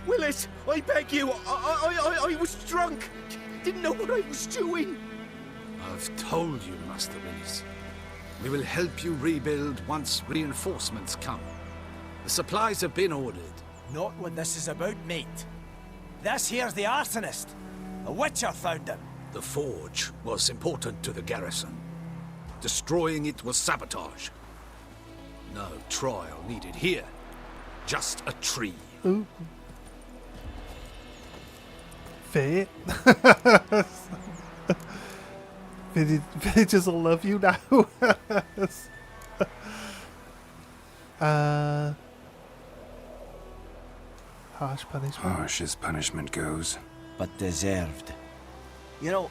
Willis, I beg you. I was drunk. Didn't know what I was doing. I've told you, Master Willis. We will help you rebuild once reinforcements come. The supplies have been ordered. Not what this is about, mate. This here's the arsonist. A witcher found him. The forge was important to the garrison. Destroying it was sabotage. No trial needed here. Just a tree. Ooh. Fair. Villagers will love you now. Harsh punishment. Harsh as punishment goes. But deserved. You know,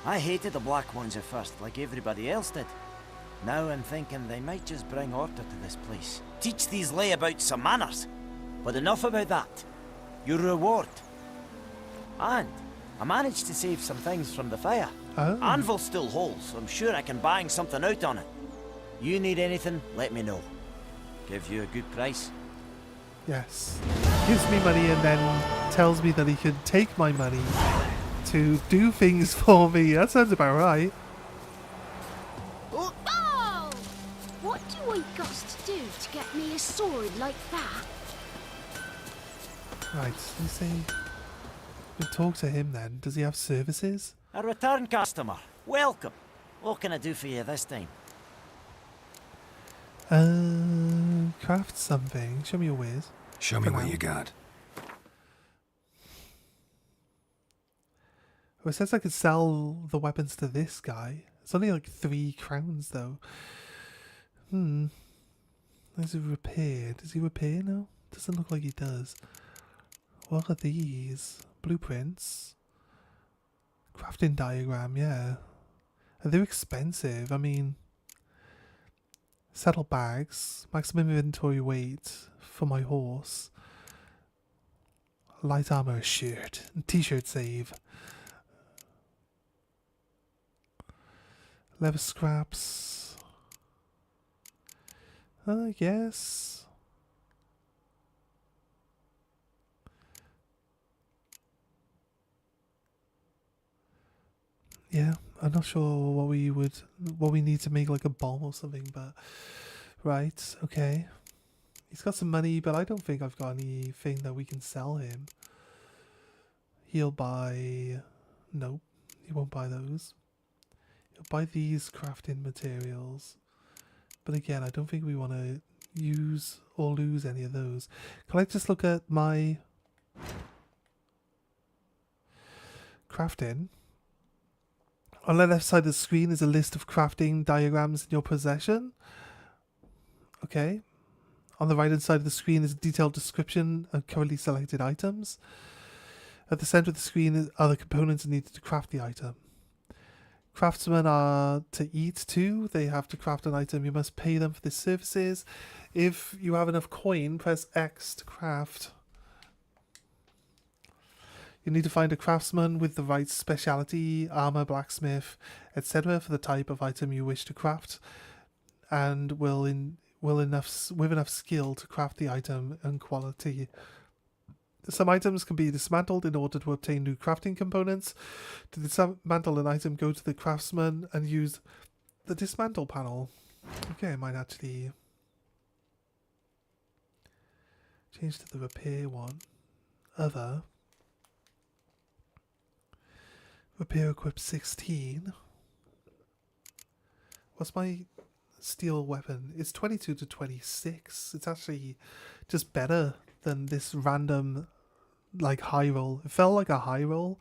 I hated the Black Ones at first, like everybody else did. Now I'm thinking they might just bring order to this place. Teach these layabouts some manners. But enough about that. Your reward. And I managed to save some things from the fire. Oh. Anvil still holds, so I'm sure I can bang something out on it. You need anything, let me know. Give you a good price. Yes. Gives me money and then tells me that he can take my money to do things for me. That sounds about right. Oh! What do I got to do to get me a sword like that? Right, you say... We'll talk to him then. Does he have services? A return customer. Welcome. What can I do for you this time? Craft something. Show me your ways. Show me what you got. Oh, it says I could sell the weapons to this guy. It's only like 3 crowns though. Is it repaired? Does he repair now? Doesn't look like he does. What are these? Blueprints. Crafting diagram, yeah. And they're expensive. I mean, saddle bags, maximum inventory weight for my horse. Light armor shirt. T-shirt save. Leather scraps. I guess. Yeah, I'm not sure what we need to make like a bomb or something, but right, okay. He's got some money, but I don't think I've got anything that we can sell him. He'll buy... Nope, he won't buy those. He'll buy these crafting materials. But again, I don't think we want to use or lose any of those. Can I just look at my crafting? On the left side of the screen is a list of crafting diagrams in your possession. Okay. On the right hand side of the screen is a detailed description of currently selected items. At the center of the screen are the components needed to craft the item. Craftsmen are to eat too. They have to craft an item. You must pay them for their services. If you have enough coin, press X to craft. You need to find a craftsman with the right speciality, armor, blacksmith, etc. for the type of item you wish to craft, and with enough skill to craft the item and quality. Some items can be dismantled in order to obtain new crafting components. To dismantle an item, go to the craftsman and use the dismantle panel. Okay, I might actually change to the repair one. Other. Repair equip 16. What's my steel weapon? It's 22 to 26. It's actually just better than this random like high roll. It felt like a high roll.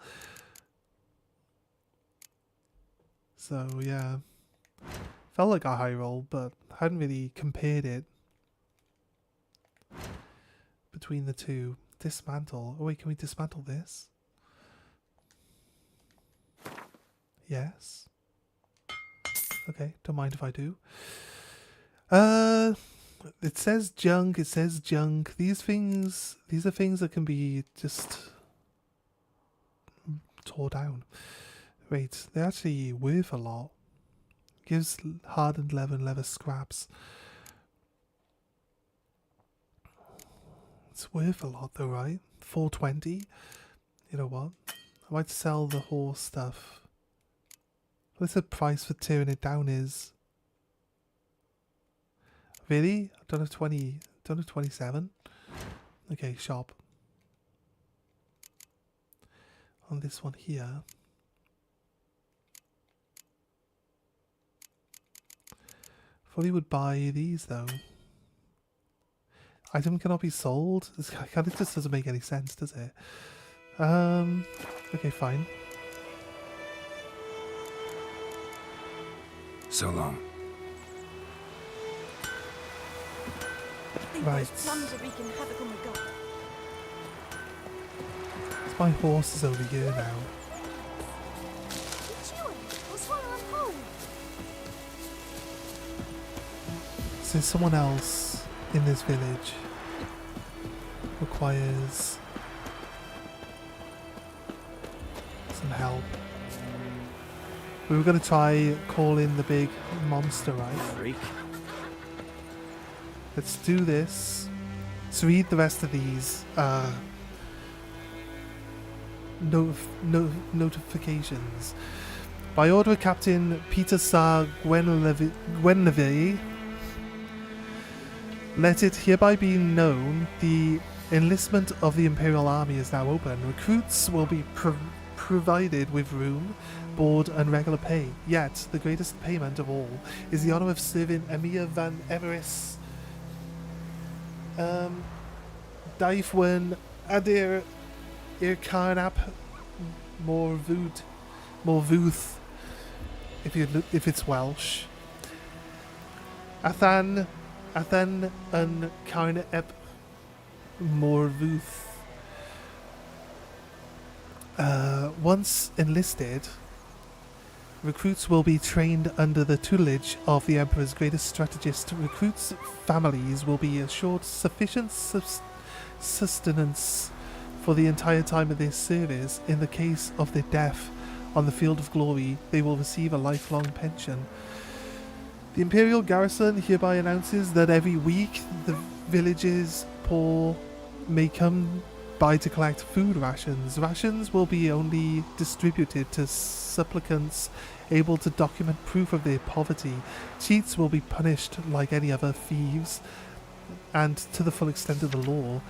So yeah. Felt like a high roll, but I hadn't really compared it between the two. Dismantle. Oh wait, can we dismantle this? Yes. Okay, don't mind if I do. It says junk, it says junk. These are things that can be just tore down. Wait, they're actually worth a lot. Gives hardened leather and leather scraps. It's worth a lot though, right? 420. You know what? I might sell the horse stuff. What's the price for tearing it down is? Really? I've done a 20, done a 27. Okay, shop. On this one here. Probably would buy these though. Item cannot be sold. This kind of just doesn't make any sense, does it? Okay, fine. So long. Right. My horse is over here now. So someone else in this village requires some help. We were going to try call in the big monster, right? Freak. Let's do this. Let's read the rest of these notifications. By order of Captain Peter Sar Gwenlevy, let it hereby be known the enlistment of the Imperial Army is now open. Recruits will be provided with room, board and regular pay. Yet, the greatest payment of all is the honour of serving Emir van Everis Daifwen Adir Irkarnap Morvuth if it's Welsh. Athan and Karna Ep Morvuth. Once enlisted, recruits will be trained under the tutelage of the Emperor's greatest strategist. Recruits' families will be assured sufficient sustenance for the entire time of their service. In the case of their death on the field of glory, they will receive a lifelong pension. The Imperial Garrison hereby announces that every week the village's poor may come by to collect food rations. Rations will be only distributed to supplicants able to document proof of their poverty. Cheats will be punished like any other thieves, and to the full extent of the law.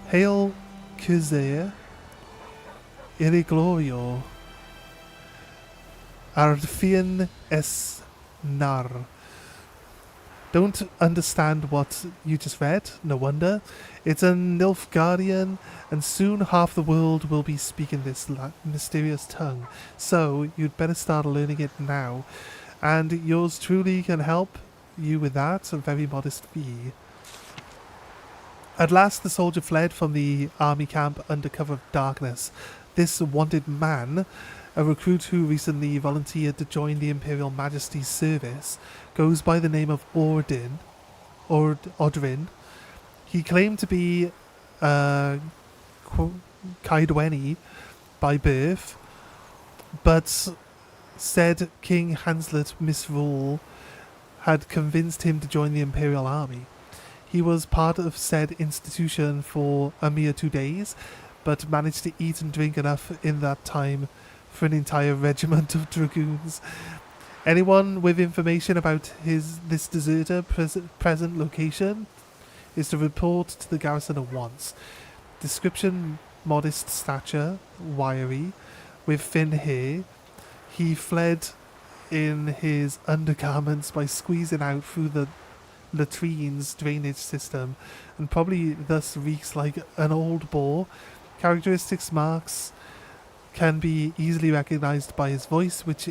Hail Cusair, Ire Glorio, Ardfian es Nar. Don't understand what you just read? No wonder. It's a Nilfgaardian, and soon half the world will be speaking this mysterious tongue. So, you'd better start learning it now. And yours truly can help you with that, a very modest fee. At last the soldier fled from the army camp under cover of darkness. This wanted man, a recruit who recently volunteered to join the Imperial Majesty's service, goes by the name of Odrin. He claimed to be Kaidweni by birth, but said King Hanslet Misrule had convinced him to join the Imperial Army. He was part of said institution for a mere 2 days, but managed to eat and drink enough in that time for an entire regiment of dragoons. Anyone with information about this deserter present location is to report to the garrison at once. Description: modest stature, wiry, with thin hair. He fled in his undergarments by squeezing out through the latrine's drainage system, and probably thus reeks like an old boar. Characteristics marks can be easily recognized by his voice, which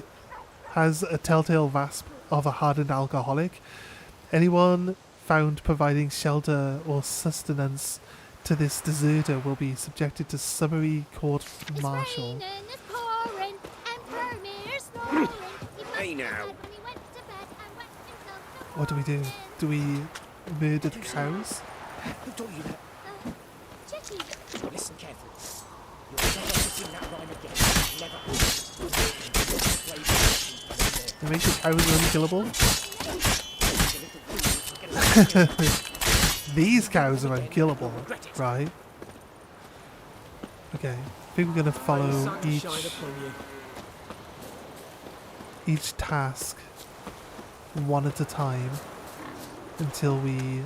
has a telltale rasp of a hardened alcoholic. Anyone found providing shelter or sustenance to this deserter will be subjected to summary court-martial. Hey now. What do we do? Do we murder the cows? Who taught you that? Listen carefully. You'll never sing that rhyme again. Never. They make the cows unkillable? These cows are unkillable, right? Okay, I think we're going to follow each task one at a time until we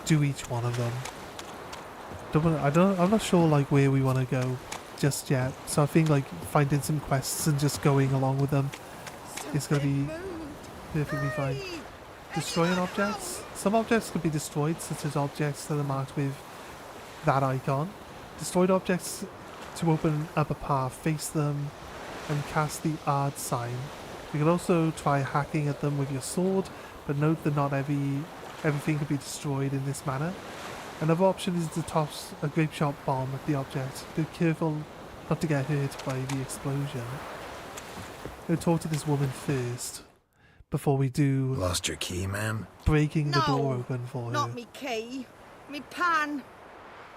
do each one of them. I'm not sure like where we want to go just yet, so I think like finding some quests and just going along with them is going to be perfectly fine. Destroying objects. Some objects can be destroyed, such as objects that are marked with that icon. Destroyed objects to open up a path, face them and cast the Ard sign. You can also try hacking at them with your sword, but note that not everything can be destroyed in this manner. Another option is to toss a grape shot bomb at the object. Be careful not to get hurt by the explosion. We'll talk to this woman first, before we do... Lost your key, ma'am? Breaking the door open for her. Not me key. Me pan.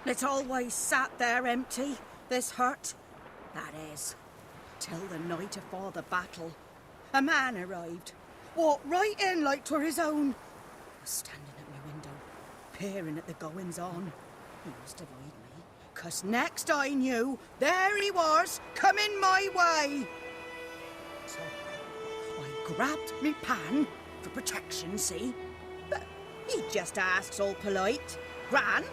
It always sat there empty, this hut. That is, till the night afore the battle. A man arrived. Walked right in like 'twere his own. Was standing at my window, peering at the goings-on. He must avoid me, 'cause next I knew, there he was, coming my way. So I grabbed me pan, for protection, see? But he just asks all polite, Gran,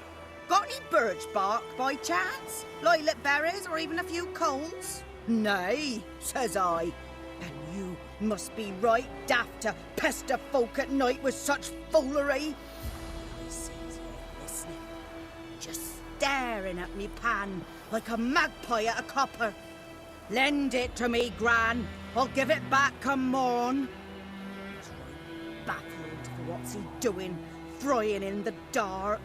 got any birch bark by chance? Lilac berries or even a few coals? Nay, says I. And you must be right daft to pester folk at night with such foolery. I sees you listening, just staring at me pan like a magpie at a copper. Lend it to me, Gran. I'll give it back come morn. He's right baffled for what's he doing, frying in the dark.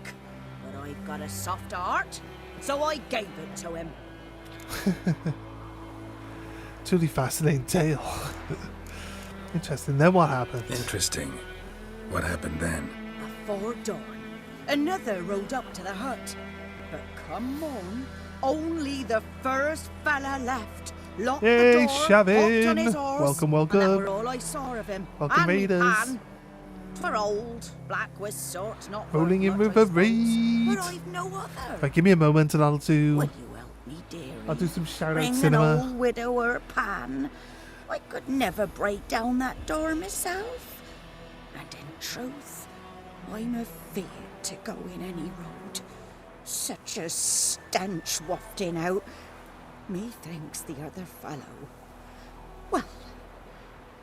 But I've got a soft heart, so I gave it to him. Truly fascinating tale. Interesting. Then what happened? Interesting. What happened then? Before dawn, Another rode up to the hut. But come on, only the first fella left. Locked Hey, the door, Shavin. hopped on his horse, Welcome, and that welcome. were all I saw of him. Welcome, and me Raiders. pan. 'Twere old, black with sort, not Rolling in worth with much, a I suppose, raid. but I've no other. Right, give me a moment and I'll do. Will you help me, dearie? I'll do some shout out Bring an cinema. old widower pan. I could never break down that door myself. And in truth, I'm afeard to go in any road. Such a stench wafting out. Methinks the other fellow, well,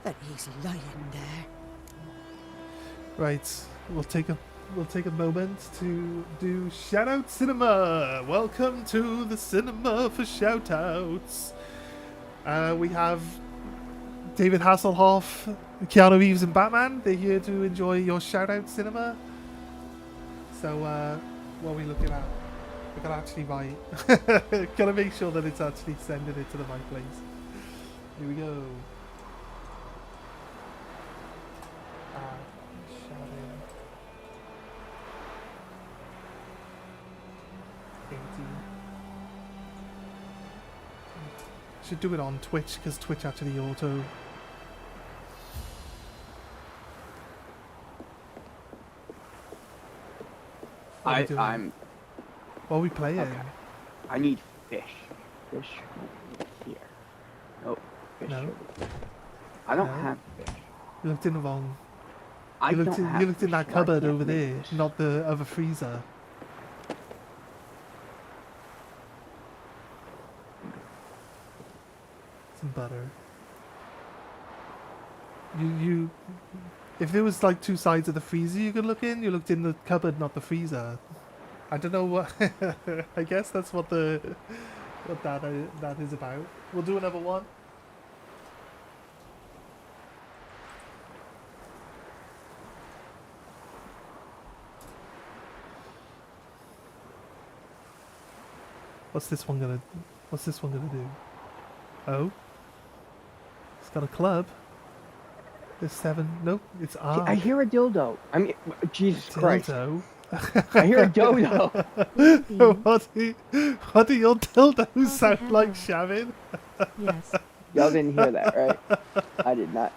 that he's lying there. Right, we'll take a moment to do shout out cinema. Welcome to the cinema for shout outs. We have David Hasselhoff, Keanu Reeves, and Batman. They're here to enjoy your shout out cinema. So, what are we looking at? I gotta actually write. Gotta make sure that it's actually sending it to the right place. Here we go. Should do it on Twitch because Twitch actually auto. I'm. What are we playing? Okay. I need fish. Fish here. Nope. Fish. No. I don't No. have fish. You looked in the wrong. I You looked don't in, have you looked in fish, that so I cupboard can't over make there, fish. not the other freezer. Some butter. You if there was like two sides of the freezer you could look in, you looked in the cupboard, not the freezer. I don't know what. I guess that's what that is about. We'll do another one. What's this one gonna do? Oh, it's got a club. There's 7. Nope, it's R. I hear a dildo. I mean, Jesus Christ. Dildo. I hear a dodo. What do your dildos sound like, Shavin? Yes. Y'all didn't hear that, right? I did not.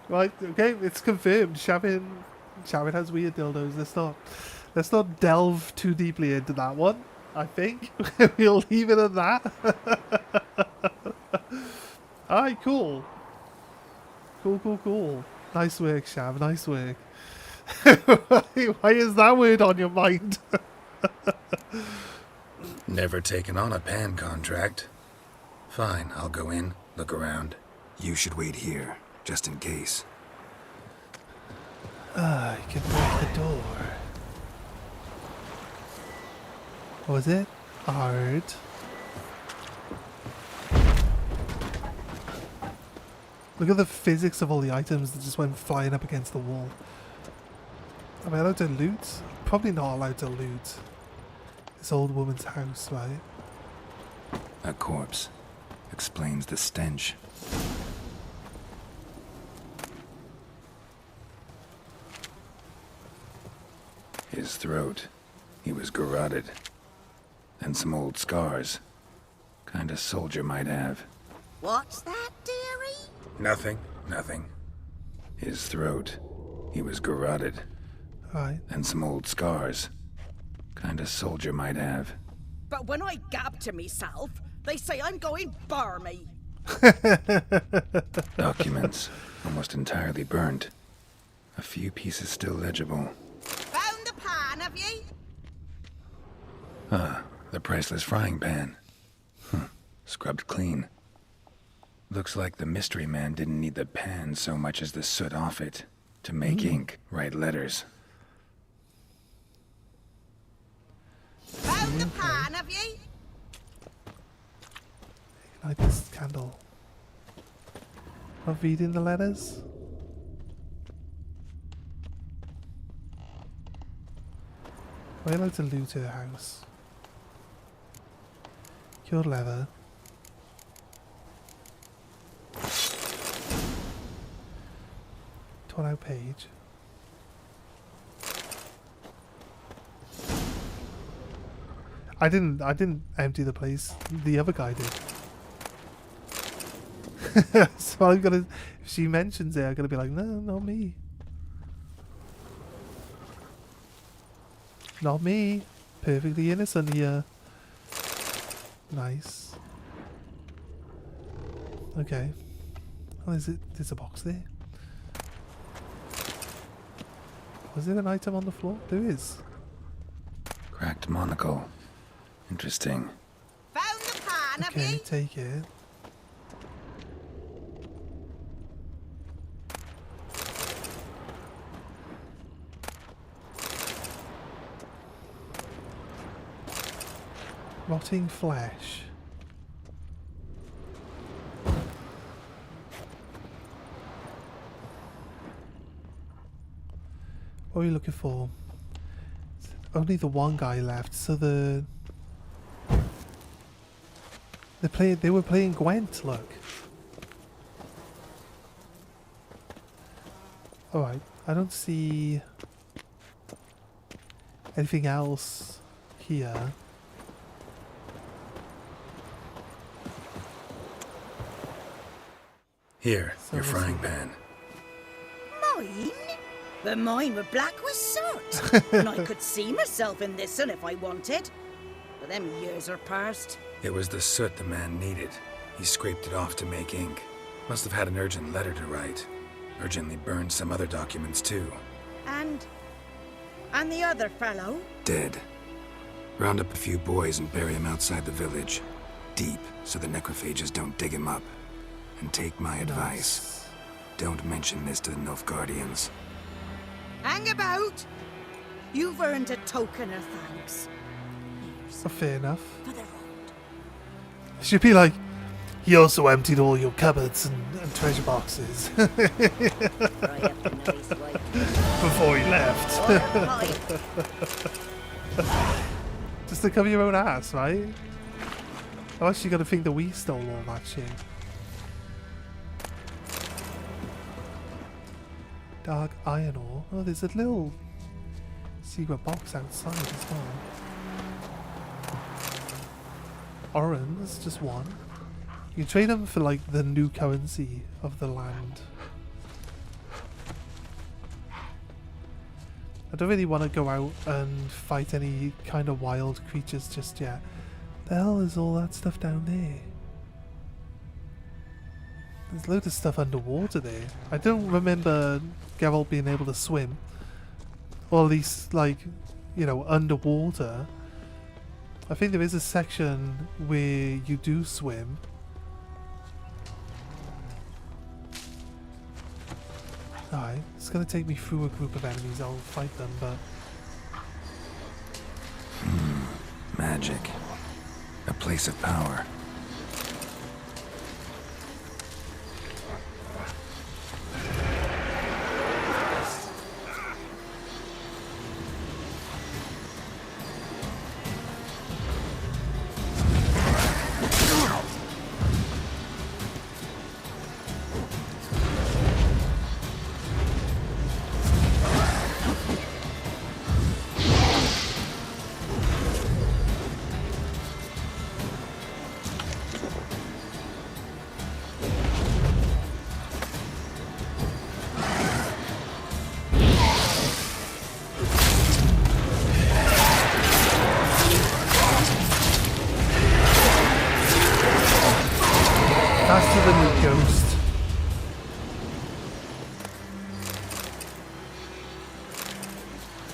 Right, okay, it's confirmed. Shavin has weird dildos. Let's not delve too deeply into that one. I think we'll leave it at that. Alright, cool. Cool. Nice work, Shav. Nice work. Why is that word on your mind? Never taken on a pan contract. Fine, I'll go in, look around. You should wait here, just in case. I can break the door. What was it? Art. Look at the physics of all the items that just went flying up against the wall. Am I allowed to loot? Probably not allowed to loot. This old woman's house, right? A corpse. Explains the stench. His throat. He was garroted. And some old scars. Kind of soldier might have. What's that, dearie? Nothing. His throat. He was garroted. Right. And some old scars. Kind of soldier might have. But when I gab to myself, they say I'm going barmy. Documents. Almost entirely burned. A few pieces still legible. Found the pan, have ye? The priceless frying pan. Scrubbed clean. Looks like the mystery man didn't need the pan so much as the soot off it to make ink, write letters. Found the pan, have ye? Light this candle. Not reading the letters? Am I allowed to loot her house? Cured leather. Torn out page. I didn't empty the place. The other guy did. So I'm gonna, if she mentions it, I'm gonna be like, no, not me. Not me. Perfectly innocent here. Nice. Okay. Oh, there's a box there. Was there an item on the floor? There is. Cracked monocle. Interesting. Found the pan, have Okay, you? take it. Rotting flesh. What are you looking for? Only the one guy left, so they were playing Gwent, look. Alright, I don't see anything else here. Here, your frying pan. Mine? But mine were black with soot. And I could see myself in this one if I wanted. But them years are past. It was the soot the man needed. He scraped it off to make ink. Must have had an urgent letter to write. Urgently burned some other documents too. And the other fellow? Dead. Round up a few boys and bury him outside the village. Deep, so the necrophages don't dig him up. And take my advice. Don't mention this to the Nilfgaardians. Hang about! You've earned a token of thanks. Oh, fair enough. She'd be like, he also emptied all your cupboards and treasure boxes. Before he left. Just to cover your own ass, right? How else you gotta think that we stole all that shit? Dark iron ore. Oh, there's a little secret box outside as well. Orange, just one. You can trade them for like the new currency of the land. I don't really want to go out and fight any kind of wild creatures just yet. The hell is all that stuff down there? There's loads of stuff underwater there. I don't remember Geralt being able to swim. Or at least, like, you know, underwater. I think there is a section where you do swim. Alright, it's gonna take me through a group of enemies. I'll fight them, but... Magic. A place of power. Faster than a ghost.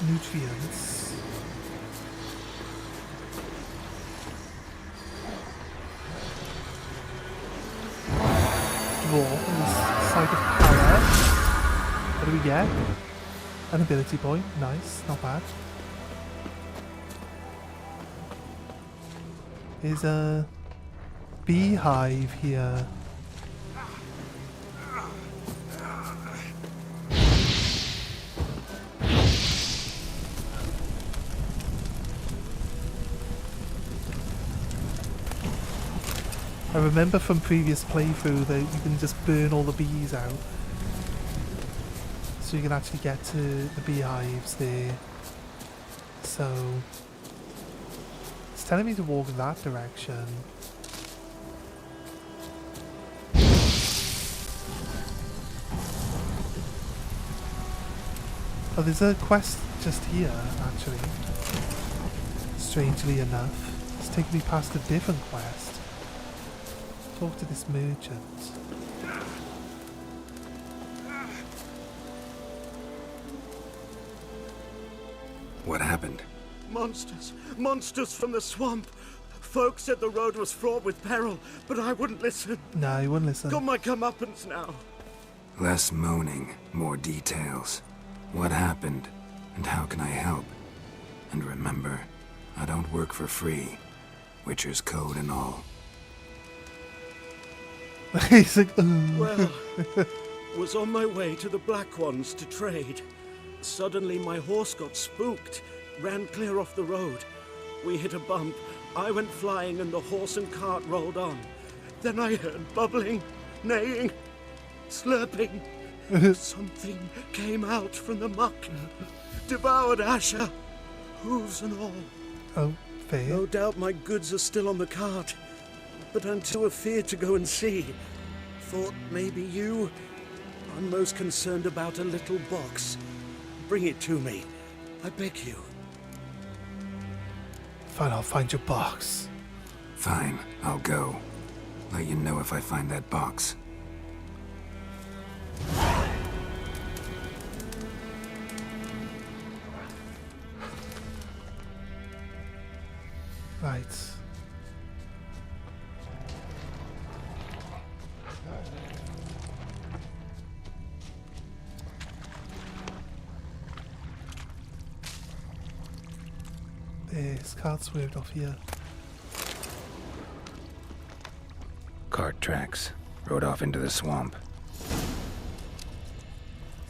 Nutrients. Draw on the side of power. What do we get? An ability point. Nice, not bad. There's a beehive here. I remember from previous playthrough that you can just burn all the bees out. So you can actually get to the beehives there. So let's telling me to walk that direction. Oh, there's a quest just here, actually. Strangely enough. It's taking me past a different quest. Talk to this merchant. What happened? Monsters! Monsters from the swamp! Folks said the road was fraught with peril, but I wouldn't listen. No, you wouldn't listen. Got my comeuppance now. Less moaning, more details. What happened, and how can I help? And remember, I don't work for free. Witcher's code and all. He's like, well, was on my way to the Black Ones to trade. Suddenly my horse got spooked, ran clear off the road. We hit a bump, I went flying and the horse and cart rolled on. Then I heard bubbling, neighing, slurping. Something came out from the muck, devoured Asher, hooves and all. Oh, fair. No doubt my goods are still on the cart, but I'm too afeard to go and see. Thought maybe you. I'm most concerned about a little box. Bring it to me, I beg you. Fine, I'll find your box. Fine, I'll go. Let you know if I find that box. Right. This cart swerved off here. Cart tracks. Rode off into the swamp. Is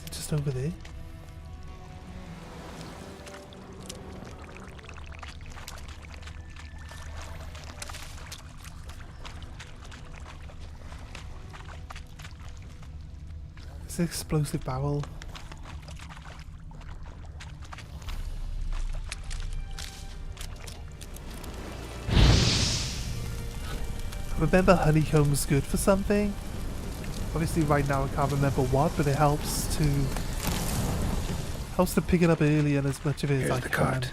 it just over there? It's an explosive barrel. Remember honeycomb's good for something? Obviously right now I can't remember what, but it helps to pick it up early and as much of it as I can. Cart.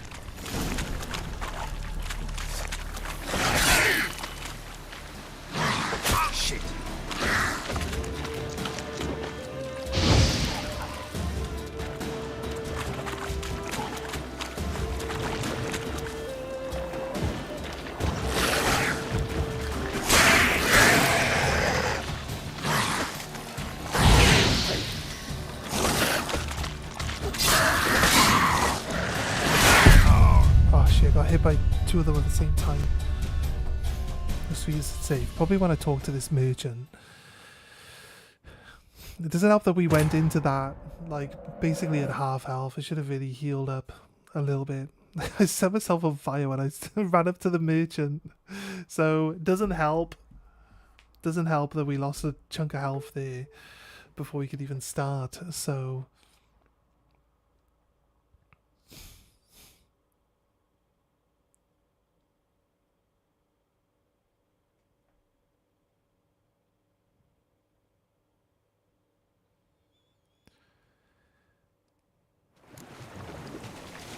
Shit. Hit by two of them at the same time. Just use it safe. Probably want to talk to this merchant. It doesn't help that we went into that like basically at half health. I should have really healed up a little bit. I set myself on fire when I ran up to the merchant. So it doesn't help. Doesn't help that we lost a chunk of health there before we could even start. So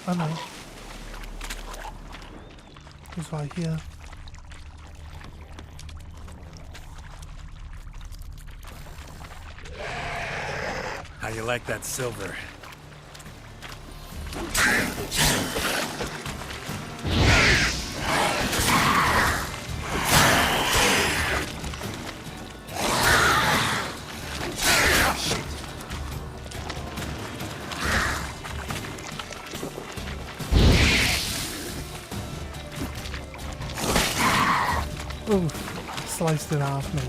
oh no. It's right here. How you like that silver? Ooh, sliced in half, mate.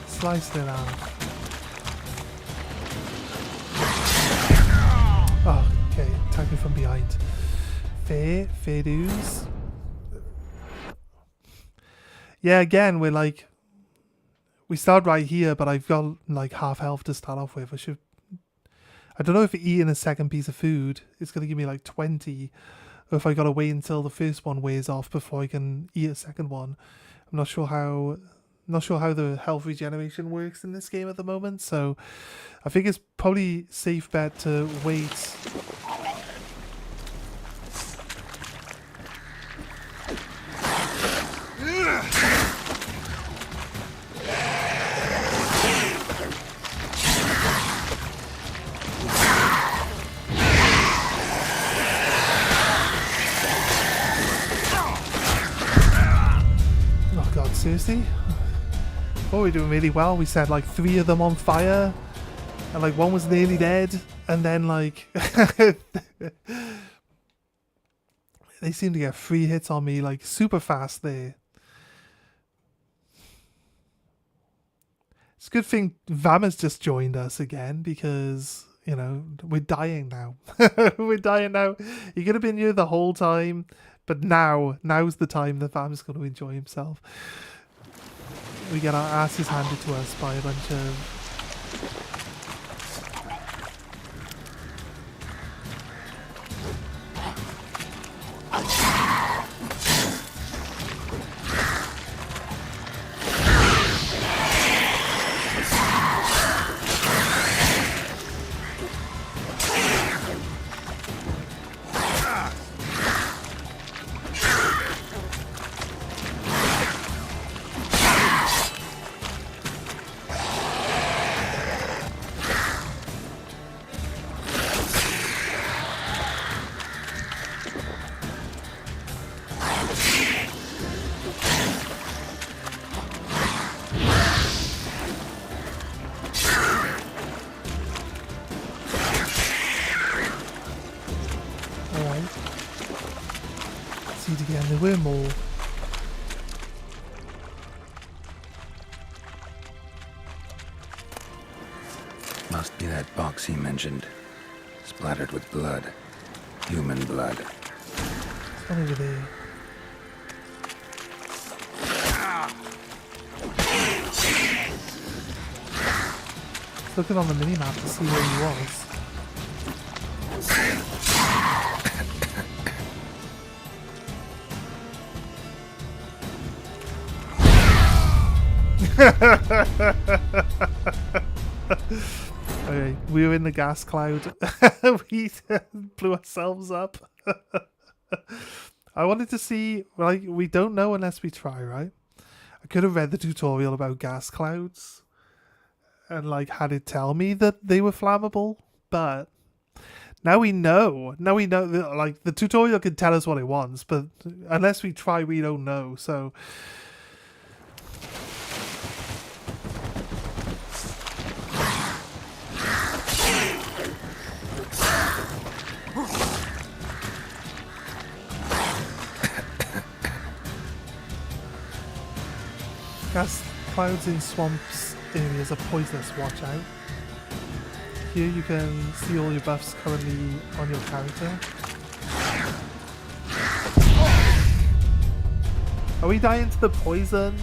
Sliced in half. Oh, okay. Attack me from behind. Fair dues. Yeah, again, we're like... We start right here, but I've got like half health to start off with. I don't know if eating a second piece of food is going to give me like 20 or if I gotta wait until the first one wears off before I can eat a second one. I'm not sure how the health regeneration works in this game at the moment, so I think it's probably safe bet to wait. Oh god, seriously? Oh, we're doing really well. We set like 3 of them on fire, and like 1 was nearly dead, and then like they seem to get 3 hits on me like super fast there. It's a good thing Vam has just joined us again, because, you know, we're dying now. We're dying now. He could have been here the whole time, but now's the time that Vam's going to enjoy himself. We get our asses handed to us by a bunch of... Again, there were more. Must be that box he mentioned. Splattered with blood. Human blood. It's one over there. Looking on the minimap to see where he was. Okay, we were in the gas cloud. We blew ourselves up. I wanted to see, like, we don't know unless we try, right? I could have read the tutorial about gas clouds and like had it tell me that they were flammable, but now we know. Now we know that, like, the tutorial can tell us what it wants, but unless we try, we don't know. So gas clouds in swamps areas are poisonous, watch out. Here you can see all your buffs currently on your character. Are we dying to the poison?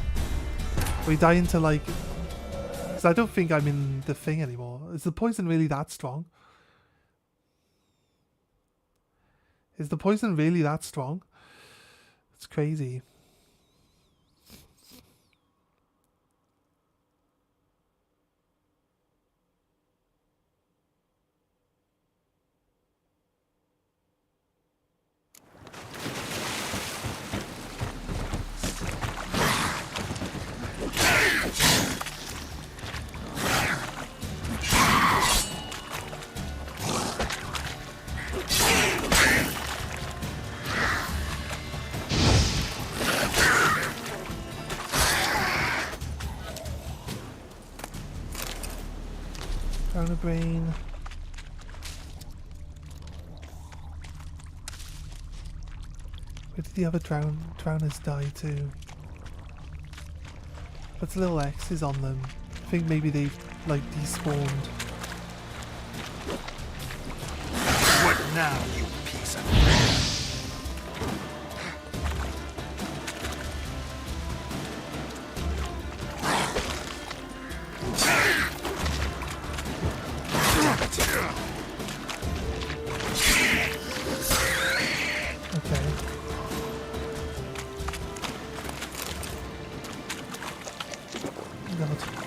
Are we dying to, like... Because I don't think I'm in the thing anymore. Is the poison really that strong? Is the poison really that strong? It's crazy. Crown of Brain. Where did the other drowners die to? Puts little X's on them. I think maybe they've, like, despawned. What now, you piece of...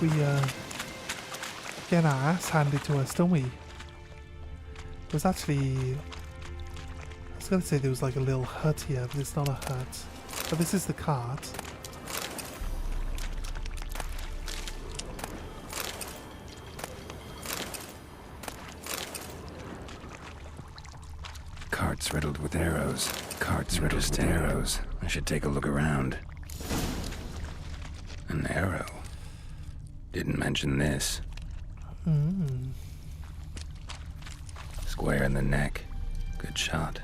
we get our ass handed to us, don't we? There's actually... I was going to say there was like a little hut here, but it's not a hut. But this is the cart. Carts riddled with arrows. Carts riddled with arrows. I should take a look around. An arrow. Didn't mention this. Square in the neck. Good shot.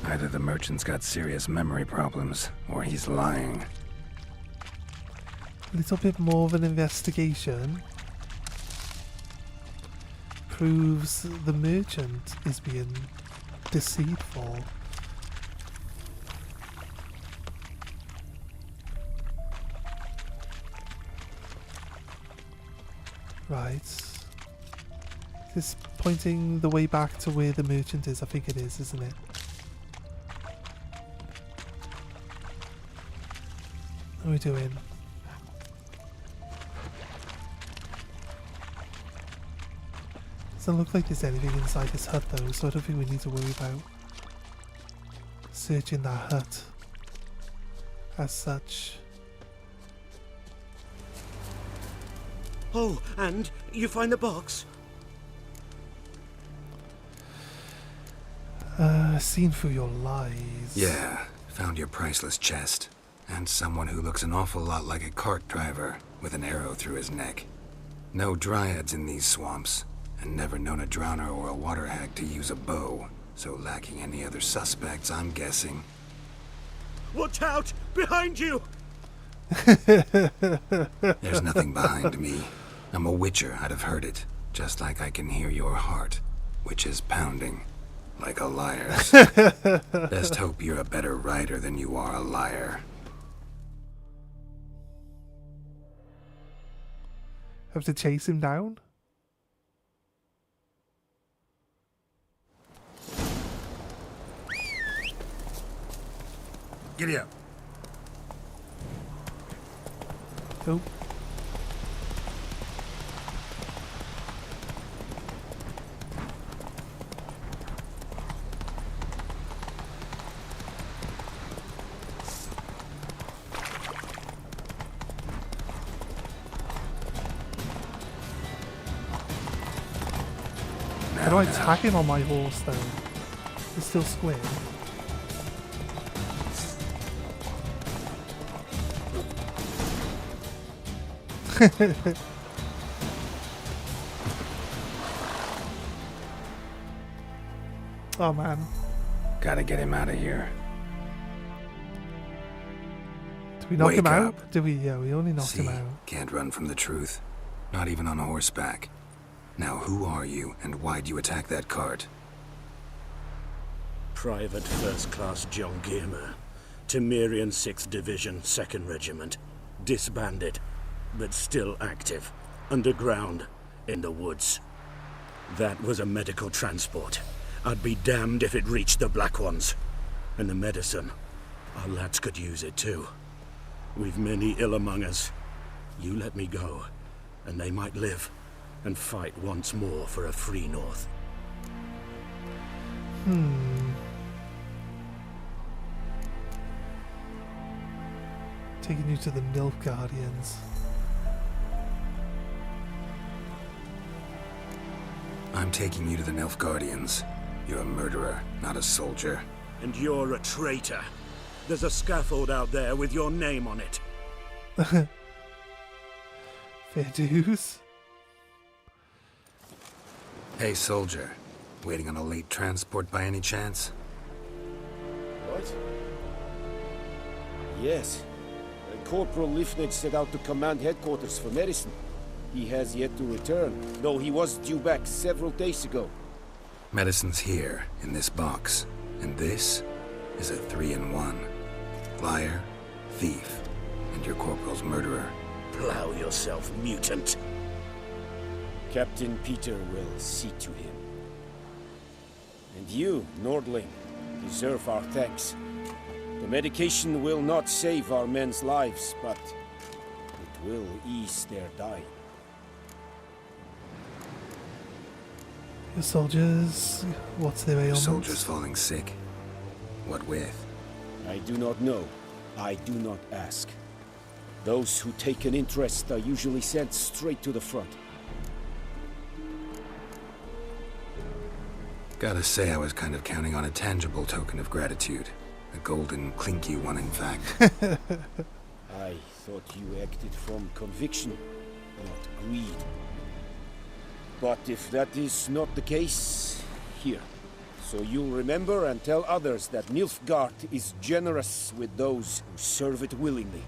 Either the merchant's got serious memory problems, or he's lying. A little bit more of an investigation proves the merchant is being deceitful. Right. Is this pointing the way back to where the merchant is? I think it is, isn't it? What are we doing? Doesn't look like there's anything inside this hut though, so I don't think we need to worry about searching that hut as such. Oh, and you find the box? Seen through your lies. Yeah, found your priceless chest. And someone who looks an awful lot like a cart driver with an arrow through his neck. No dryads in these swamps, and never known a drowner or a water hag to use a bow. So lacking any other suspects, I'm guessing. Watch out! Behind you! There's nothing behind me. I'm a witcher, I'd have heard it. Just like I can hear your heart, which is pounding. Like a liar's. Best hope you're a better writer than you are a liar. Have to chase him down? Giddy up. Oh. How do I attack him on my horse though? It's still square. Oh man. Gotta get him out of here. Did we knock Wake him out? up. Did we? Yeah, we only knocked him out. Can't run from the truth. Not even on horseback. Now who are you, and why'd you attack that cart? Private First Class John Giermer, Temerian 6th Division, 2nd Regiment. Disbanded, but still active. Underground, in the woods. That was a medical transport. I'd be damned if it reached the Black Ones. And the medicine, our lads could use it too. We've many ill among us. You let me go, and they might live and fight once more for a free North. Taking you to the Nilfgaardians. I'm taking you to the Nilfgaardians. You're a murderer, not a soldier. And you're a traitor. There's a scaffold out there with your name on it. Fair dues. Hey, soldier. Waiting on a late transport by any chance? What? Yes. Corporal Lifnage set out to command headquarters for medicine. He has yet to return, though he was due back several days ago. Medicine's here, in this box. And this is a 3-in-1. Liar, thief, and your corporal's murderer. Plow yourself, mutant. Captain Peter will see to him. And you, Nordling, deserve our thanks. The medication will not save our men's lives, but it will ease their dying. Your soldiers, what's their ailment? Soldiers falling sick. What with? I do not know. I do not ask. Those who take an interest are usually sent straight to the front. Gotta say, I was kind of counting on a tangible token of gratitude. A golden, clinky one, in fact. I thought you acted from conviction, not greed. But if that is not the case, here. So you'll remember and tell others that Nilfgaard is generous with those who serve it willingly.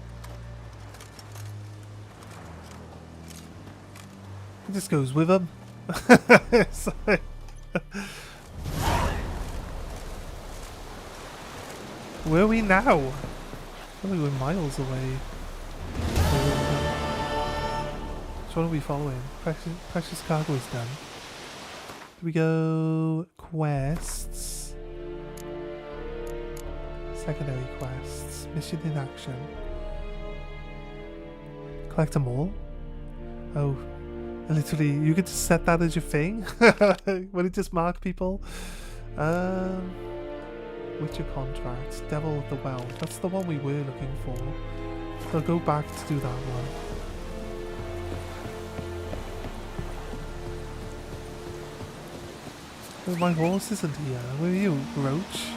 It just goes with them. Where are we now? I thought we were miles away. So what are we following? Precious cargo is done. Do we go quests? Secondary quests. Mission in action. Collect them all? Oh, literally, you could just set that as your thing? Will it just mark people? Witcher contract. Devil of the Well. That's the one we were looking for. So I'll go back to do that one. Oh, my horse isn't here. Where are you, Roach?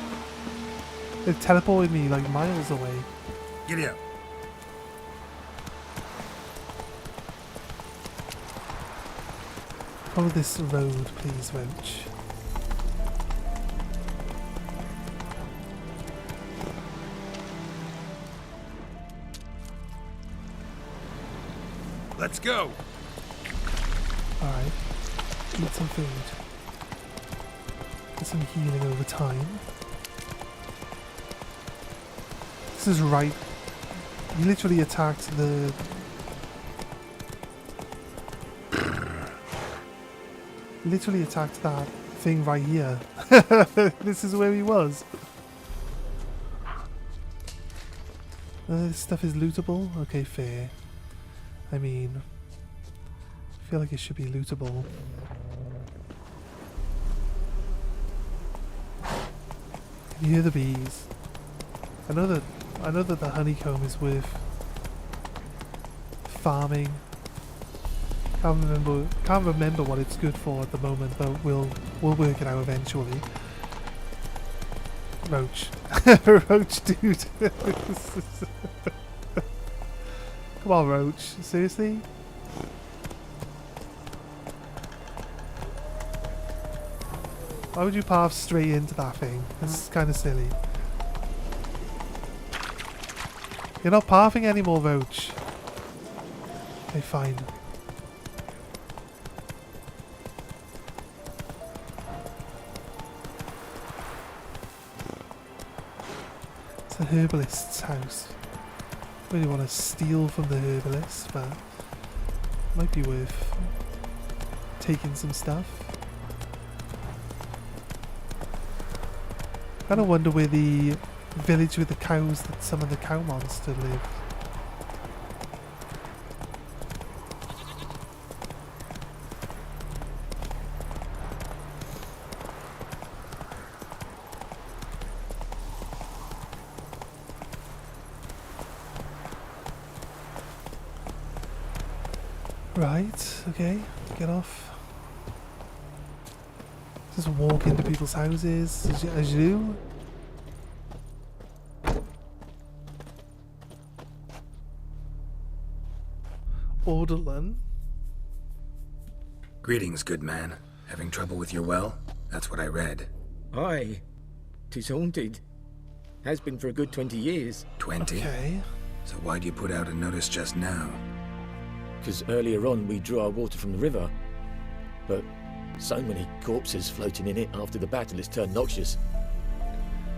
It teleported me like miles away. Giddy up. Follow this road, please, Roach. Let's go. Alright. Eat some food. Get some healing over time. This is right. You literally attacked the... literally attacked that thing right here. This is where he was. This stuff is lootable? Okay, fair. I mean, I feel like it should be lootable. Can you hear the bees? I know that the honeycomb is worth farming. Can't remember what it's good for at the moment, but we'll work it out eventually. Roach. Roach, dude. Come on, Roach. Seriously? Why would you path straight into that thing? That's kind of silly. You're not pathing anymore, Roach. Okay, fine. It's a herbalist's house. Really want to steal from the herbalist, but might be worth taking some stuff. Kind of wonder where the village with the cows that some of the cow monster live. Right, okay, get off. Just walk into people's houses as you do. Orderlin. Greetings, good man. Having trouble with your well? That's what I read. Aye. 'Tis haunted. Has been for a good 20 years. 20? Okay. So why'd you put out a notice just now? Because earlier on we drew our water from the river. But so many corpses floating in it after the battle it's turned noxious.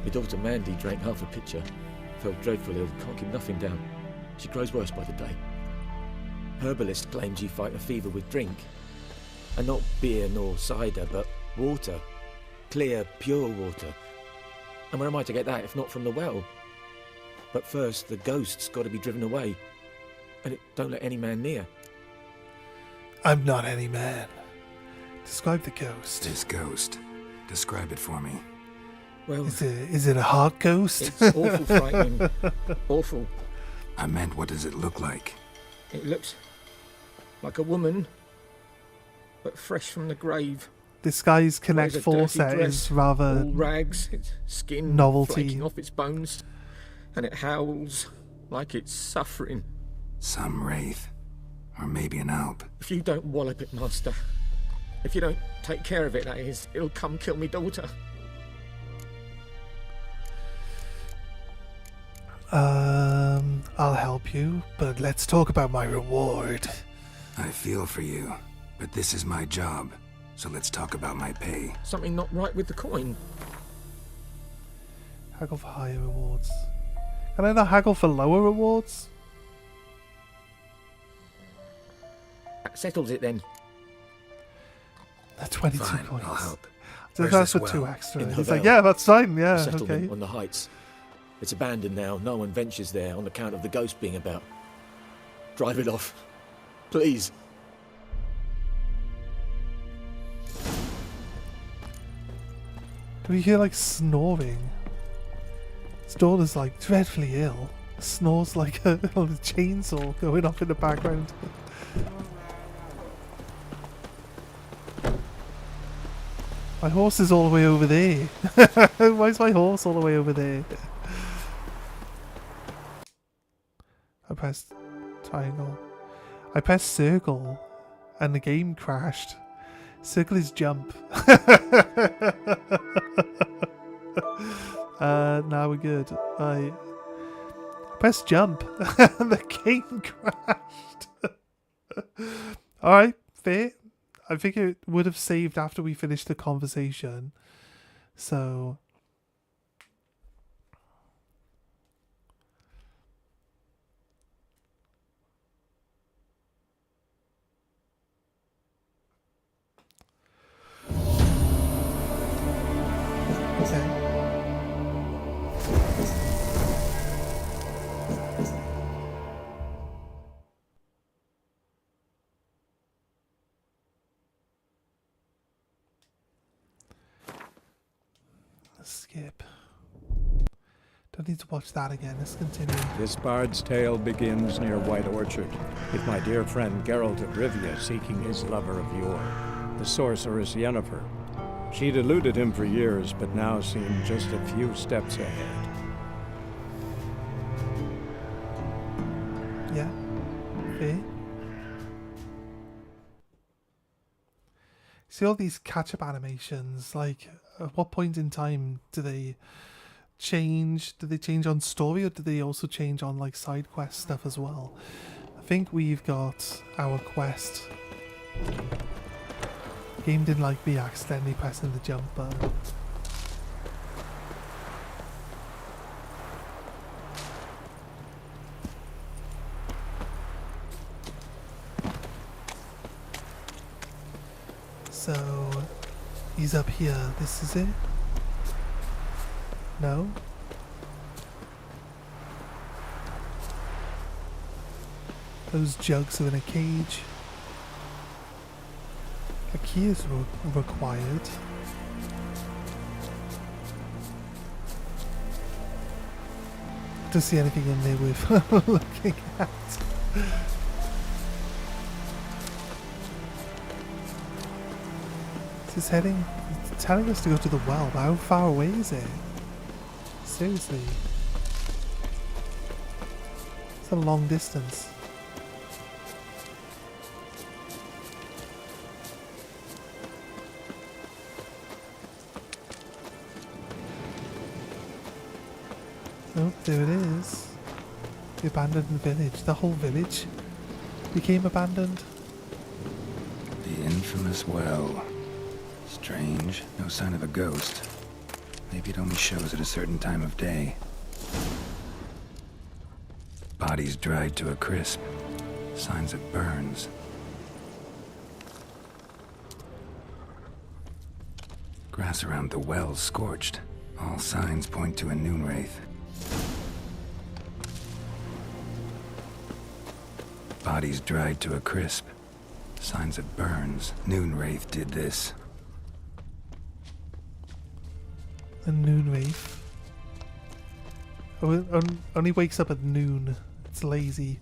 My daughter Mandy drank half a pitcher. Felt dreadful ill, can't keep nothing down. She grows worse by the day. Herbalist claims you fight a fever with drink. And not beer nor cider, but water. Clear, pure water. And where am I to get that if not from the well? But first, the ghost's got to be driven away. And don't let any man near. I'm not any man. Describe the ghost. This ghost. Describe it for me. Well, is it a heart ghost? It's awful frightening. Awful. I meant, what does it look like? It looks like a woman, but fresh from the grave. This guy's Connect Wears a 4 dirty set dress, is rather all rags, its skin novelty. flaking off its bones, and it howls like it's suffering. Some wraith. Or maybe an alp. If you don't wallop it, Master, if you don't take care of it, that is, it'll come kill me daughter. I'll help you, but let's talk about my reward. I feel for you, but this is my job, so let's talk about my pay. Something not right with the coin. Haggle for higher rewards. Can I not haggle for lower rewards? That settles it then. 22 Fine, coins. I'll help. So Where's that's this for 2 well? extra. In He's Havel. like, yeah, that's fine, yeah, A settlement okay. on the heights. It's abandoned now. No one ventures there on account of the ghost being about. Drive it off. Please. Do we hear like snoring? His daughter's like dreadfully ill. Snores like a chainsaw going off in the background. My horse is all the way over there. Why is my horse all the way over there? I pressed triangle. I pressed circle and the game crashed. Circle is jump. Now we're good. I pressed jump and the game crashed. Alright, fair. I think it would have saved after we finished the conversation. So okay. Skip. Don't need to watch that again. Let's continue. This bard's tale begins near White Orchard, with my dear friend Geralt of Rivia seeking his lover of yore, the sorceress Yennefer. She'd eluded him for years, but now seemed just a few steps ahead. Yeah. Fair. See all these catch-up animations, like at what point in time do they change? Do they change on story, or do they also change on like side quest stuff as well? I think we've got our quest. The game didn't like me accidentally pressing the jump button. So he's up here. This is it? No? Those jugs are in a cage. A key is required. To see anything in there with looking at. It's heading. It's telling us to go to the well, but how far away is it? Seriously. It's a long distance. Oh, there it is. The abandoned village. The whole village became abandoned. The infamous well. Strange. No sign of a ghost. Maybe it only shows at a certain time of day. Bodies dried to a crisp. Signs of burns. Grass around the well scorched. All signs point to a noon wraith. Bodies dried to a crisp. Signs of burns. Noon Wraith did this. A noon wraith. Oh, only wakes up at noon. It's lazy.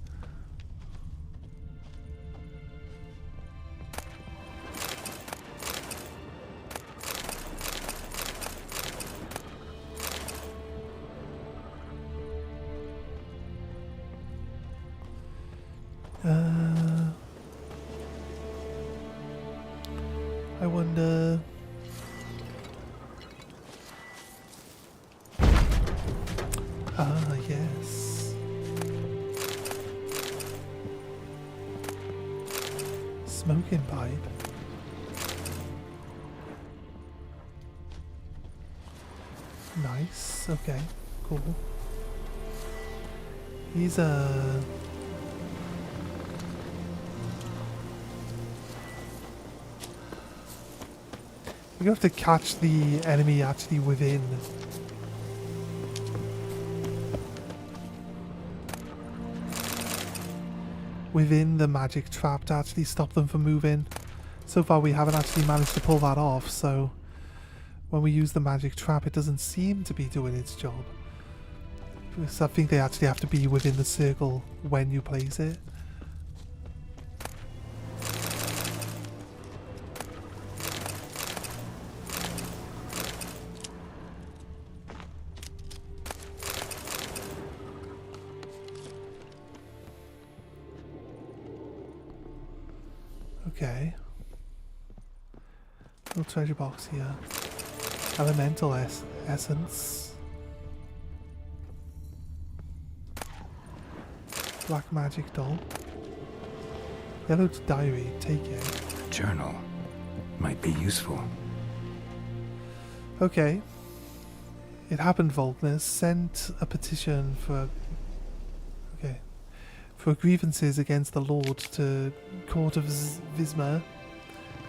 I wonder. Ah, yes. Smoking pipe. Nice. Okay. Cool. He's we have to catch the enemy actually within. Within the magic trap to actually stop them from moving. So far we haven't actually managed to pull that off, so when we use the magic trap it doesn't seem to be doing its job. Because I think they actually have to be within the circle when you place it. Okay. Little treasure box here. Elemental essence. Black magic doll. Yellow diary. Take it. A journal. Might be useful. Okay. It happened, Volkner. Sent a petition for... Okay. For grievances against the Lord to Court of Visma.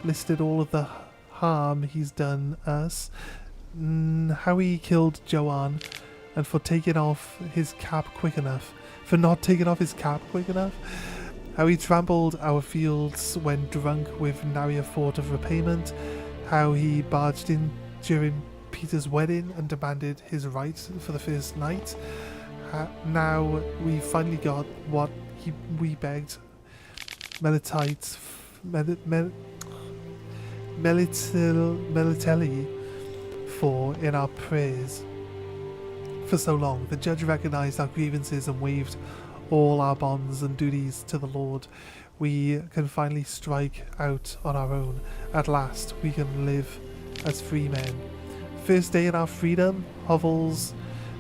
Listed all of the harm he's done us. How he killed Joanne. And for taking off his cap quick enough. For not taking off his cap quick enough. How he trampled our fields when drunk with nary a thought of repayment. How he barged in during Peter's wedding and demanded his rights for the first night. Now we finally got what we begged Melitelli for in our prayers. For so long, the judge recognized our grievances and waived all our bonds and duties to the Lord. We can finally strike out on our own. At last, we can live as free men. First day in our freedom, hovels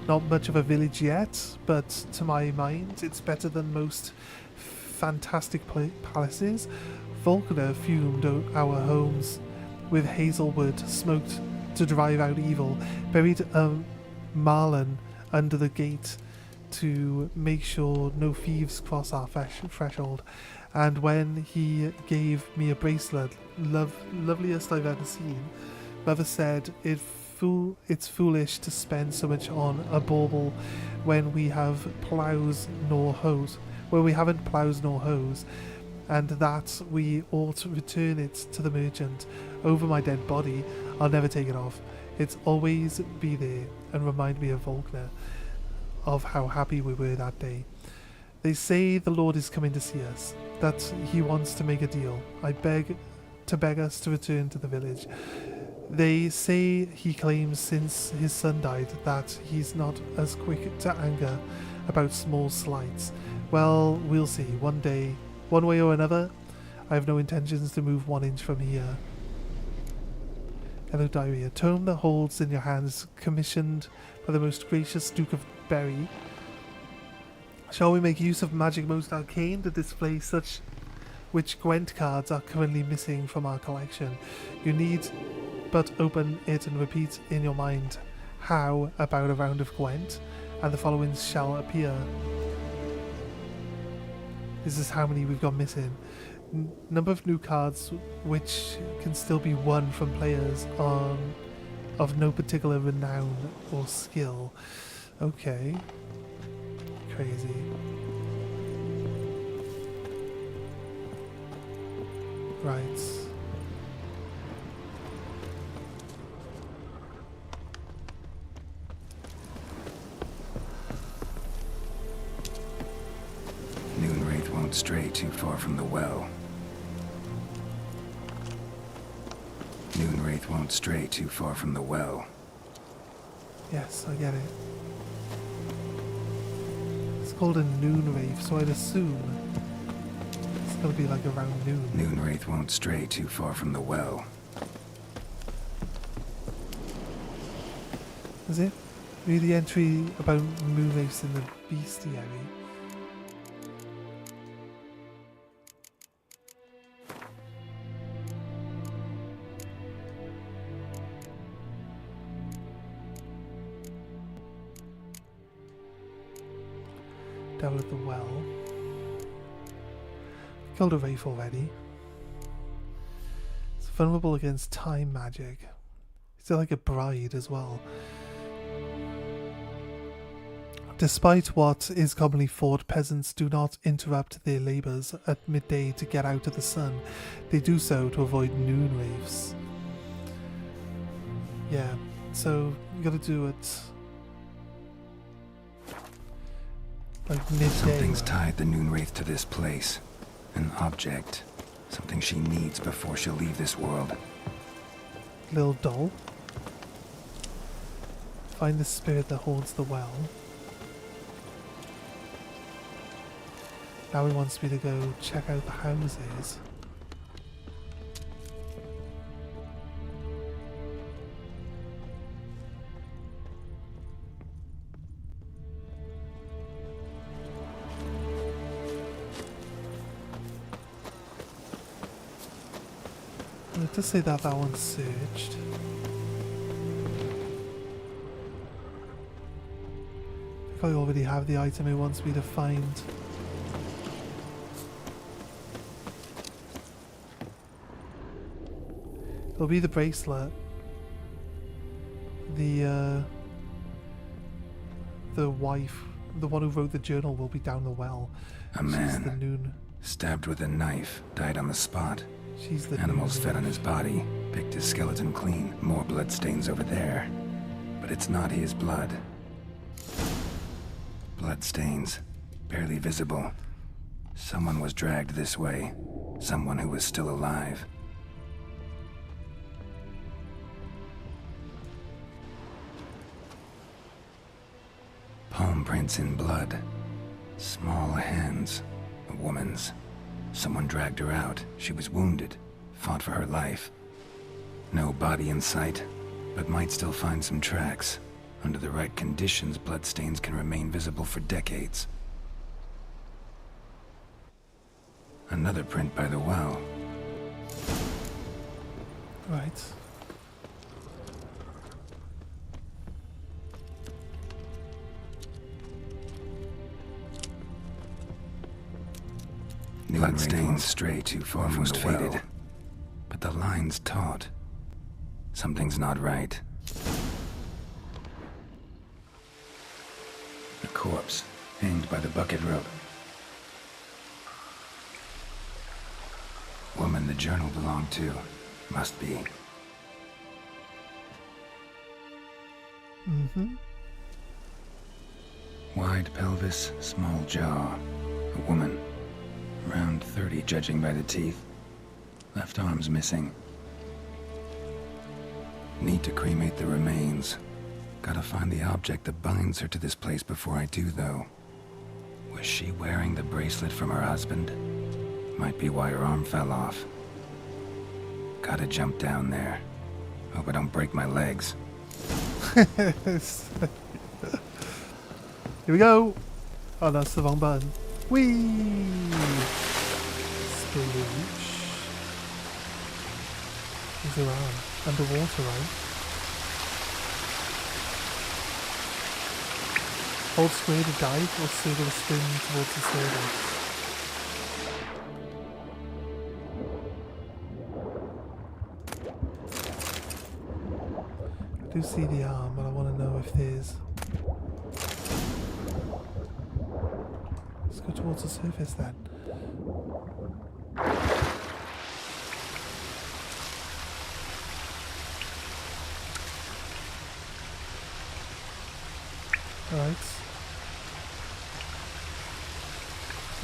not much of a village yet, but to my mind, it's better than most fantastic palaces. Volkner fumed our homes with hazelwood, smoked to drive out evil, buried a marlin under the gate to make sure no thieves cross our threshold. And when he gave me a bracelet, loveliest I've ever seen, Mother said it's foolish to spend so much on a bauble when we have plows nor hoes, and that we ought to return it to the merchant. Over my dead body, I'll never take it off. It's always be there and remind me of Volkner, of how happy we were that day. They say the Lord is coming to see us, that he wants to make a deal. I beg us to return to the village. They say he claims since his son died that he's not as quick to anger about small slights. Well, we'll see. One day, one way or another, I have no intentions to move 1 inch from here. Hello, diary. A tome that holds in your hands, commissioned by the most gracious Duke of Berry. Shall we make use of magic most arcane to display such which Gwent cards are currently missing from our collection? You need but open it and repeat in your mind how about a round of Gwent, and the following shall appear. This is how many we've got missing. Number of new cards which can still be won from players of no particular renown or skill. Okay. Crazy. Right. Noonwraith won't stray too far from the well. Noonwraith won't stray too far from the well. Yes, I get it. It's called a Noonwraith, so I'd assume it's gonna be like around noon. Noonwraith won't stray too far from the well. Is it? Read the entry about Moonwraiths in the bestiary. Devil at the well. Killed a wraith already. It's vulnerable against time magic. It's like a bride as well. Despite what is commonly thought, peasants do not interrupt their labours at midday to get out of the sun. They do so to avoid noon wraiths. Yeah, so you gotta do it like midday. Something's right? tied the Noonwraith to this place. An object. Something she needs before she'll leave this world. Little doll. Find the spirit that haunts the well. Now he wants me to go check out the houses. It does say that that one's searched. I think I already have the item it wants me to find. It'll be the bracelet. The wife, the one who wrote the journal, will be down the well. A She's man, the noon. stabbed with a knife, died on the spot. She's the Animals noon fed on wraith. his body, picked his skeleton clean. More bloodstains over there. But it's not his blood. Bloodstains, barely visible. Someone was dragged this way. Someone who was still alive. Palm prints in blood. Small hands. A woman's. Someone dragged her out. She was wounded. Fought for her life. No body in sight, but might still find some tracks. Under the right conditions, bloodstains can remain visible for decades. Another print by the well. Right. Bloodstains stray too far from the well. But the line's taut. Something's not right. A corpse, hanged by the bucket rope. Woman the journal belonged to. Must be. Mm-hmm. Wide pelvis, small jaw. A woman. Around 30, judging by the teeth. Left arm's missing. Need to cremate the remains. Gotta find the object that binds her to this place before I do, though. Was she wearing the bracelet from her husband? Might be why her arm fell off. Gotta jump down there. Hope I don't break my legs. Here we go. Oh, that's the wrong button. Whee! Sploosh. Where's her arm? Underwater, right? Hold square to dive or circle the spin towards the surface. I do see the arm, but I want to know if there's... Let's go towards the surface then. Right.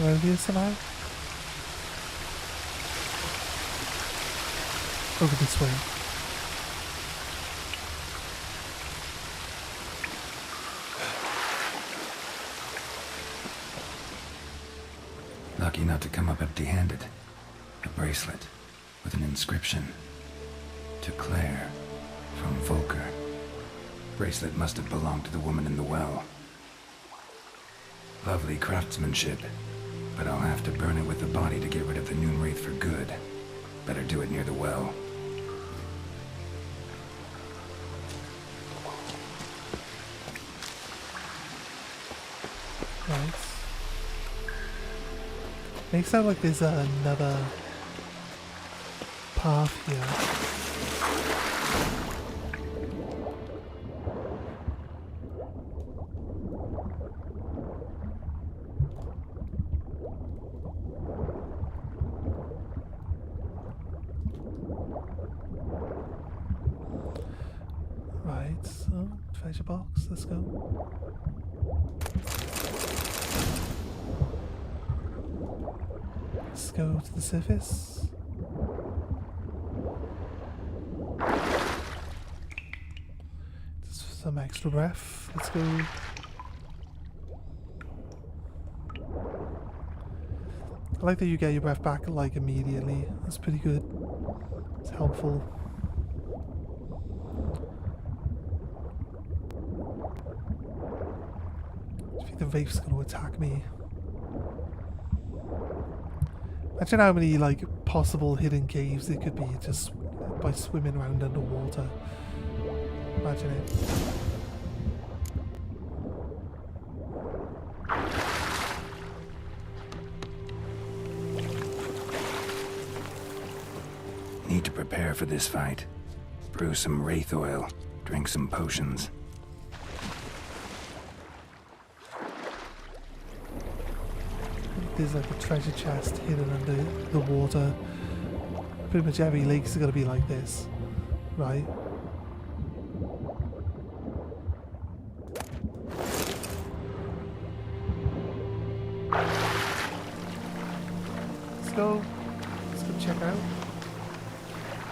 Around here somehow? Over this way. Lucky not to come up empty-handed. A bracelet with an inscription. To Claire, from Volker. Bracelet must have belonged to the woman in the well. Lovely craftsmanship, but I'll have to burn it with the body to get rid of the Noon Wraith for good. Better do it near the well. Right. Makes it sound like there's another path here. Right, so treasure box, let's go. Let's go to the surface. Just some extra breath. Let's go. I like that you get your breath back like immediately. That's pretty good. It's helpful. I think the Wraith's going to attack me. Imagine how many like possible hidden caves there could be just by swimming around underwater. Imagine it. Need to prepare for this fight. Brew some wraith oil, drink some potions. There's like a treasure chest hidden under the water. Pretty much every lake's gonna be like this, right? Let's go check out.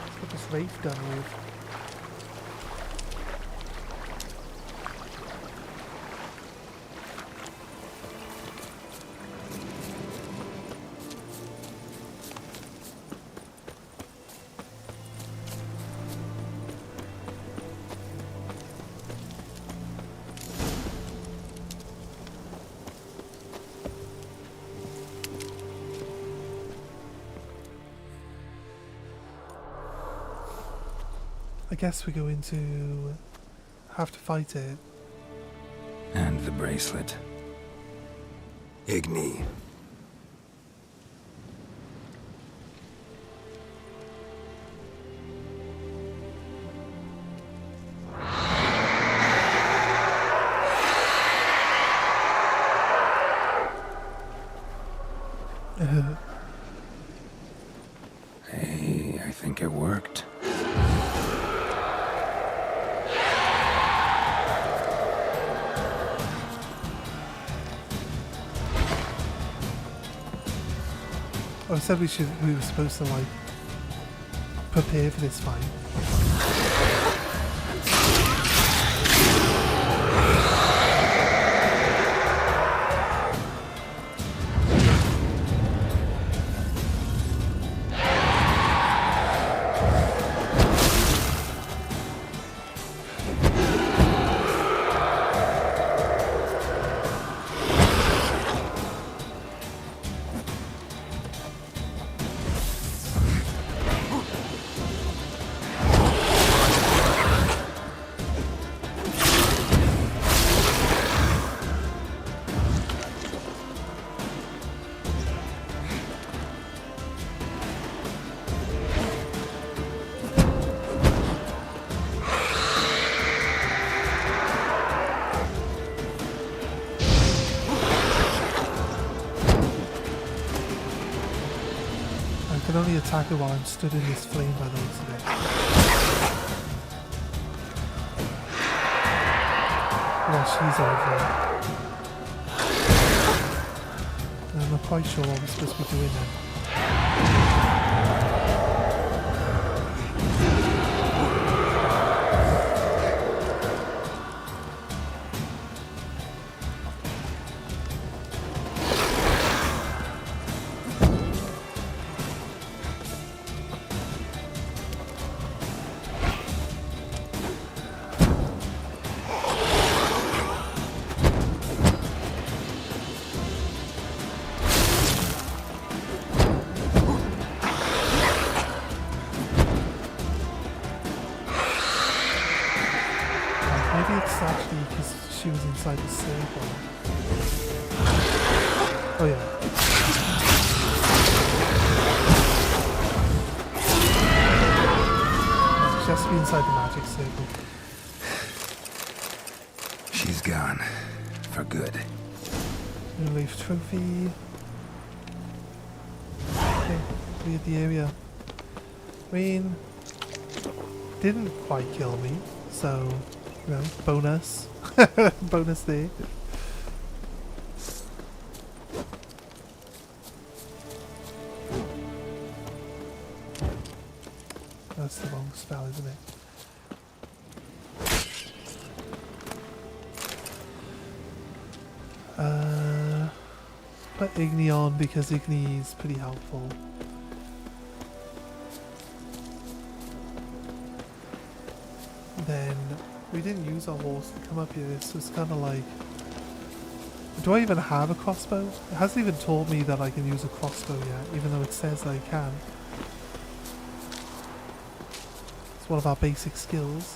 Let's get this wraith done with. I guess we're going to have to fight it. And the bracelet. Igni. Hey, I think it worked. I said we were supposed to like prepare for this fight. I can only attack it while I'm stood in this flame by the looks of it. Well, she's over. I'm not quite sure what we're supposed to be doing then. Maybe it's actually because she was inside the circle. Oh yeah. She has to be inside the magic circle. She's gone. For good. Relief trophy. Okay, cleared the area. I mean, didn't quite kill me, so, you know, bonus. Bonus there. That's the wrong spell, isn't it? Put Igni on because Igni is pretty helpful. Then we didn't use our horse to come up here, so it's kind of like, do I even have a crossbow? It hasn't even taught me that I can use a crossbow yet, even though it says that I can. It's one of our basic skills.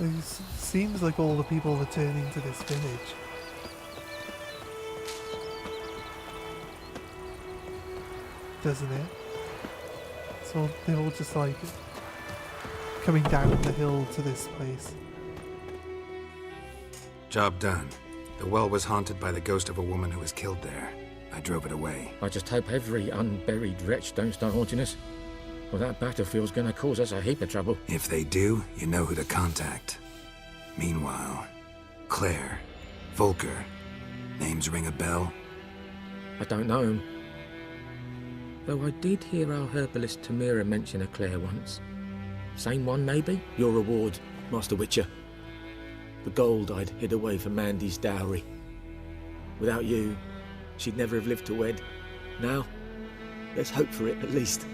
It seems like all the people returning to this village. Doesn't it? So they're all just like coming down the hill to this place. Job done. The well was haunted by the ghost of a woman who was killed there. I drove it away. I just hope every unburied wretch don't start haunting us. Well, that battlefield's gonna cause us a heap of trouble. If they do, you know who to contact. Meanwhile, Claire, Volker, names ring a bell? I don't know him. Though I did hear our herbalist Tamira mention a Claire once. Same one, maybe? Your reward, Master Witcher. The gold I'd hid away for Mandy's dowry. Without you, she'd never have lived to wed. Now, let's hope for it at least.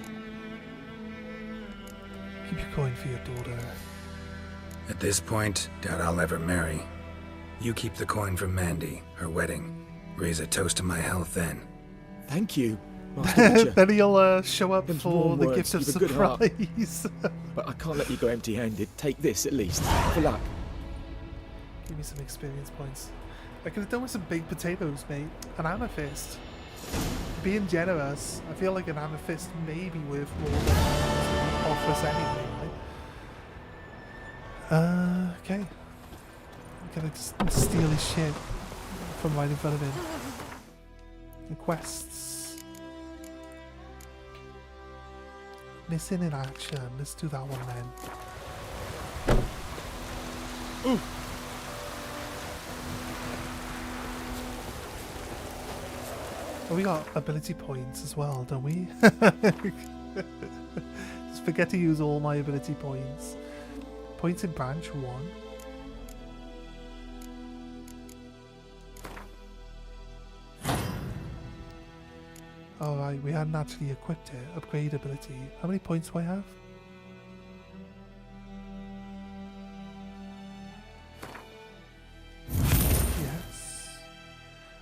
Keep your coin for your daughter. At this point, doubt I'll ever marry. You keep the coin from Mandy, her wedding. Raise a toast to my health then. Thank you, Master Witcher. Then he'll show up Them's for warm the words, gift of you've a good heart. surprise. But I can't let you go empty-handed. Take this at least. For luck. Give me some experience points. I could have done with some big potatoes, mate. An amethyst. Being generous, I feel like an amethyst may be worth more than off us anyway. Okay. I'm gonna just steal his shit from right in front of him. The quests. Missing in action. Let's do that one then. Ooh. Oh, we got ability points as well, don't we? Just forget to use all my ability points. Points in branch 1. Alright, we hadn't actually equipped it. Upgrade ability. How many points do I have? Yes.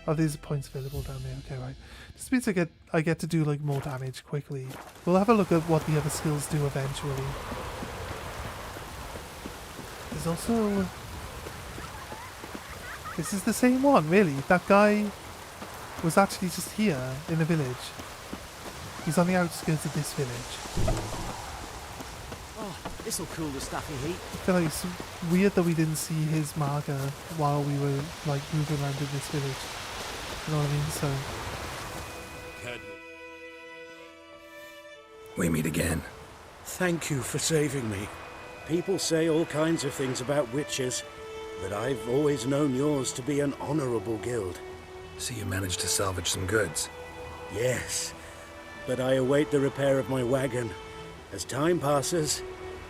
Oh, there's points available down there. Okay, right. This means I get to do like more damage quickly. We'll have a look at what the other skills do eventually. There's also... This is the same one, really. That guy was actually just here in the village. He's on the outskirts of this village. Oh, This'll cool the stuffy heat. I feel like it's weird that we didn't see his marker while we were like moving around in this village. You know what I mean? So We meet again. Thank you for saving me. People say all kinds of things about witches, but I've always known yours to be an honorable guild. So you managed to salvage some goods? Yes, but I await the repair of my wagon. As time passes,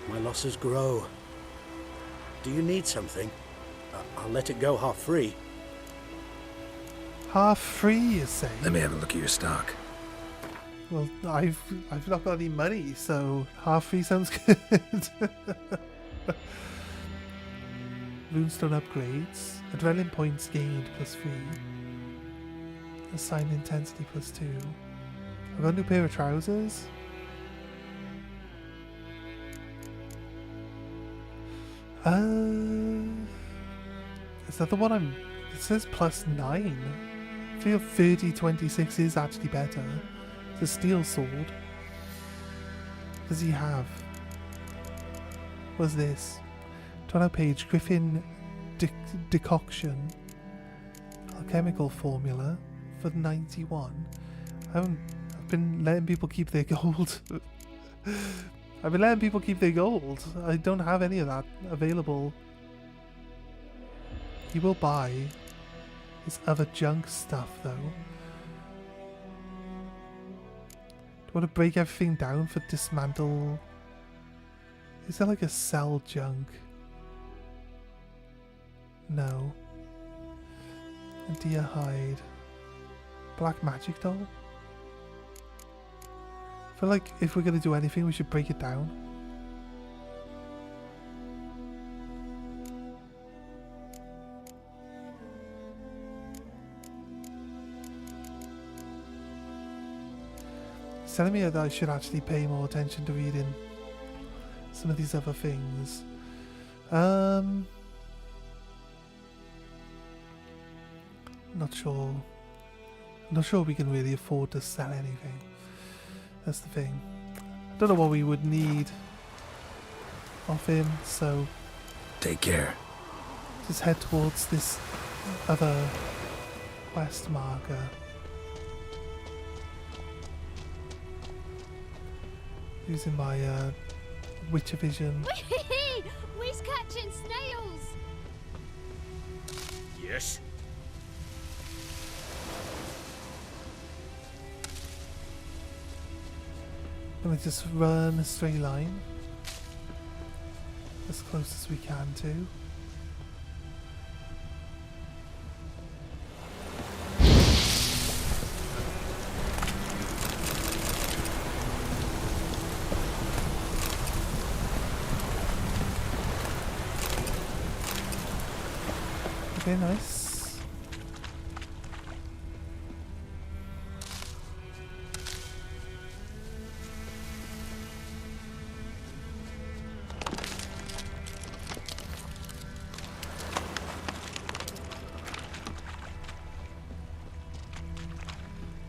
my losses grow. Do you need something? I'll let it go half free. half free, you say? Let me have a look at your stock. Well, I've not got any money, so half free sounds good. Runestone upgrades. Adrenaline points gained +3. Assigned intensity +2. I've got a new pair of trousers. Is that the one I'm... It says +9. I feel 3026 is actually better. It's a steel sword. What does he have? What's this? Turn out page. Griffin decoction. Alchemical formula for 91. I've been letting people keep their gold. I've been letting people keep their gold. I don't have any of that available. He will buy his other junk stuff though. Do I want to break everything down for dismantle? Is there like a sell junk? No. A deer hide. Black magic doll? I feel like if we're going to do anything, we should break it down. It's telling me that I should actually pay more attention to reading some of these other things. Not sure. Not sure we can really afford to sell anything. That's the thing. I don't know what we would need of him, so take care. Just head towards this other quest marker. Using my Witcher vision. We's catching snails! Yes. I'm gonna just run a straight line as close as we can to. Okay, nice.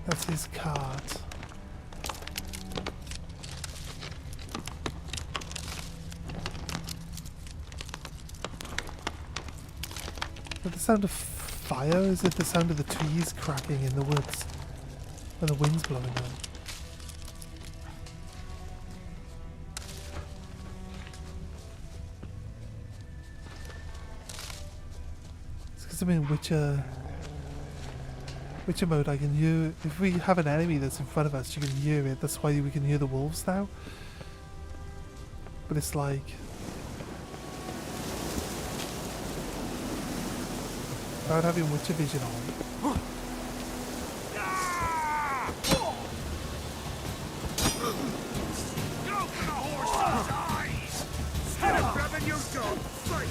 That's his cart. Is it the sound of fire? Or is it the sound of the trees cracking in the woods when the wind's blowing them? It's because I'm in Witcher mode. I can hear, if we have an enemy that's in front of us, you can hear it. That's why we can hear the wolves now. But it's like, without having Witcher vision on. Go for the horse's eyes! Instead of grabbing your gun, fight!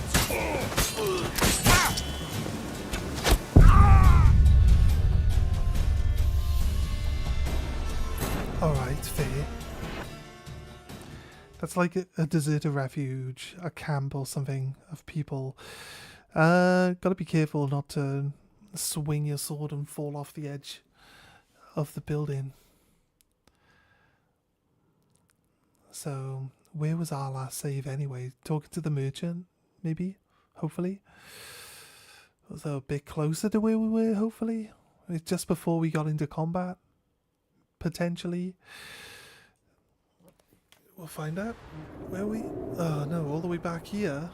Alright, fair. That's like a deserted refuge, a camp or something of people. Gotta be careful not to swing your sword and fall off the edge of the building. So, Where was our last save anyway? Talking to the merchant, maybe? Hopefully? Was that a bit closer to where we were, hopefully? It's just before we got into combat? Potentially? We'll find out. Where are we? Oh no, all the way back here.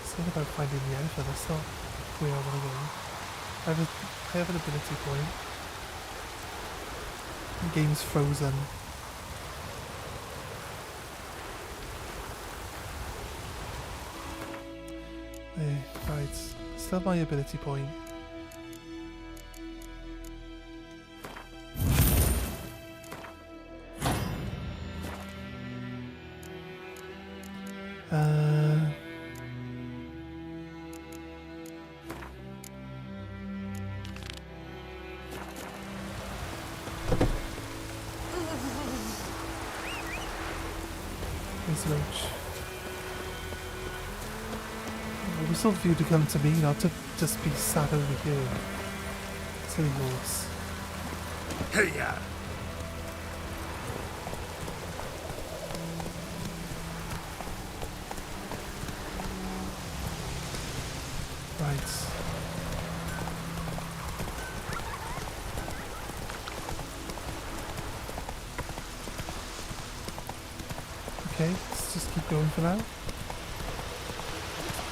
Something about finding the elephant, that's not where I want to go. I have an ability point. The game's frozen. There, right. Still my ability point. It was sort of you to come to me, not to just be sat over here. Silly horse. Hey, yeah. Right. Okay, let's just keep going for now.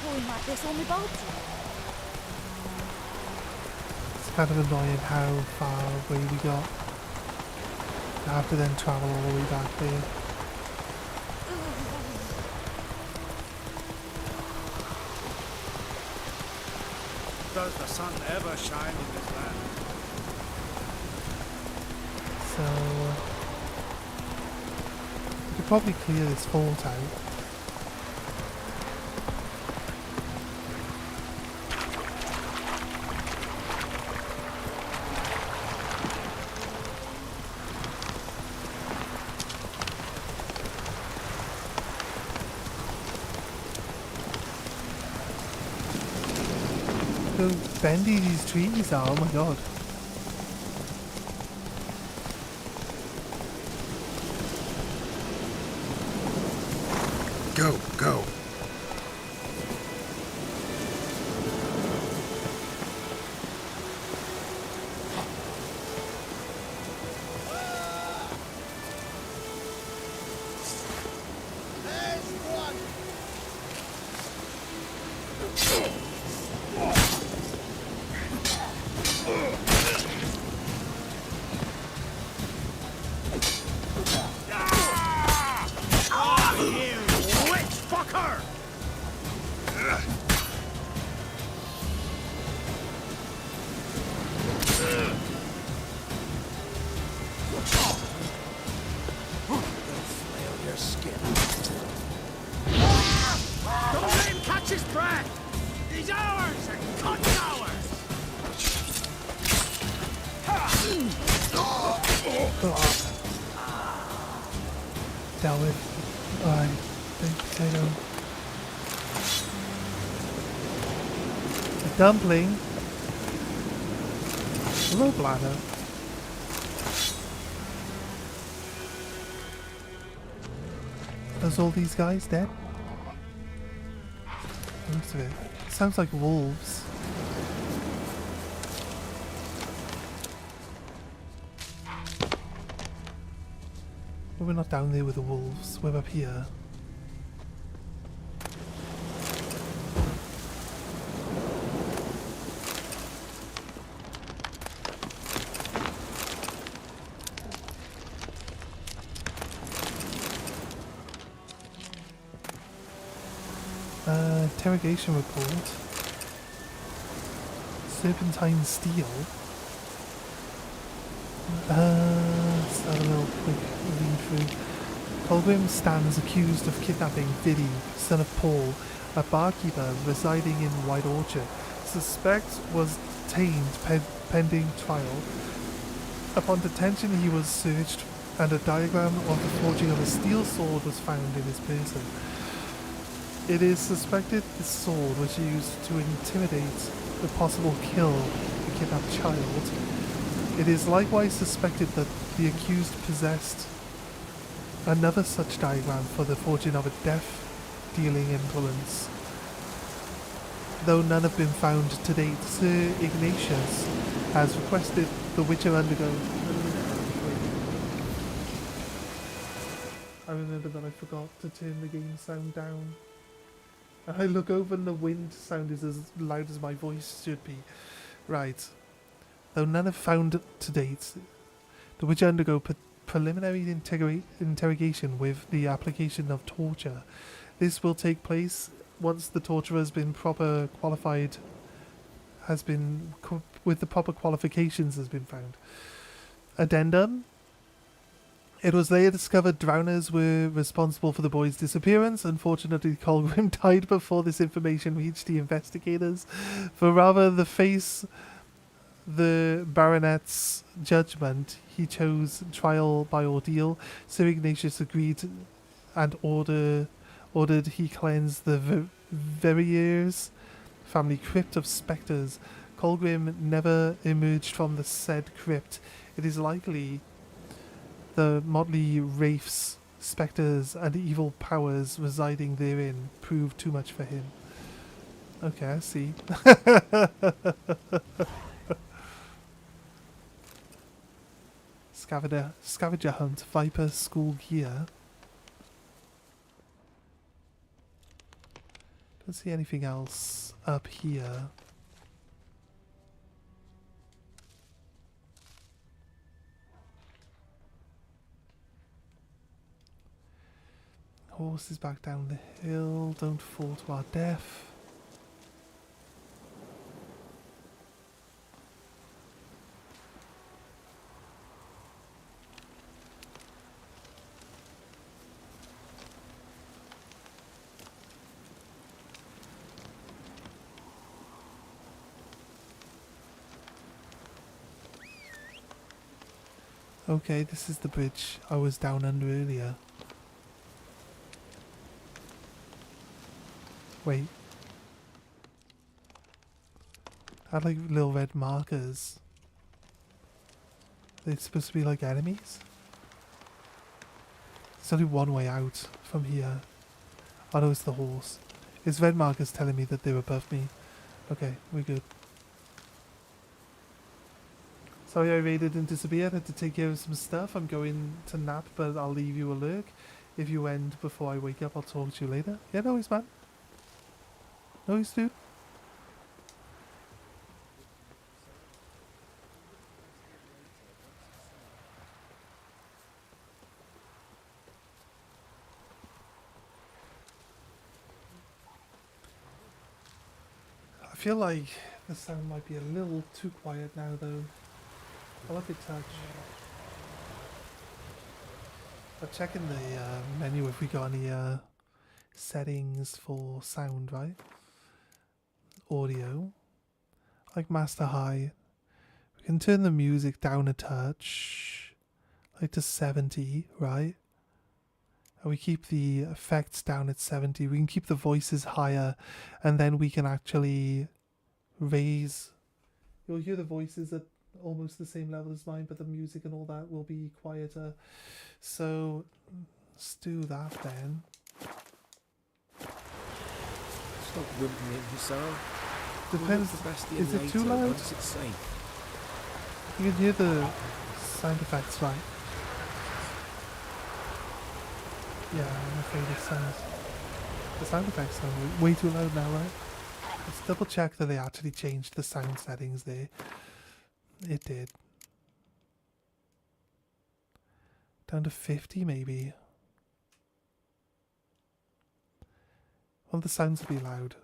Pouring like this on the boat. It's kind of annoying how far away we got. I have to then travel all the way back there. Does the sun ever shine in this land? So we could probably clear this fort out. How bendy these trees are, oh my god. Go, go. Dealt with by the potato. A dumpling. Hello, bladder. Are all these guys dead? Most of it. Sounds like wolves. But we're not down there with the wolves. We're up here. Interrogation report. Serpentine steel. Let's have a little quick read through. Colgrim stands accused of kidnapping Viddy, son of Paul, a barkeeper residing in White Orchard. Suspect was detained pending trial. Upon detention, he was searched, and a diagram of the forging of a steel sword was found in his person. It is suspected this sword was used to intimidate the possible kill of the kidnapped child. It is likewise suspected that the accused possessed another such diagram for the fortune of a death-dealing influence. Though none have been found to date, Sir Ignatius has requested the Witcher undergo... I remember that I forgot to turn the game sound down. And I look over and the wind sound is as loud as my voice should be. Right. Though none have found to date, the Witcher undergo preliminary interrogation with the application of torture. This will take place once the torturer has been with the proper qualifications has been found. Addendum. It was later discovered drowners were responsible for the boy's disappearance. Unfortunately, Colgrim died before this information reached the investigators. For rather the face the baronet's judgment, he chose trial by ordeal. Sir Ignatius agreed and ordered he cleanse the Verriers family crypt of spectres. Colgrim never emerged from the said crypt. It is likely the motley wraiths, spectres, and evil powers residing therein proved too much for him. Okay, I see. Scavenger hunt, Viper school gear. Don't see anything else up here. Horses back down the hill, don't fall to our death. Okay, this is the bridge I was down under earlier. Wait. I had like little red markers. They're supposed to be like enemies? There's only one way out from here. Oh no, it's the horse. It's red markers telling me that they're above me. Okay, we're good. Sorry I raided and disappeared. Had to take care of some stuff. I'm going to nap, but I'll leave you a lurk. If you end before I wake up, I'll talk to you later. Yeah, no worries, man. No worries, dude. I feel like the sound might be a little too quiet now, though. I'll have to touch. I'll check in the menu if we got any settings for sound, right? Audio. Like master high. We can turn the music down a touch. Like to 70, right? And we keep the effects down at 70. We can keep the voices higher, and then we can actually raise. You'll hear the voices at almost the same level as mine, but the music and all that will be quieter. So let's do that then. Stop whimpering, Hussar. Depends. Is it too loud? Once it's safe. You can hear the sound effects, right? Yeah, I'm afraid it sounds. The sound effects sound way too loud now, right? Let's double check that they actually changed the sound settings there. It did. Down to 50 maybe. Well, the sounds will be loud.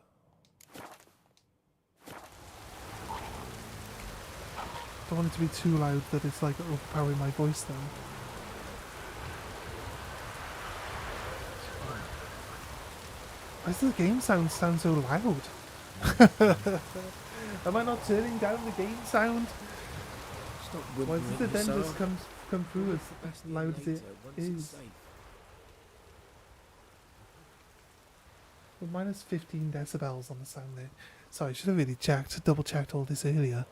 Don't want it to be too loud that it's like overpowering my voice though. Why does the game sound so loud? Am I not turning down the game sound? Why does it then just come through as loud as it is? Well, minus 15 decibels on the sound there. Sorry, I should have really double checked all this earlier.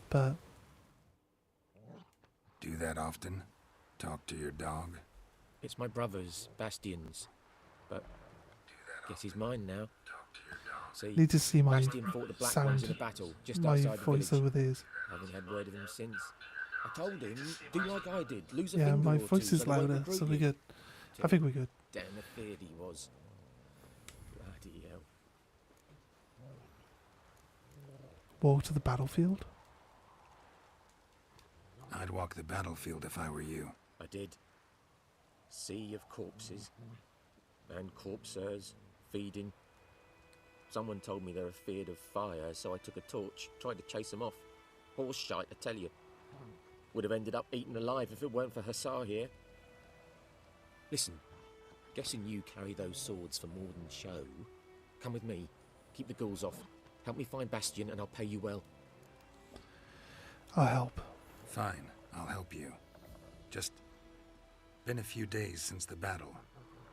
But Do that often? Talk to your dog? It's my brother's, Bastion's. But guess he's mine now. See, Need to see my Bastion fought the Black Ones in a sound, battle just my outside the voice village. over theirs. I haven't had word of him since. I told him, do like I did, lose a Yeah, finger my or voice two is so they won't louder, recruit so we're you. good. I think we're good. Damn afeard he was. Bloody hell. Walk to the battlefield? I'd walk the battlefield if I were you. I did. Sea of corpses. And corpsers, feeding. Someone told me they were feared of fire, so I took a torch, tried to chase them off. Horse shite, I tell you. Would have ended up eaten alive if it weren't for Hussar here. Listen, guessing you carry those swords for more than show. Come with me, keep the ghouls off. Help me find Bastion and I'll pay you well. I'll help. Fine, I'll help you. Just been a few days since the battle.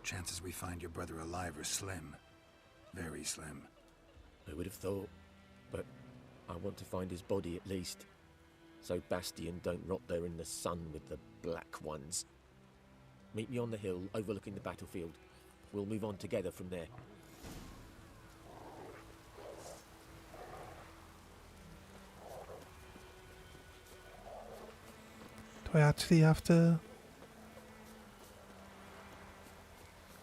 Chances we find your brother alive are slim. Very slim. I would have thought, but I want to find his body at least. So Bastion don't rot there in the sun with the Black Ones. Meet me on the hill overlooking the battlefield. We'll move on together from there. Do I actually have to...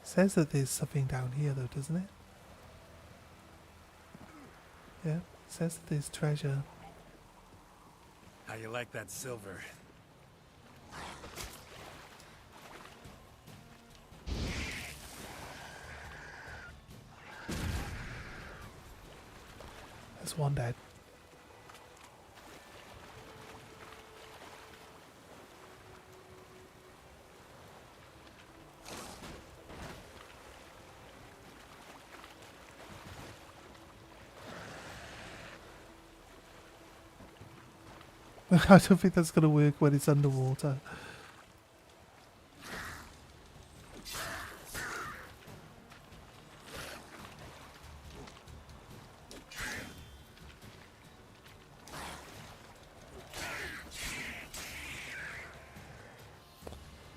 It says that there's something down here though, doesn't it? Yeah, it says that there's treasure. How you like that silver? There's one dead. I don't think that's going to work when it's underwater.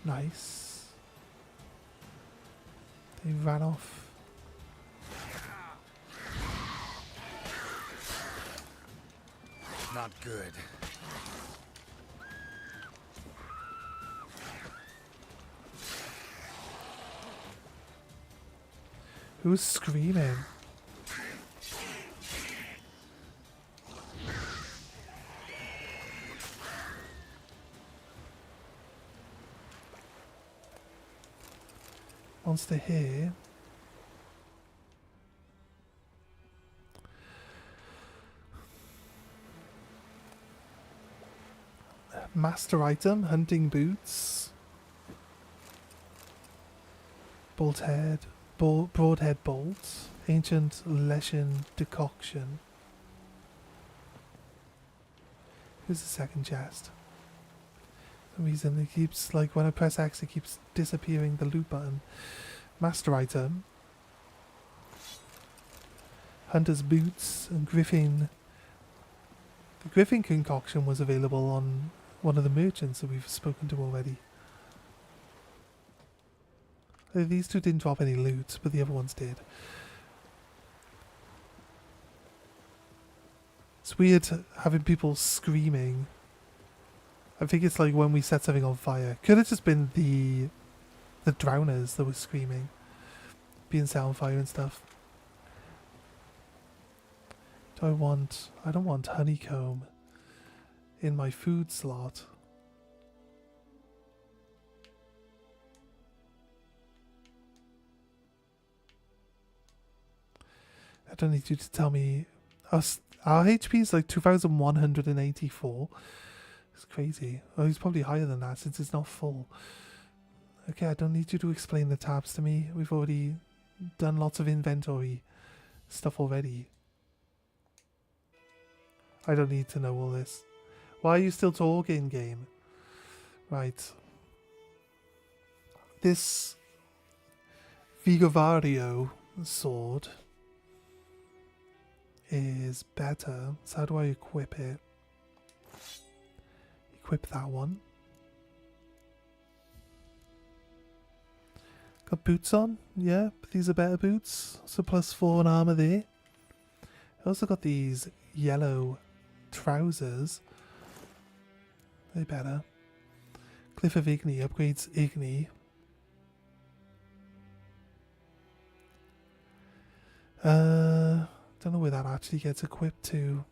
Nice. They ran off. Not good. Who's screaming? Monster here. Master item, hunting boots. Broadhead bolt. Ancient Leshen decoction. Here's the second chest. For some reason it keeps, like when I press X it keeps disappearing the loot button. Master item. Hunter's boots and Griffin. The Griffin concoction was available on one of the merchants that we've spoken to already. These two didn't drop any loot, but the other ones did. It's weird having people screaming. I think it's like when we set something on fire. Could have just been the drowners that were screaming, being set on fire and stuff. I don't want honeycomb in my food slot. I don't need you to tell me. Our HP is like 2,184. It's crazy. Oh, it's probably higher than that since it's not full. Okay, I don't need you to explain the tabs to me. We've already done lots of inventory stuff already. I don't need to know all this. Why are you still talking, game? Right. This Vigavario sword is better. So how do I equip it? Equip that one. Got boots on, yeah, but these are better boots. So +4 in armor there. I also got these yellow trousers. They better. Cliff of Igni upgrades Igni. Don't know where that actually gets equipped to.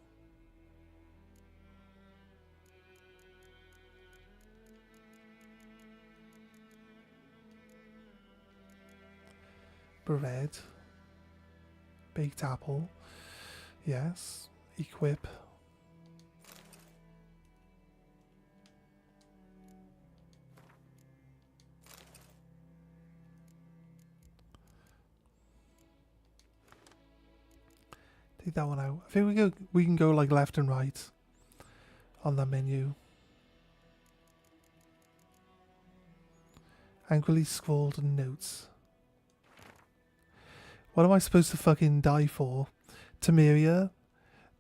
Bread. Baked apple. Yes. Equip. Take that one out. I think we can go like left and right on that menu. Angrily scrawled notes. What am I supposed to fucking die for? Temeria?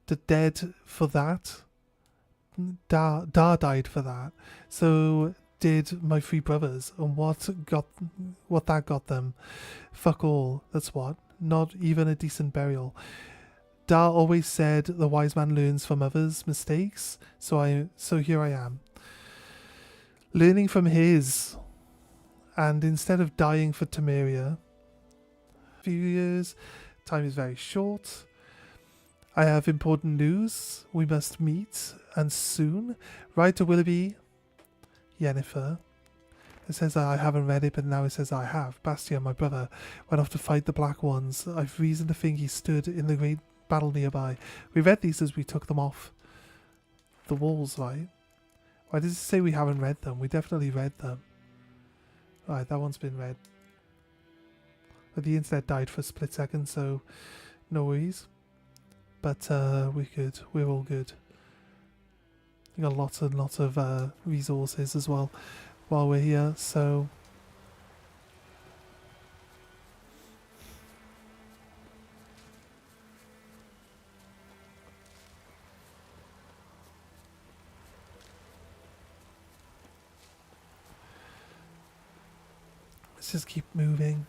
The dead for that? Dar died for that. So did my 3 brothers. And what that got them? Fuck all. That's what. Not even a decent burial. Dar always said the wise man learns from others' mistakes. So here I am. Learning from his. And instead of dying for Temeria, few years, time is very short. I have important news. We must meet, and soon. Write to Willoughby, Yennefer. It says I haven't read it, but now it says I have. Bastian, my brother, went off to fight the Black Ones. I've reason to think he stood in the great battle nearby. We read these as we took them off the walls, right? Why does it say we haven't read them? We definitely read them. Right, that one's been read. But the internet died for a split second, so no worries. But we're good. We're all good. We got lots and lots of resources as well while we're here, so let's just keep moving.